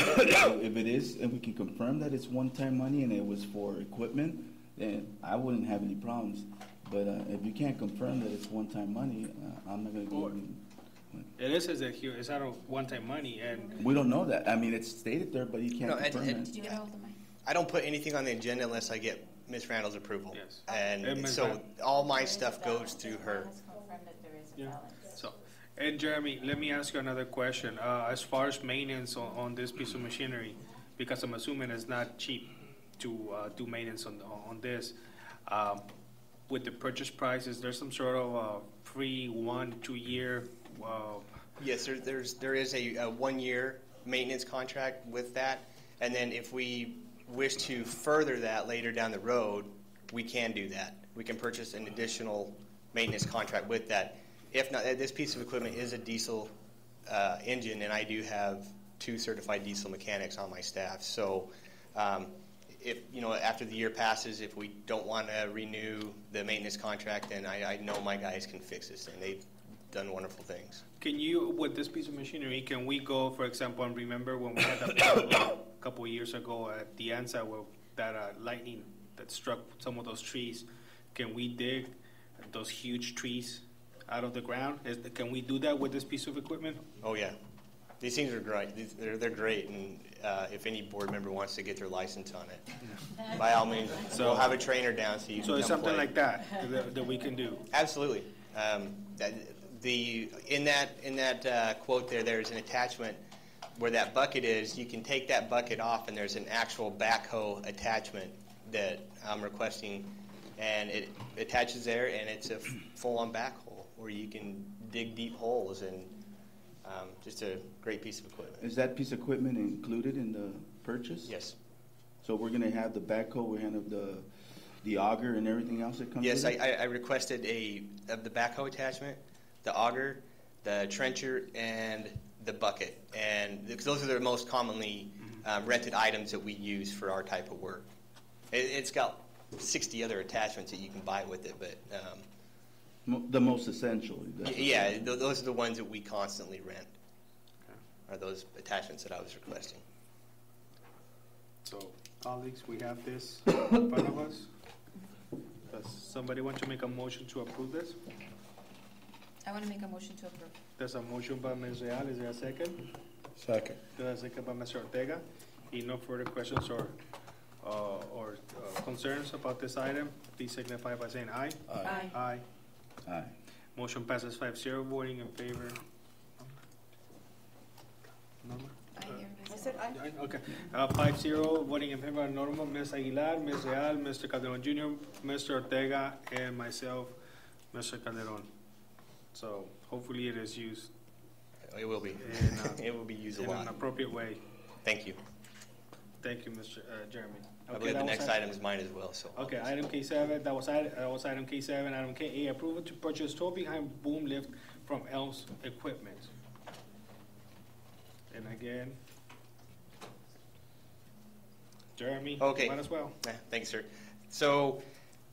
if it is, and we can confirm that it's one-time money and it was for equipment, then I wouldn't have any problems. But if you can't confirm that it's one-time money, I'm not going to go. It is as if it's out of one-time money, and we don't know that. I mean, it's stated there, but you can't confirm it. Did you get a hold of mine? I don't put anything on the agenda unless I get Ms. Randall's approval. Yes. And so all my stuff goes through her. Yeah. So, and Jeremy, let me ask you another question. As far as maintenance on this piece of machinery, because I'm assuming it's not cheap to do maintenance on this. With the purchase price, is there some sort of free 1 to 2 year? Yes, there is a 1 year maintenance contract with that, and then if we wish to further that later down the road, we can do that. We can purchase an additional maintenance contract with that. If not, this piece of equipment is a diesel engine, and I do have 2 certified diesel mechanics on my staff. So, if after the year passes, if we don't want to renew the maintenance contract, then I know my guys can fix this, and they've done wonderful things. Can you, with this piece of machinery, can we go, for example, and remember when we had that problem a couple of years ago at the ANSA where that lightning that struck some of those trees? Can we dig those huge trees out of the ground? Can we do that with this piece of equipment? Oh yeah, these things are great. They're great, and if any board member wants to get their license on it, by all means, we'll have a trainer down so you can. So it's come something play. like that we can do. Absolutely. In that quote there's an attachment where that bucket is. You can take that bucket off, and there's an actual backhoe attachment that I'm requesting, and it attaches there, and it's a full-on backhoe where you can dig deep holes, and just a great piece of equipment. Is that piece of equipment included in the purchase? Yes. So we're going to have the backhoe, we're going to have the auger and everything else that comes Yes, with it? I requested of the backhoe attachment, the auger, the trencher, and the bucket. And because those are the most commonly rented items that we use for our type of work. It's got 60 other attachments that you can buy with it, but... the most essential. Yeah, those are the ones that we constantly rent, are those attachments that I was requesting. So, colleagues, we have this in front of us. Does somebody want to make a motion to approve this? I want to make a motion to approve. There's a motion by Ms. Real. Is there a second? Second. There's a second by Mr. Ortega. If no further questions or concerns about this item, please signify by saying aye. Aye. Aye. Aye. Motion passes 5-0. Voting in favor. Norma? I said aye. Okay. 5-0. Voting in favor of Norma, Ms. Aguilar, Ms. Real, Mr. Calderon Jr., Mr. Ortega, and myself, Mr. Calderon. So hopefully it is used. It will be. In, it will be used a in lot. an appropriate way. Thank you. Thank you, Mr. Jeremy. I believe the next item is mine as well. So. Okay, item K7, that was item K7. Item K8, approval to purchase tow behind boom lift from Elms Equipment. And again, Jeremy, Okay. might as well. Thanks, sir. So,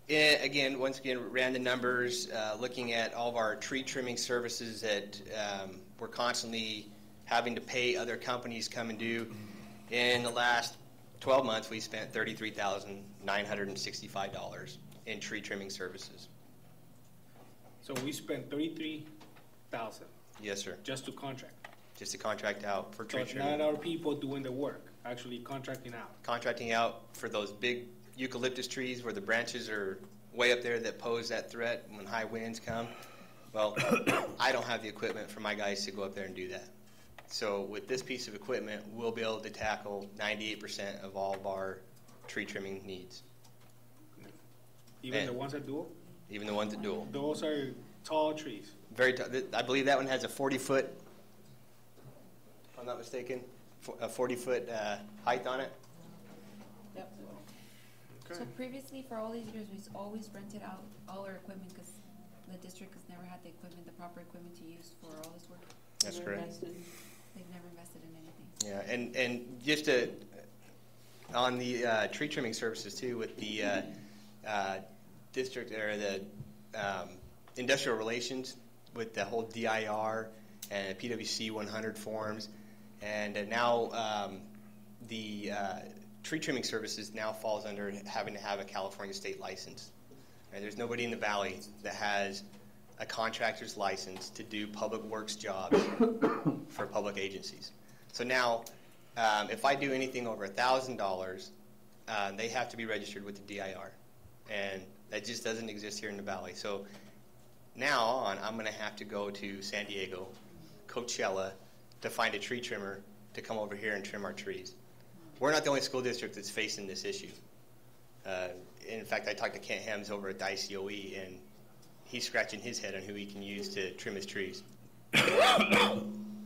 again, once again, ran the numbers, looking at all of our tree trimming services that we're constantly having to pay other companies come and do. In the last 12 months, we spent $33,965 in tree trimming services. So we spent $33,000 Yes, sir. just to contract. Just to contract out for So tree it's trimming. not our people doing the work, actually contracting out. Contracting out for those big eucalyptus trees where the branches are way up there that pose that threat when high winds come. Well, I don't have the equipment for my guys to go up there and do that. So with this piece of equipment, we'll be able to tackle 98% of all of our tree trimming needs. Even And the ones that do? Even the ones that dual. Those are tall trees. Very tall. I believe that one has a 40-foot, if I'm not mistaken, a 40-foot height on it. Yep. So previously, for all these years, we've always rented out all our equipment because the district has never had the equipment, the proper equipment to use for all this work. That's correct. They've never invested in anything. Yeah, and just to, on the tree trimming services too, with the district or the industrial relations with the whole DIR and PWC 100 forms, and now the tree trimming services now falls under having to have a California state license. And there's nobody in the valley that has a contractor's license to do public works jobs for public agencies. So now, if I do anything over $1,000, they have to be registered with the DIR. And that just doesn't exist here in the valley. So now on, I'm going to have to go to San Diego, Coachella, to find a tree trimmer to come over here and trim our trees. We're not the only school district that's facing this issue. In fact, I talked to Kent Hems over at the ICOE, and he's scratching his head on who he can use to trim his trees.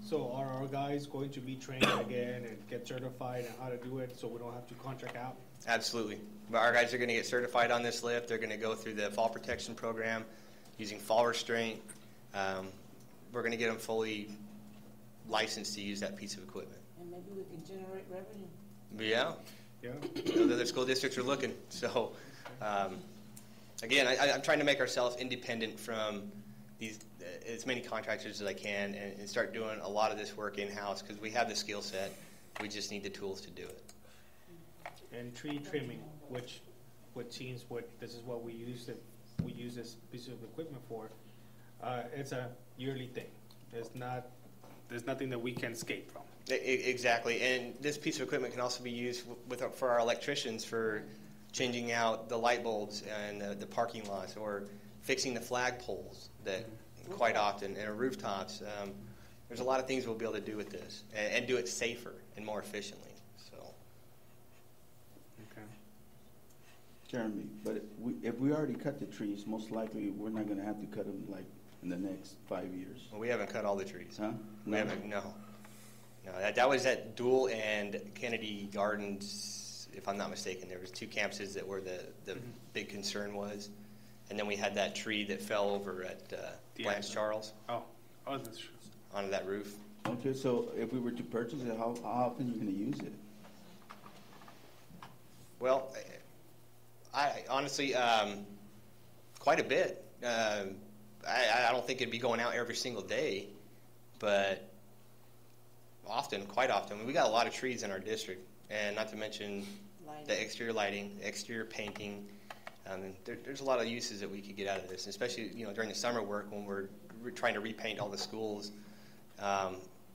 So are our guys going to be trained again and get certified on how to do it so we don't have to contract out? Absolutely. But our guys are going to get certified on this lift. They're going to go through the fall protection program using fall restraint. We're going to get them fully licensed to use that piece of equipment. And maybe we can generate revenue. Yeah. Yeah. The other school districts are looking. So, again, I'm trying to make ourselves independent from these as many contractors as I can and start doing a lot of this work in-house because we have the skill set. We just need the tools to do it. And tree trimming, which seems this is what we use this piece of equipment for. It's a yearly thing. There's nothing that we can escape from. Exactly, and this piece of equipment can also be used for our electricians for changing out the light bulbs and the parking lots or fixing the flag poles that quite often and rooftops. There's a lot of things we'll be able to do with this and do it safer and more efficiently. So. Okay. Jeremy, but if we already cut the trees, most likely we're not going to have to cut them like in the next 5 years. Well, we haven't cut all the trees. Huh? We haven't. No. That was at Dual and Kennedy Gardens, if I'm not mistaken. There was two campuses that were the big concern was. And then we had that tree that fell over at Blanche Charles. Oh, that's true. Onto that roof. Okay, so if we were to purchase it, how often are you going to use it? Well, I honestly, quite a bit. I don't think it'd be going out every single day, but quite often. We got a lot of trees in our district, and not to mention the exterior lighting, exterior painting. There's a lot of uses that we could get out of this, especially during the summer work when we're trying to repaint all the schools.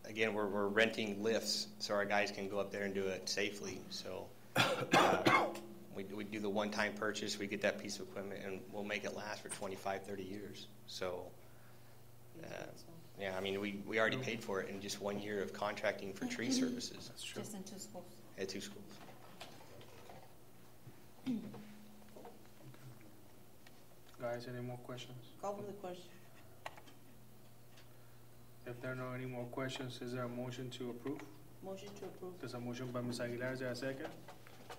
Again, we're renting lifts so our guys can go up there and do it safely. So we do the one-time purchase, we get that piece of equipment, and we'll make it last for 25, 30 years. So, yeah, I mean, we already paid for it in just 1 year of contracting for tree services. That's true. Just in 2 schools. At 2 schools. Guys, any more questions? Call for the question. If there are no any more questions, is there a motion to approve? Motion to approve. There's a motion by Ms. Aguilar, is there a second?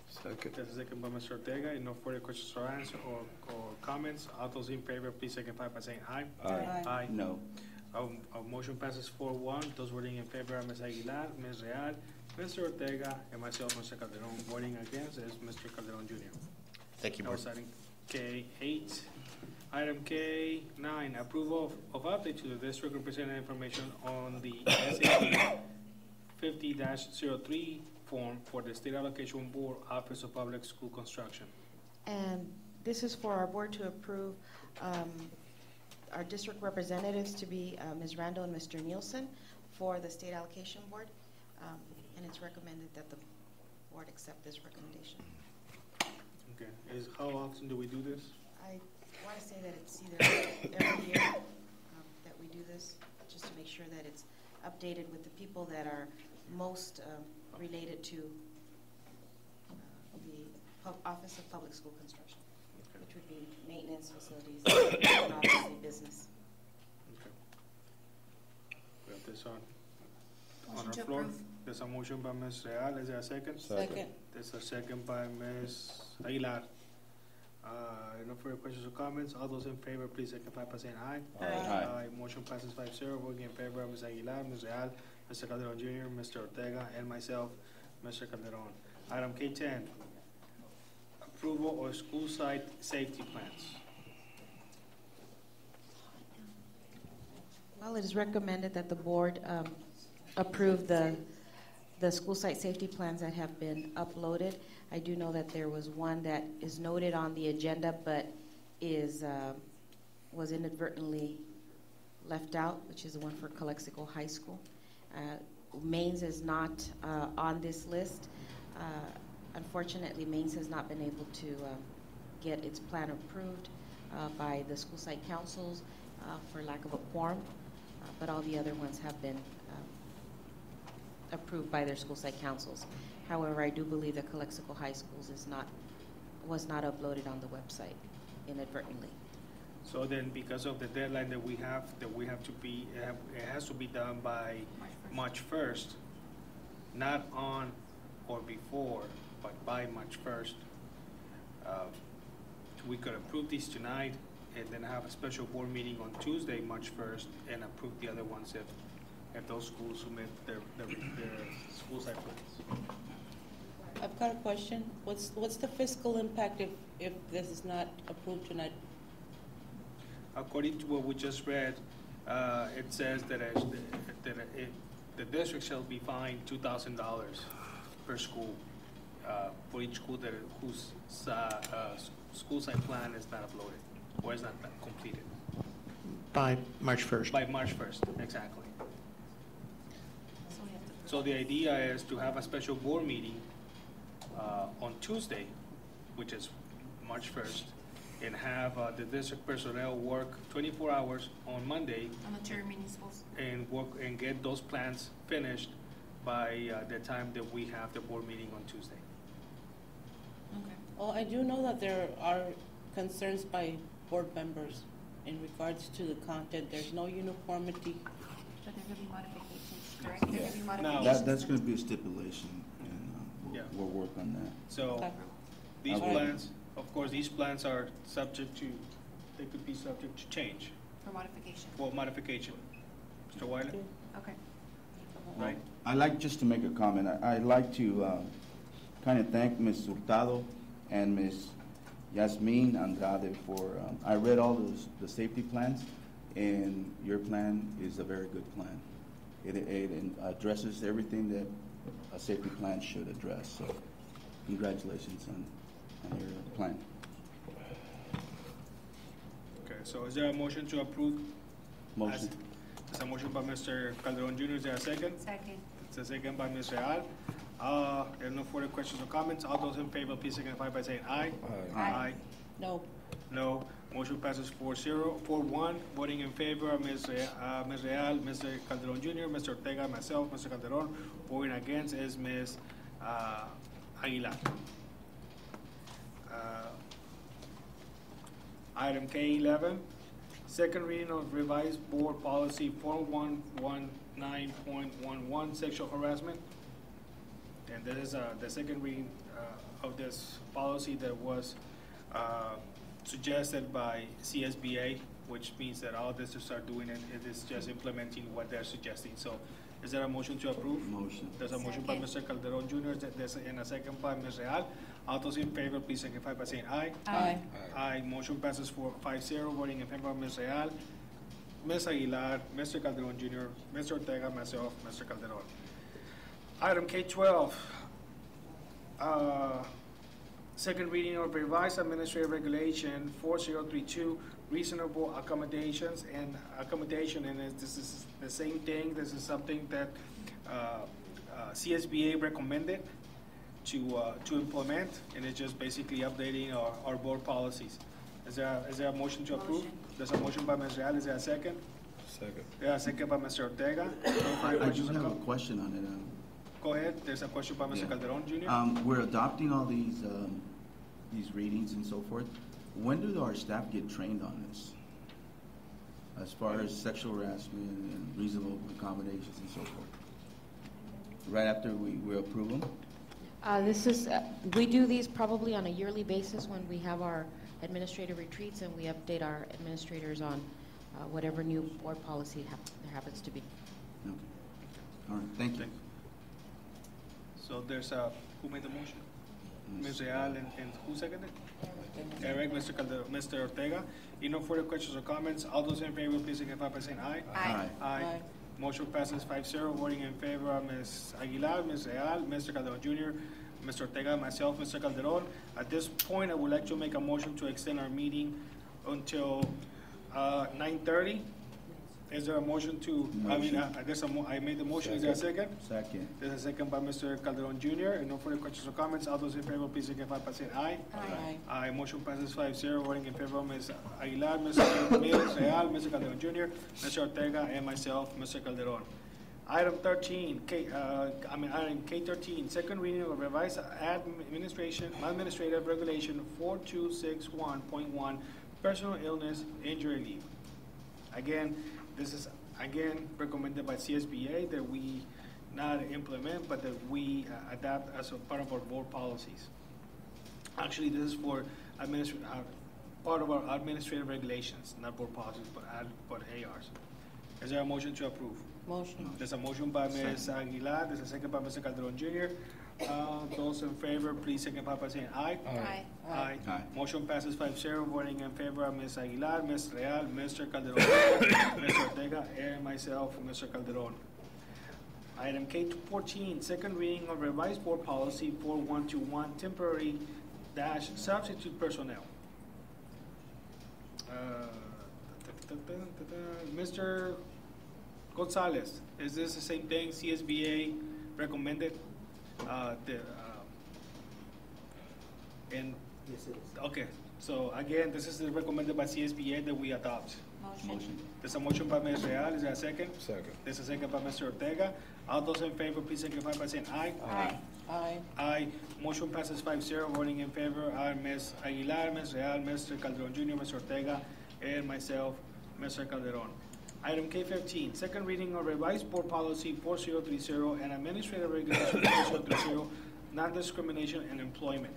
Second. There's a second by Mr. Ortega. If no further questions or answers or comments, all those in favor, please signify by saying aye. Aye. Aye. No. Our motion passes 4-1. Those voting in favor are Ms. Aguilar, Ms. Real, Mr. Ortega, and myself, Mr. Calderon. Voting against is Mr. Calderon Jr. Thank you, That Board. was item K8. Item K9, approval of update to the district representative information on the SAP 50-03 form for the State Allocation Board, Office of Public School Construction. And this is for our board to approve our district representatives to be Ms. Randall and Mr. Nielsen for the State Allocation Board. And it's recommended that the board accept this recommendation. Okay. How often do we do this? I want to say that it's either every year that we do this, just to make sure that it's updated with the people that are most related to the Office of Public School Construction, which would be maintenance, facilities, and obviously business. Okay. We have this on Motion our to floor. approve. There's a motion by Ms. Real. Is there a second? Second. There's a second by Ms. Aguilar. No further questions or comments. All those in favor, please signify by saying aye. Aye. Motion passes 5-0. Voting in favor of Ms. Aguilar, Ms. Real, Mr. Calderon Jr., Mr. Ortega, and myself, Mr. Calderon. Item K10, approval of school site safety plans. Well, it is recommended that the board approve the school site safety plans that have been uploaded. I do know that there was one that is noted on the agenda, but was inadvertently left out, which is the one for Calexico High School. Maines is not on this list. Unfortunately, Maines has not been able to get its plan approved by the school site councils for lack of a quorum, but all the other ones have been approved by their school site councils. However, I do believe that Calexico High Schools was not uploaded on the website inadvertently. So then, because of the deadline that we have to be, it has to be done by March 1st, not on or before, but by March 1st. We could approve these tonight and then have a special board meeting on Tuesday, March 1st, and approve the other ones if those schools submit their school site plans. I've got a question. What's the fiscal impact if this is not approved tonight? According to what we just read, it says that the district shall be fined $2,000 per school for each school whose school site plan is not uploaded or is not completed. By March 1st. By March 1st, exactly. So the idea is to have a special board meeting on Tuesday, which is March 1st, and have the district personnel work 24 hours on Monday On the two remaining schools. and work and get those plans finished by the time that we have the board meeting on Tuesday. Okay. Well, I do know that there are concerns by board members in regards to the content. There's no uniformity. But there could be modifications, correct? There could be modifications. That's going to be a stipulation, and we'll work on that. So these plans, of course, these plans are subject to, they could be subject to change. For modification. For modification. Mr. Weiler? Okay. Right. I'd like just to make a comment. I'd like to kind of thank Ms. Hurtado and Ms. Yasmin Andrade for, I read all the safety plans, and your plan is a very good plan. It addresses everything that a safety plan should address. So congratulations on your plan. Okay, so is there a motion to approve Motion. There's a motion by Mr. Calderon Jr. Is there a second? Second. It's a second by Ms. Real. There are no further questions or comments. All those in favor, please signify by saying aye. Aye. No. No. Motion passes 4-1. Voting in favor, Ms. Real, Mr. Calderon Jr., Mr. Ortega, myself, Mr. Calderon. Voting against is Ms. Aguilar. Item K11, second reading of revised board policy 4119.11, sexual harassment. And this is the second reading of this policy that was suggested by CSBA, which means that all districts are doing it. It is just implementing what they're suggesting. So is there a motion to approve? Motion. There's a motion by Mr. Calderon Jr. And a second by Ms. Real. All those in favor, please signify by saying aye. Aye. Aye. Motion passes 5-0. Voting in favor of Ms. Real, Ms. Aguilar, Mr. Calderon Jr., Mr. Ortega, myself, Mr. Calderon. Item K12, second reading of revised administrative regulation 4032, reasonable accommodations and accommodation. And this is the same thing. This is something that CSBA recommended to implement, and it's just basically updating our board policies. Is there a motion to approve? There's a motion by Ms. Real. Is there a second? Second. Yeah, a second by Mr. Ortega. I do have a question on it. Go ahead. There's a question by Mr. Calderon Jr. We're adopting all these readings and so forth. When do our staff get trained on this? As far as sexual harassment and reasonable accommodations and so forth? Right after we approve them? We do these probably on a yearly basis when we have our administrative retreats, and we update our administrators on whatever new board policy there happens to be. Okay. All right, thank you. So there's who made the motion? Ms. Real and who seconded? Eric, Mr. Calderon, Mr. Ortega. No further questions or comments. All those in favor, please signify by saying aye. Aye. Aye. Motion passes 5-0. Voting in favor of Ms. Aguilar, Ms. Real, Mr. Calderon Jr., Mr. Ortega, myself, Mr. Calderon. At this point, I would like to make a motion to extend our meeting until 9:30. Is there a motion to? Motion. I made the motion. Is there a second? Second. There's a second by Mr. Calderon Jr. And no further questions or comments. All those in favor, please signify by saying aye. Aye. Aye. Motion passes 5-0. Voting in favor of Ms. Aguilar, Ms. Real, Mr. Calderon Jr., Mr. Ortega, and myself, Mr. Calderon. Item 13, item K13, second reading of revised administrative regulation 4261.1, personal illness injury leave. Again, this is recommended by CSBA that we not implement, but that we adapt as a part of our board policies. Actually, this is for part of our administrative regulations, not board policies, but ARs. Is there a motion to approve? Motion. There's a motion by Ms. Aguilar. There's a second by Mr. Calderon Jr. Those in favor, please signify by saying aye. Aye. Aye. Aye. Motion passes 5-0. Voting in favor of Ms. Aguilar, Ms. Real, Mr. Calderon, Mr. Ortega, and myself, Mr. Calderon. Item K14, second reading of revised board policy 4121, temporary - substitute personnel. Mr. Gonzalez, is this the same thing CSBA recommended? And Yes, it is. okay, so again, this is recommended by CSBA that we adopt. Motion. There's a motion by Ms. Real. Is there a second? Second. There's a second by Mr. Ortega. All those in favor, please signify by saying aye. Aye. Aye. Aye. Motion passes 5-0. Voting in favor are Ms. Aguilar, Ms. Real, Mr. Calderon Jr., Mr. Ortega, and myself, Mr. Calderon. Item K15, second reading of revised board policy 4030 and administrative regulation 4030, non-discrimination in employment.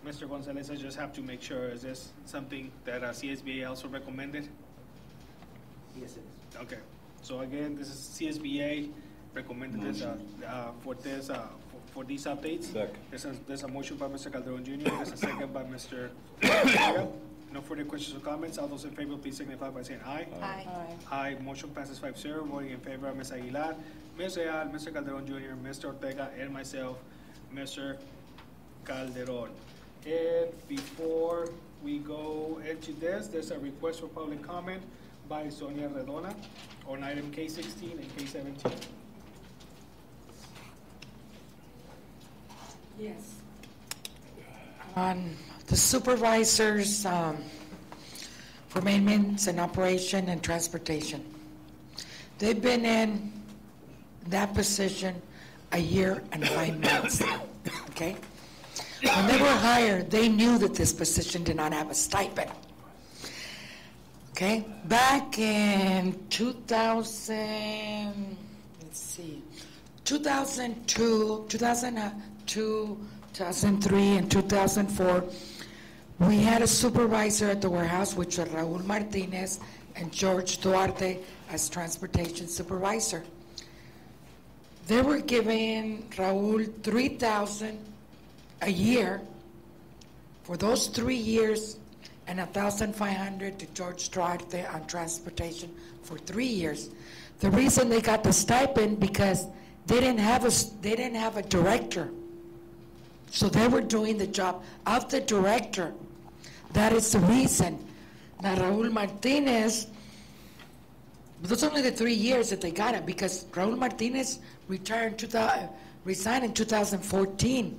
Mr. Gonzalez, I just have to make sure, is this something that CSBA also recommended? Yes, it is. Okay, so again, this is CSBA recommended this, for these updates. Second. There's a motion by Mr. Calderon Jr., there's a second by Mr. Ortega. No further questions or comments. All those in favor, please signify by saying aye. Aye. Aye. Motion passes 5-0. Voting in favor of Ms. Aguilar, Ms. Real, Mr. Calderon Jr., Mr. Ortega, and myself, Mr. Calderon. And before we go into this, there's a request for public comment by Sonia Redona on item K16 and K17. Yes. On the supervisors for maintenance and operation and transportation. They've been in that position a year and 5 months now, okay? When they were hired, they knew that this position did not have a stipend. Okay, back in 2002, 2003, and 2004, we had a supervisor at the warehouse, which was Raul Martinez and George Duarte as transportation supervisor. They were giving Raul $3,000 a year for those 3 years, and $1,500 to George Duarte on transportation for 3 years. The reason they got the stipend because they didn't have a director, so they were doing the job of the director. That is the reason. Now Raul Martinez, those are only the 3 years that they got it, because Raul Martinez resigned in 2014.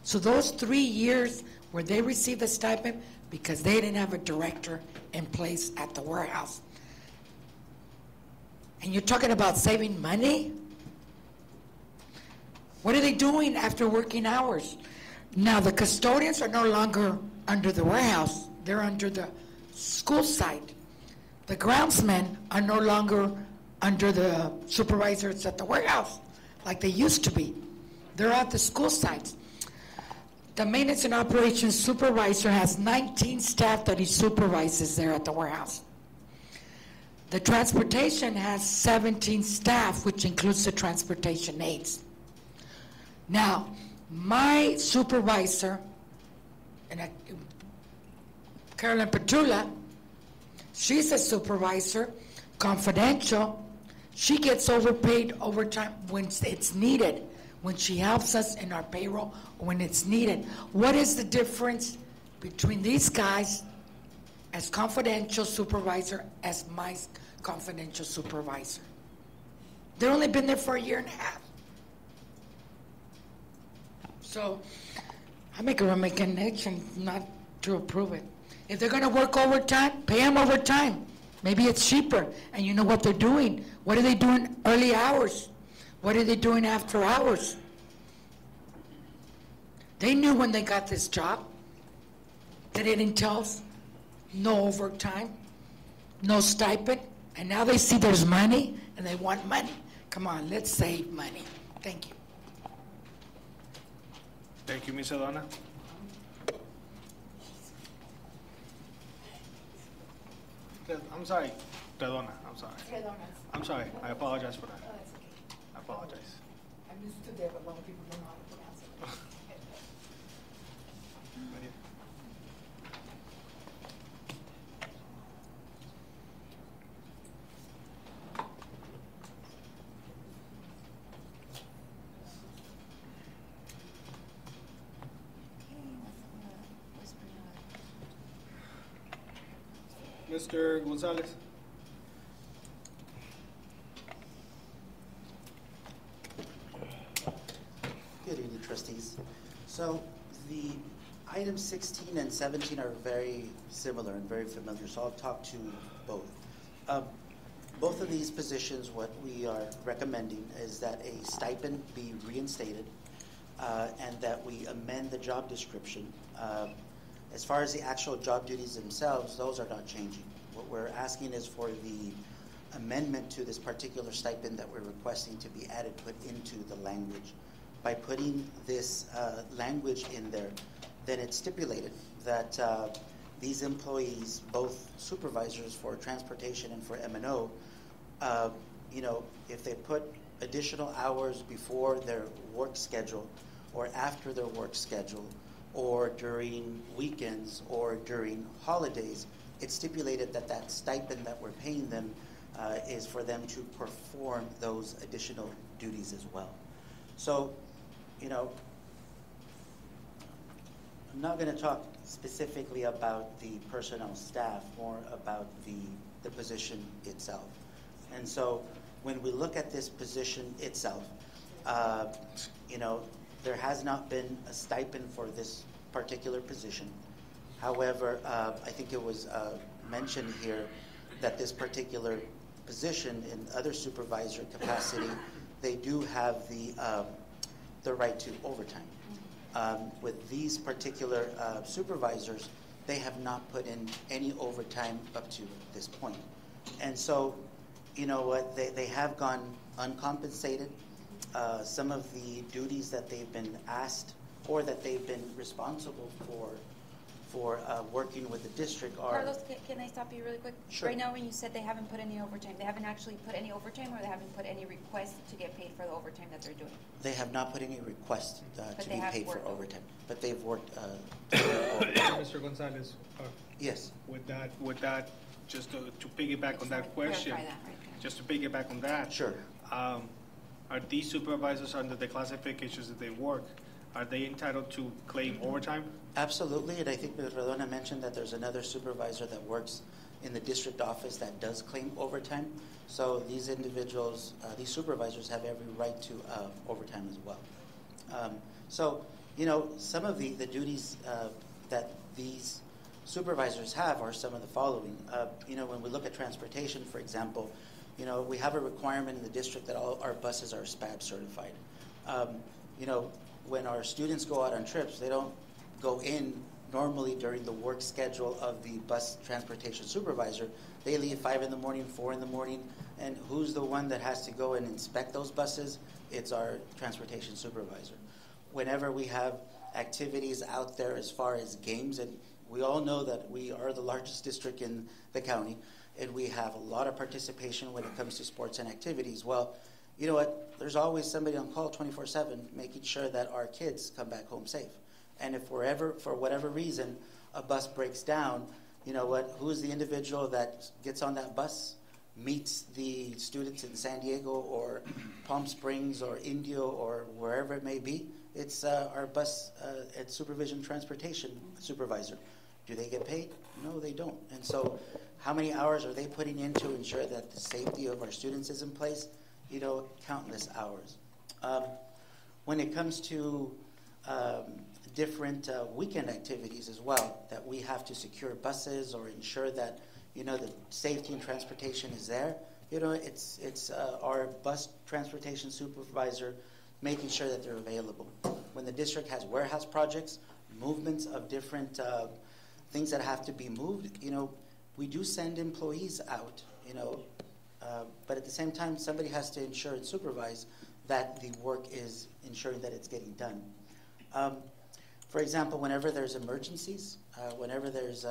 So those 3 years where they received the stipend because they didn't have a director in place at the warehouse. And you're talking about saving money? What are they doing after working hours? Now the custodians are no longer under the warehouse. They're under the school site. The groundsmen are no longer under the supervisors at the warehouse like they used to be. They're at the school sites. The maintenance and operations supervisor has 19 staff that he supervises there at the warehouse. The transportation has 17 staff, which includes the transportation aides. Now, my supervisor, Carolyn Petula, she's a supervisor, confidential. She gets overpaid overtime when it's needed, when she helps us in our payroll, when it's needed. What is the difference between these guys as confidential supervisor as my confidential supervisor? They've only been there for a year and a half. So I make a recommendation not to approve it. If they're going to work overtime, pay them overtime. Maybe it's cheaper, and you know what they're doing. What are they doing early hours? What are they doing after hours? They knew when they got this job that it entails no overtime, no stipend, and now they see there's money and they want money. Come on, let's save money. Thank you. Thank you, Ms. Adona. I'm sorry, Redona, I'm sorry. I'm sorry, I apologize for that. Oh, that's okay. I apologize. I'm used to that, but a lot of people don't know how to pronounce it. Mr. Gonzalez. Good evening, trustees. So the items 16 and 17 are very similar and very familiar, so I'll talk to both. Both of these positions, what we are recommending is that a stipend be reinstated and that we amend the job description. As far as the actual job duties themselves, those are not changing. What we're asking is for the amendment to this particular stipend that we're requesting to be added, put into the language. By putting this language in there, then it's stipulated that these employees, both supervisors for transportation and for M&O, if they put additional hours before their work schedule or after their work schedule or during weekends or during holidays, it's stipulated that that stipend that we're paying them is for them to perform those additional duties as well. So, I'm not going to talk specifically about the personnel staff, more about the the position itself. And so when we look at this position itself, there has not been a stipend for this particular position. However, I think it was mentioned here that this particular position in other supervisor capacity, they do have the right to overtime. With these particular supervisors, they have not put in any overtime up to this point. And so, you know what, they have gone uncompensated. Some of the duties that they've been asked or that they've been responsible for working with the district are... Carlos, can I stop you really quick? Sure. Right now, when you said they haven't put any overtime, they haven't actually put any overtime, or they haven't put any request to get paid for the overtime that they're doing? They have not put any request to be paid for overtime, but they've worked Mr. Gonzalez, yes. With that, just to piggyback on that question, Clarify that right there. just to piggyback on that. Sure. Are these supervisors under the classifications that they work, are they entitled to claim overtime? Absolutely, and I think Ms. Rodona mentioned that there's another supervisor that works in the district office that does claim overtime. So these individuals, these supervisors have every right to overtime as well. So, you know, some of the duties that these supervisors have are some of the following. You know, when we look at transportation, for example, you know, we have a requirement in the district that all our buses are SPAB certified. You know, when our students go out on trips, they don't go in normally during the work schedule of the bus transportation supervisor. They leave 5 in the morning, 4 in the morning, and who's the one that has to go and inspect those buses? It's our transportation supervisor. Whenever we have activities out there as far as games, and we all know that we are the largest district in the county, and we have a lot of participation when it comes to sports and activities. Well, you know what? There's always somebody on call 24/7 making sure that our kids come back home safe. And if for whatever reason, a bus breaks down, you know what? Who is the individual that gets on that bus, meets the students in San Diego or Palm Springs or Indio or wherever it may be? It's our bus and supervision transportation supervisor. Do they get paid? No, they don't. And so how many hours are they putting in to ensure that the safety of our students is in place? You know, countless hours. When it comes to different weekend activities as well, that we have to secure buses or ensure that, you know, the safety and transportation is there. You know, it's our bus transportation supervisor making sure that they're available. When the district has warehouse projects, movements of different things that have to be moved, you know, we do send employees out, you know, but at the same time, somebody has to ensure and supervise that the work is ensuring that it's getting done. For example, whenever there's emergencies, whenever there's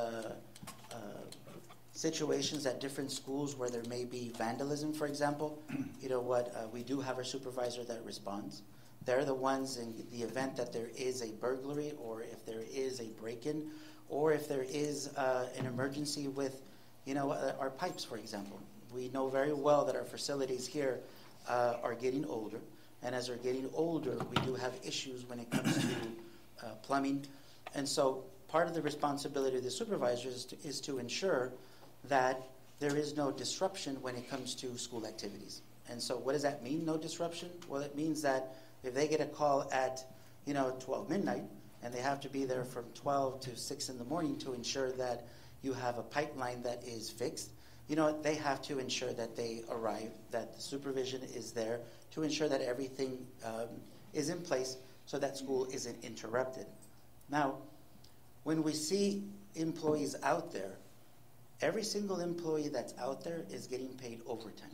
situations at different schools where there may be vandalism, for example, you know what, we do have our supervisor that responds. They're the ones in the event that there is a burglary or if there is a break-in or if there is an emergency with, you know, our pipes, for example. We know very well that our facilities here are getting older, and as they're getting older, we do have issues when it comes to plumbing. And so part of the responsibility of the supervisors is to ensure that there is no disruption when it comes to school activities. And so what does that mean, no disruption? Well, it means that if they get a call at, you know, 12 midnight, and they have to be there from 12 to 6 in the morning to ensure that you have a pipeline that is fixed, you know, they have to ensure that they arrive, that the supervision is there to ensure that everything is in place so that school isn't interrupted. Now, when we see employees out there, every single employee that's out there is getting paid overtime.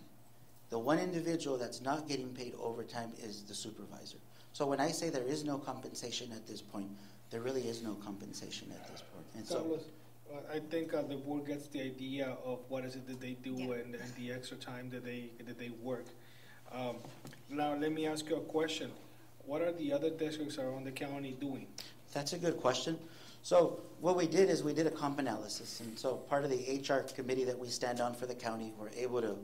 The one individual that's not getting paid overtime is the supervisor. So when I say there is no compensation at this point, there really is no compensation at this point. And so, I think the board gets the idea of what is it that they do and the extra time that they work. Now, let me ask you a question. What are the other districts around the county doing? That's a good question. So what we did is we did a comp analysis. And so part of the HR committee that we stand on for the county, we're able to,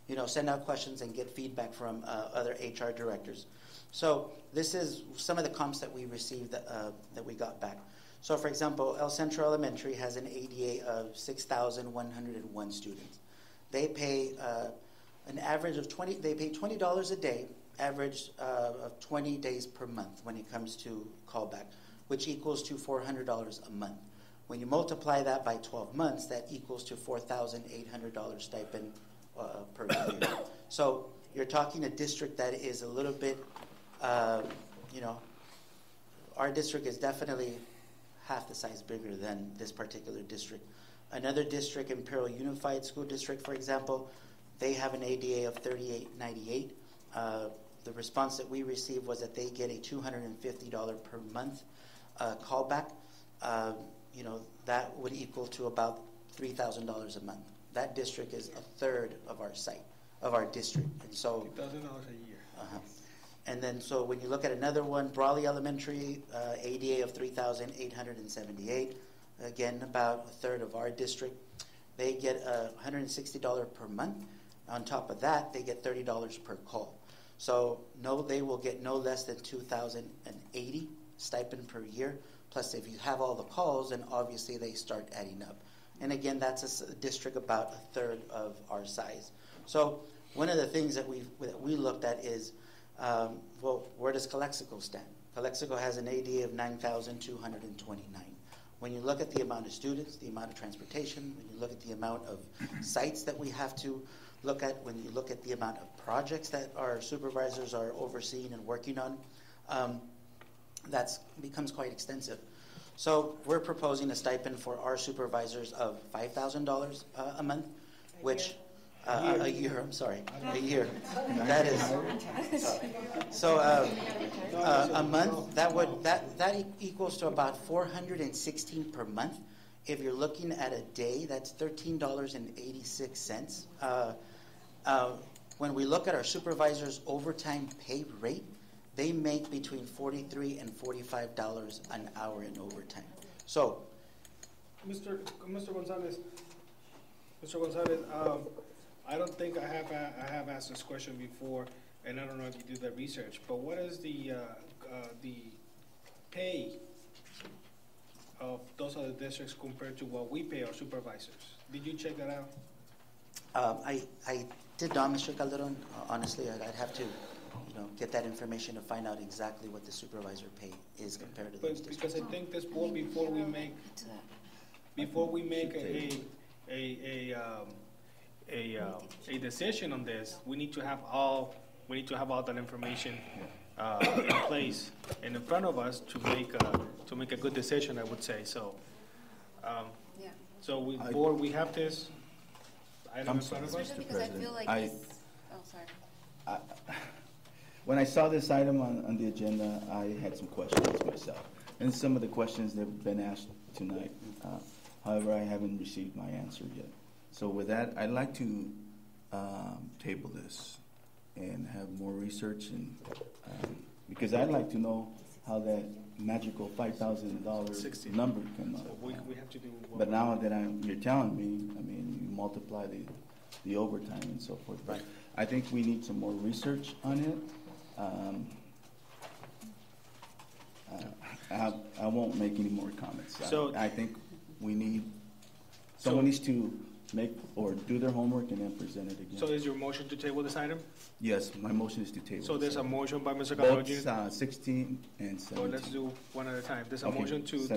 you know, send out questions and get feedback from other HR directors. So this is some of the comps that we received that we got back. So for example, El Centro Elementary has an ADA of 6,101 students. they pay an average of they pay $20 a day, average of 20 days per month when it comes to callback, which equals to $400 a month. When you multiply that by 12 months, that equals to $4,800 stipend per year. So you're talking a district that is a little bit, our district is definitely half the size bigger than this particular district. Another district, Imperial Unified School District, for example, they have an ADA of 3898. The response that we received was that they get a $250 per month callback. That would equal to about $3,000 a month. That district is a third of our site, of our district. And so $2,000 a year. And then, so when you look at another one, Brawley Elementary, ADA of 3,878, again, about a third of our district. They get $160 per month. On top of that, they get $30 per call. So they will get no less than $2,080 stipend per year. Plus, if you have all the calls, then obviously they start adding up. And again, that's a district about a third of our size. So one of the things that we looked at is, where does Calexico stand? Calexico has an ADA of 9,229. When you look at the amount of students, the amount of transportation, when you look at the amount of sites that we have to look at, when you look at the amount of projects that our supervisors are overseeing and working on, that becomes quite extensive. So we're proposing a stipend for our supervisors of $5,000 a month, which a year. I'm sorry, a year. That is so a month. That equals to about $416 per month. If you're looking at a day, that's $13.86. When we look at our supervisors' overtime pay rate, they make between $43 and $45 an hour in overtime. So, Mr. Gonzalez, I don't think I have asked this question before, and I don't know if you do that research. But what is the pay of those other districts compared to what we pay our supervisors? Did you check that out? I did not, Mr. Calderon. Honestly, I'd have to, get that information to find out exactly what the supervisor pay is compared to those districts. Because I think this board, before we make a decision on this, we need to have all that information in place and in front of us to make a good decision, I would say. So, so we have this item in front of us. Mr. President, sorry. When I saw this item on the agenda, I had some questions myself, and some of the questions that have been asked tonight. However, I haven't received my answer yet. So with that, I'd like to table this and have more research, and because I'd like to know how that magical $5,000 number came up. So we have to do. But now that you're telling me, you multiply the overtime and so forth. But I think we need some more research on it. I won't make any more comments. So I think someone needs to make or do their homework and then present it again. So is your motion to table this item? Yes, my motion is to table. So there's a motion by Mr. Calderon Jr. Both 16 and 17. So let's do one at a time. There's a Okay, motion to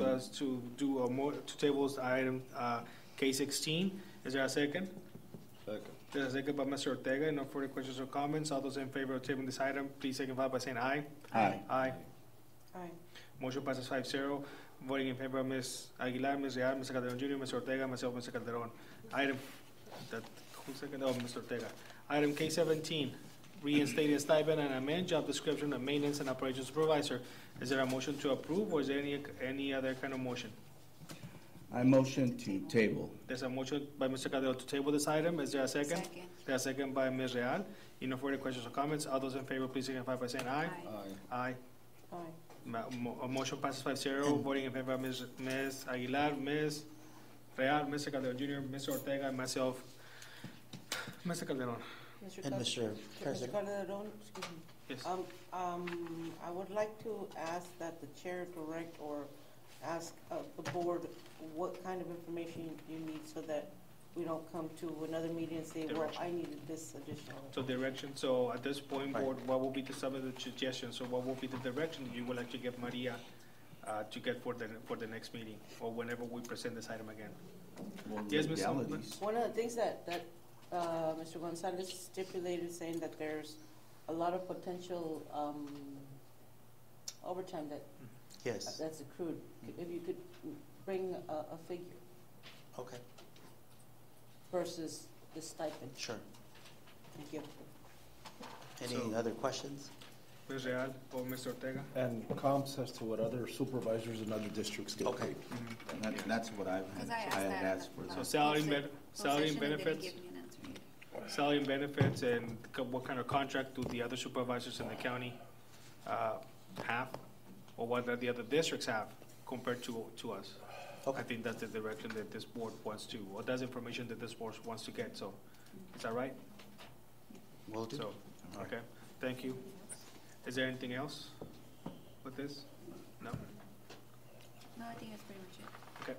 table item K16. Is there a second? Second. There's a second by Mr. Ortega. No further questions or comments. All those in favor of tabling this item, please signify by saying aye. Aye. Aye. Aye. Motion passes 5-0. Voting in favor of Ms. Aguilar, Ms. Real, Mr. Calderon Jr., Mr. Ortega, myself, Mr. Calderon. Who's second? Oh, Mr. Ortega. Item K17, reinstating stipend and amend job description of maintenance and operations supervisor. Is there a motion to approve, or is there any other kind of motion? I motion to table. There's a motion by Mr. Calderon to table this item. Is there a second? Second. There's a second by Ms. Real. No further questions or comments. All those in favor, please signify by saying aye. Aye. Aye. A motion passes 5-0. Voting in favor of Ms. Aguilar, Ms. Real, Mr. Calderon Jr., Mr. Ortega, and myself. Mr. Calderon. And Mr. President. Mr. Calderon, excuse me. Yes. I would like to ask that the chair direct or ask the board what kind of information you need so that we don't come to another meeting and say, well, Direction. I needed this additional. So direction, so at this point, board, what will be some of the suggestions, or what will be the direction you would like to give Maria to get for the next meeting, or whenever we present this item again? Yes, Ms. One of the things that Mr. Gonzalez stipulated, saying that there's a lot of potential overtime that's accrued. If you could bring a figure. Okay. Versus the stipend. Sure. Thank you. Any other questions? Ms. Real or Mr. Ortega? And comps as to what other supervisors in other districts get paid. And that's what I had asked for. So salary and benefits? Salary and benefits, and what kind of contract do the other supervisors in the county have, or what the other districts have compared to us? I think that's the direction that this board wants to, or that's information that this board wants to get, so, is that right? Will do. So, okay, thank you. Is there anything else with this? No? No, I think that's pretty much it. Okay.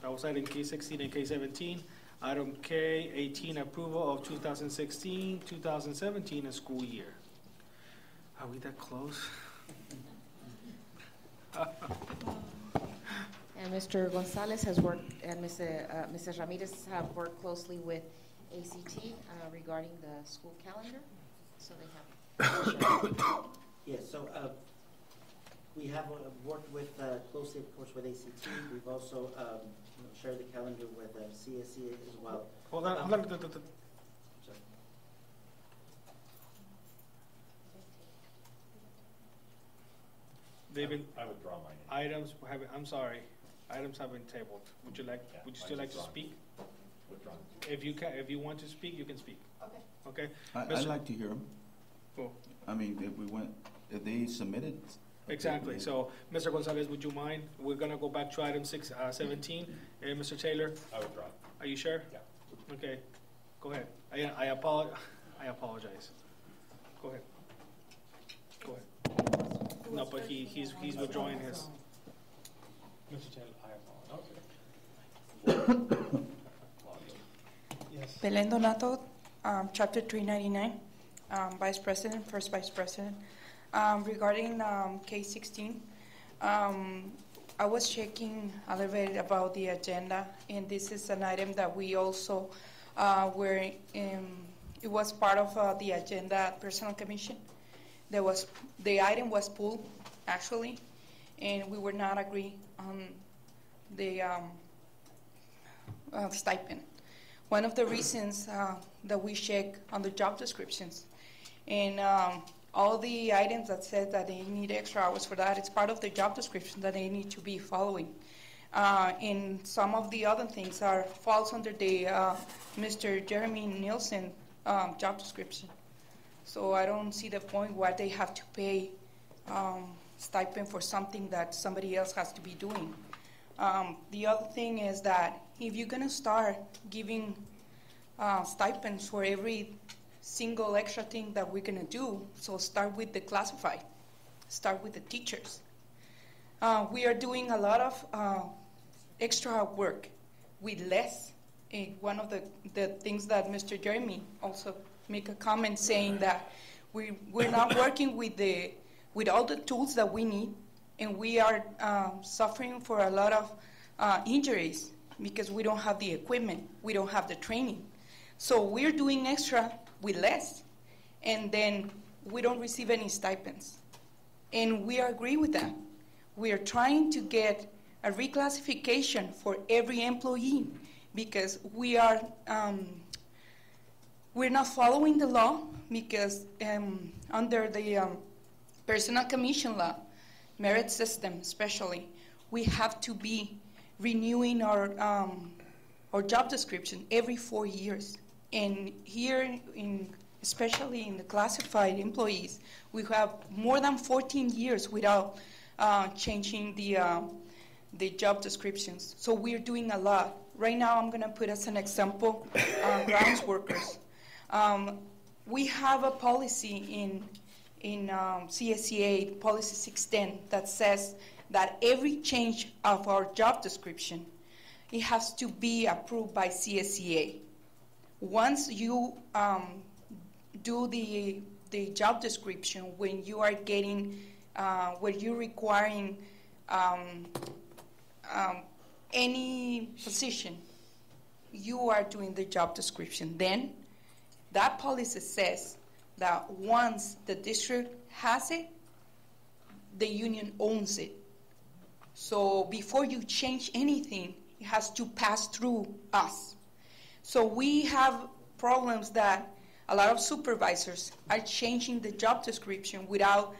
That was item K16 and K17. Item K18, approval of 2016-2017 school year. Are we that close? And Mr. Gonzalez has worked, and Mrs. Ramirez have worked closely with ACT regarding the school calendar, so they have. Yes, so we have worked with closely, of course, with ACT. We've also shared the calendar with CSEA as well. Hold on, Sorry. David, I withdraw mine. items have, I'm sorry, items have been tabled. Would you still like to speak? Withdrawn. If you want to speak, you can speak. Okay. Okay? I'd like to hear them. Cool. I mean, if they submitted. Exactly. So, Mr. Gonzalez, would you mind? We're gonna go back to item 17. Mr. Taylor? I withdraw. Are you sure? Yeah. Okay. Go ahead. I apologize. Go ahead. Go ahead. No, but he's withdrawing his. Mr. Taylor, I apologize. Yes. Belen Donato, Chapter 399, First Vice President. Regarding K16, I was checking a little bit about the agenda, and this is an item that we also it was part of the agenda at Personnel Commission. The item was pulled, actually, and we were not agree on the stipend. One of the reasons that we check on the job descriptions, and all the items that said that they need extra hours for that, it's part of the job description that they need to be following. And some of the other things falls under the Mr. Jeremy Nielsen job description. So I don't see the point why they have to pay stipend for something that somebody else has to be doing. The other thing is that if you're gonna start giving stipends for every single extra thing that we're gonna do, so start with the classified, start with the teachers. We are doing a lot of extra work with less. One of the things that Mr. Jeremy also make a comment saying that we're not working with all the tools that we need, and we are suffering for a lot of injuries because we don't have the equipment, we don't have the training. So we're doing extra with less, and then we don't receive any stipends. And we agree with that. We are trying to get a reclassification for every employee because we're not following the law because under the Personnel Commission law, merit system especially, we have to be renewing our job description every 4 years. And here, especially in the classified employees, we have more than 14 years without changing the job descriptions. So we're doing a lot. Right now, I'm going to put as an example grounds workers. We have a policy in CSEA, Policy 610, that says that every change of our job description it has to be approved by CSEA. Once you do the job description, when you are getting, when you're requiring any position, you are doing the job description. Then that policy says that once the district has it, the union owns it. So before you change anything, it has to pass through us. So we have problems that a lot of supervisors are changing the job description without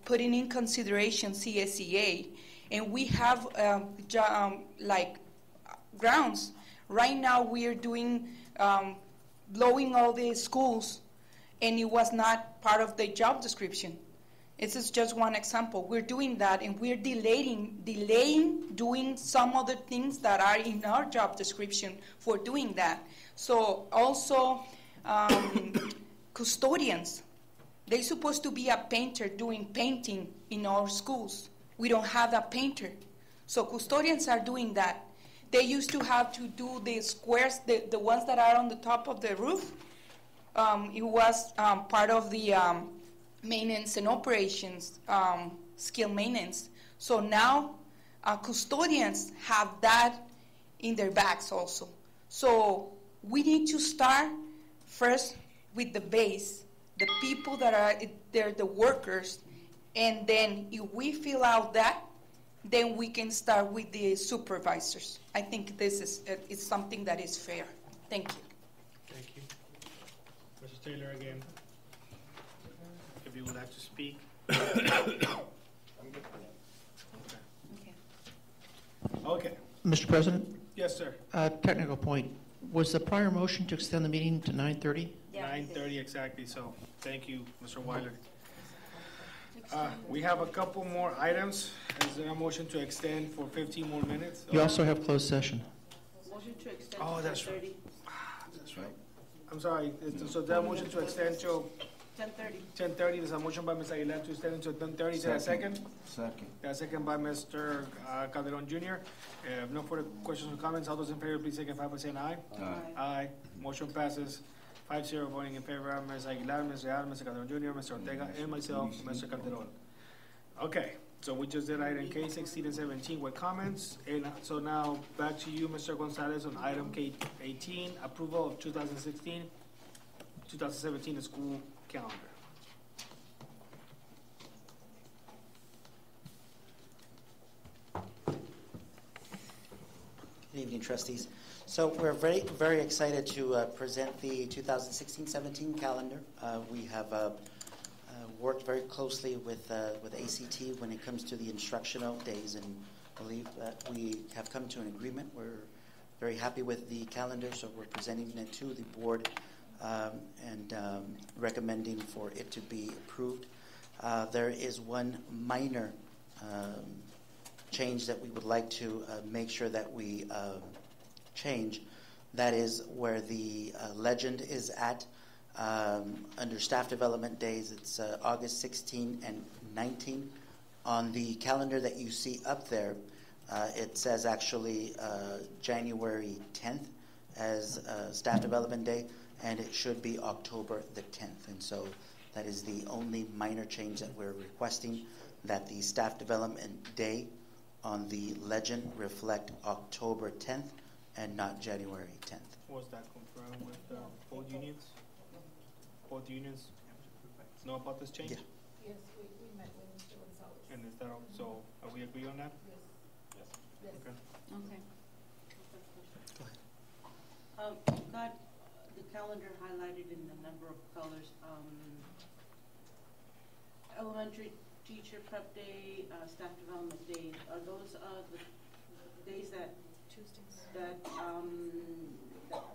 putting in consideration CSEA. And we have like grounds. Right now we are doing, blowing all the schools, and it was not part of the job description. This is just one example. We're doing that, and we're delaying doing some other things that are in our job description for doing that. So also custodians, they're supposed to be a painter doing painting in our schools. We don't have a painter. So custodians are doing that. They used to have to do the squares, the ones that are on the top of the roof. It was part of the maintenance and operations, skill maintenance. So now custodians have that in their bags also. So we need to start first with the base, the people that are, they're the workers, and then if we fill out that, then we can start with the supervisors. I think this is something that is fair. Thank you. Thank you. Mrs. Taylor again. If you would like to speak. Okay. Mr. President? Yes, sir. Technical point. Was the prior motion to extend the meeting to 9:30? Yeah, 9:30 exactly, so thank you, Mr. Weiler. We have a couple more items. Is there a motion to extend for 15 more minutes? You also have closed session. Motion to extend Oh, to that's 10:30. right. That's right. I'm sorry. So that motion to extend to 10:30. 10:30. There's a motion by Ms. Aguilar to extend until 10:30. Is there a second? Second. A second by Mr. Calderon Jr. If no further questions or comments, all those in favor, please signify by saying aye. Aye. Aye. Motion passes 5-0, voting in favor. Ms. Aguilar, Ms. Real, Mr. Calderon Jr., Mr. Ortega, and myself, Mr. Calderon. Okay, so we just did item K 16 and 17 with comments. And so now back to you, Mr. Gonzalez, on item K 18, approval of 2016-2017 school calendar. Good evening, trustees. So we're very excited to present the 2016-17 calendar. We have worked very closely with ACT when it comes to the instructional days, and believe that we have come to an agreement. We're very happy with the calendar, so we're presenting it to the board and recommending for it to be approved. There is one minor change that we would like to make sure that we change. That is where the legend is at. Under staff development days, it's August 16 and 19. On the calendar that you see up there, it says actually January 10th as staff development day, and it should be October the 10th. And so that is the only minor change that we're requesting, that the staff development day on the legend reflect October 10th and not January 10th. Was that confirmed with both unions? Both unions know about this change? Yeah. Yes, we met with Mr. Gonzalez. And is that so? Are we agree on that? Yes. Yes. Okay. Okay. Go ahead. Got the calendar highlighted in the number of colors. Elementary teacher prep day, staff development day. Are those the days that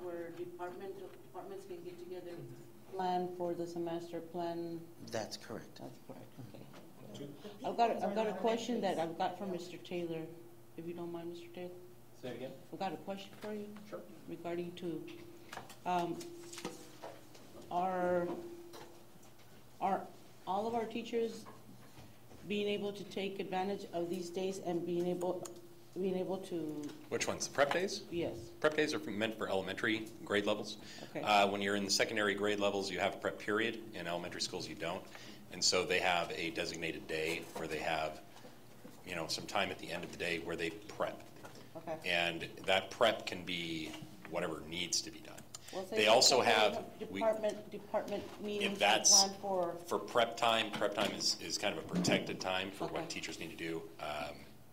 where departments can get together, plan for the semester, plan? That's correct. That's correct. Okay. I've got a question that I've got from Mr. Taylor, if you don't mind, Mr. Taylor. Say it again. I've got a question for you. Sure. Regarding to are all of our teachers being able to take advantage of these days and being able, being able to, Which ones? The prep days? yes, Prep days are meant for elementary grade levels. okay. When you're in the secondary grade levels, you have a prep period. In elementary schools, you don't. And so they have a designated day where they have, some time at the end of the day where they prep. Okay. And that prep can be whatever needs to be done. Well, say They for also example, have department meetings if that's planned for. prep time is kind of a protected time for what teachers need to do.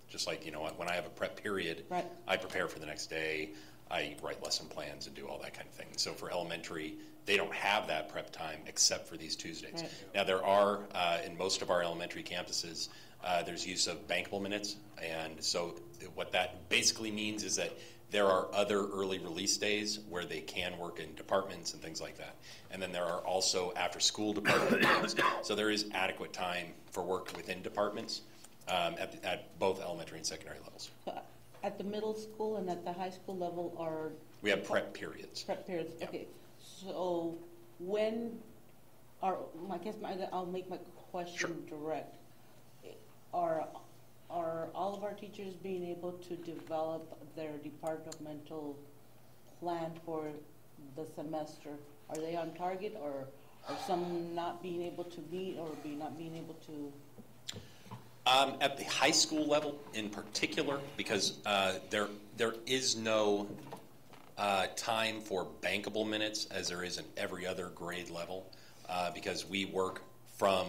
Just like, when I have a prep period, Right. I prepare for the next day. I write lesson plans and do all that kind of thing. So for elementary, they don't have that prep time except for these Tuesdays. Right. Now there are, in most of our elementary campuses, there's use of bankable minutes. And so what that basically means is that there are other early release days where they can work in departments and things like that. And then there are also after-school department meetings. So there is adequate time for work within departments at both elementary and secondary levels. At the middle school and at the high school level are. We have prep periods. Prep periods, Yeah. okay. So when are, I'll make my question direct. Are all of our teachers being able to develop their departmental plan for the semester? Are they on target, or are some not being able to meet or not being able to? At the high school level in particular, because there is no time for bankable minutes as there is in every other grade level, because we work from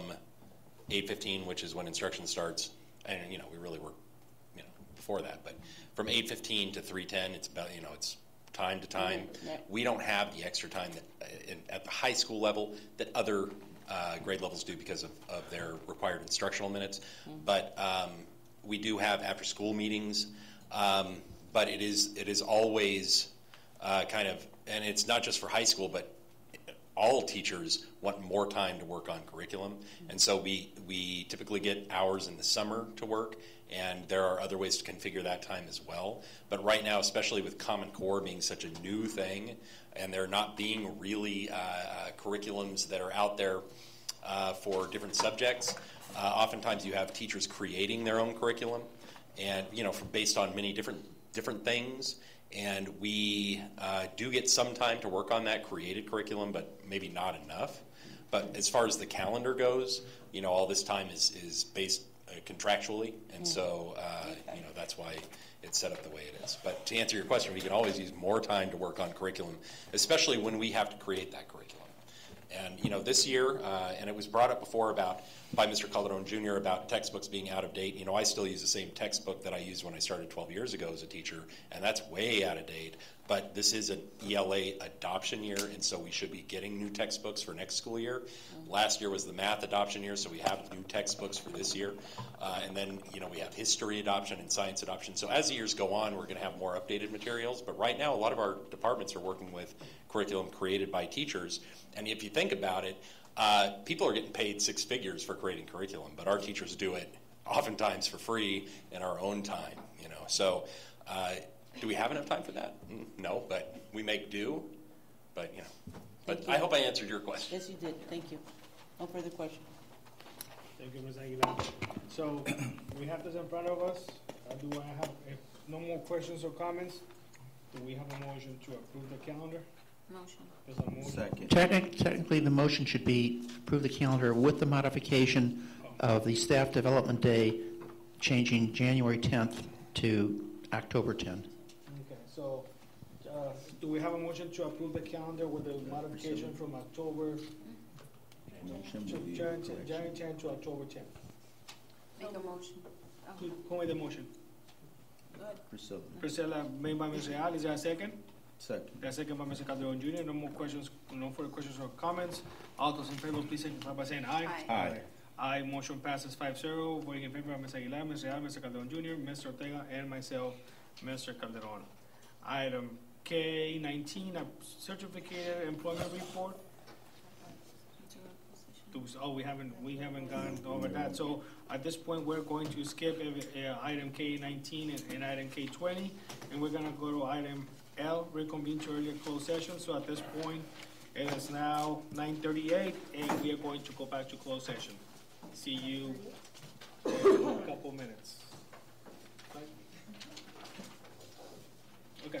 8:15, which is when instruction starts, and we really work before that, but from 8:15 to 3:10, it's about it's time to time. We don't have the extra time that at the high school level that other grade levels do because of their required instructional minutes. But we do have after school meetings, but it is always kind of, and it's not just for high school, but all teachers want more time to work on curriculum. And so we typically get hours in the summer to work, and there are other ways to configure that time as well. But right now, especially with Common Core being such a new thing, and there not being really curriculums that are out there for different subjects, oftentimes you have teachers creating their own curriculum, and based on many different things. And we do get some time to work on that created curriculum, but maybe not enough. But as far as the calendar goes, all this time is based contractually, and so that's why it's set up the way it is. But to answer your question, we can always use more time to work on curriculum, especially when we have to create that curriculum. And this year, and it was brought up before by Mr. Calderon Jr. about textbooks being out of date. I still use the same textbook that I used when I started 12 years ago as a teacher, and that's way out of date. But this is an ELA adoption year, and so we should be getting new textbooks for next school year. Last year was the math adoption year, so we have new textbooks for this year. And then, we have history adoption and science adoption. So as the years go on, we're going to have more updated materials. But right now, a lot of our departments are working with curriculum created by teachers. And if you think about it, people are getting paid six figures for creating curriculum, but our teachers do it oftentimes for free in our own time. So do we have enough time for that? No, but we make do. But but I hope I answered your question. Yes, you did. Thank you. No further questions. Thank you, Ms. Aguilar. So we have this in front of us. Do I have, if no more questions or comments, do we have a motion to approve the calendar? Motion. There's a motion. Second. Technically, the motion should be approve the calendar with the modification of the staff development day changing January 10th to October 10th. Okay, so do we have a motion to approve the calendar with the modification from October, January 10 to October 10? Make a motion. Who made the motion? Priscilla. Priscilla, made by Mr. Al. Is there a second? Second. A second by Mr. Calderon Jr. No more questions, no further questions or comments. All those in favor, please signify by saying aye. Aye. Aye. Motion passes 5-0. Voting in favor of Ms. Aguilar, Mr. Al, Mr. Calderon Jr., Mr. Ortega, and myself, Mr. Calderon. Item K19, a certificated employment report. Oh, we haven't gone over that. So at this point, we're going to skip item K19 and item K20, and we're gonna go to item L, reconvene to earlier closed session. So at this point, it is now 9:38, and we are going to go back to closed session. See you in a couple minutes. Okay.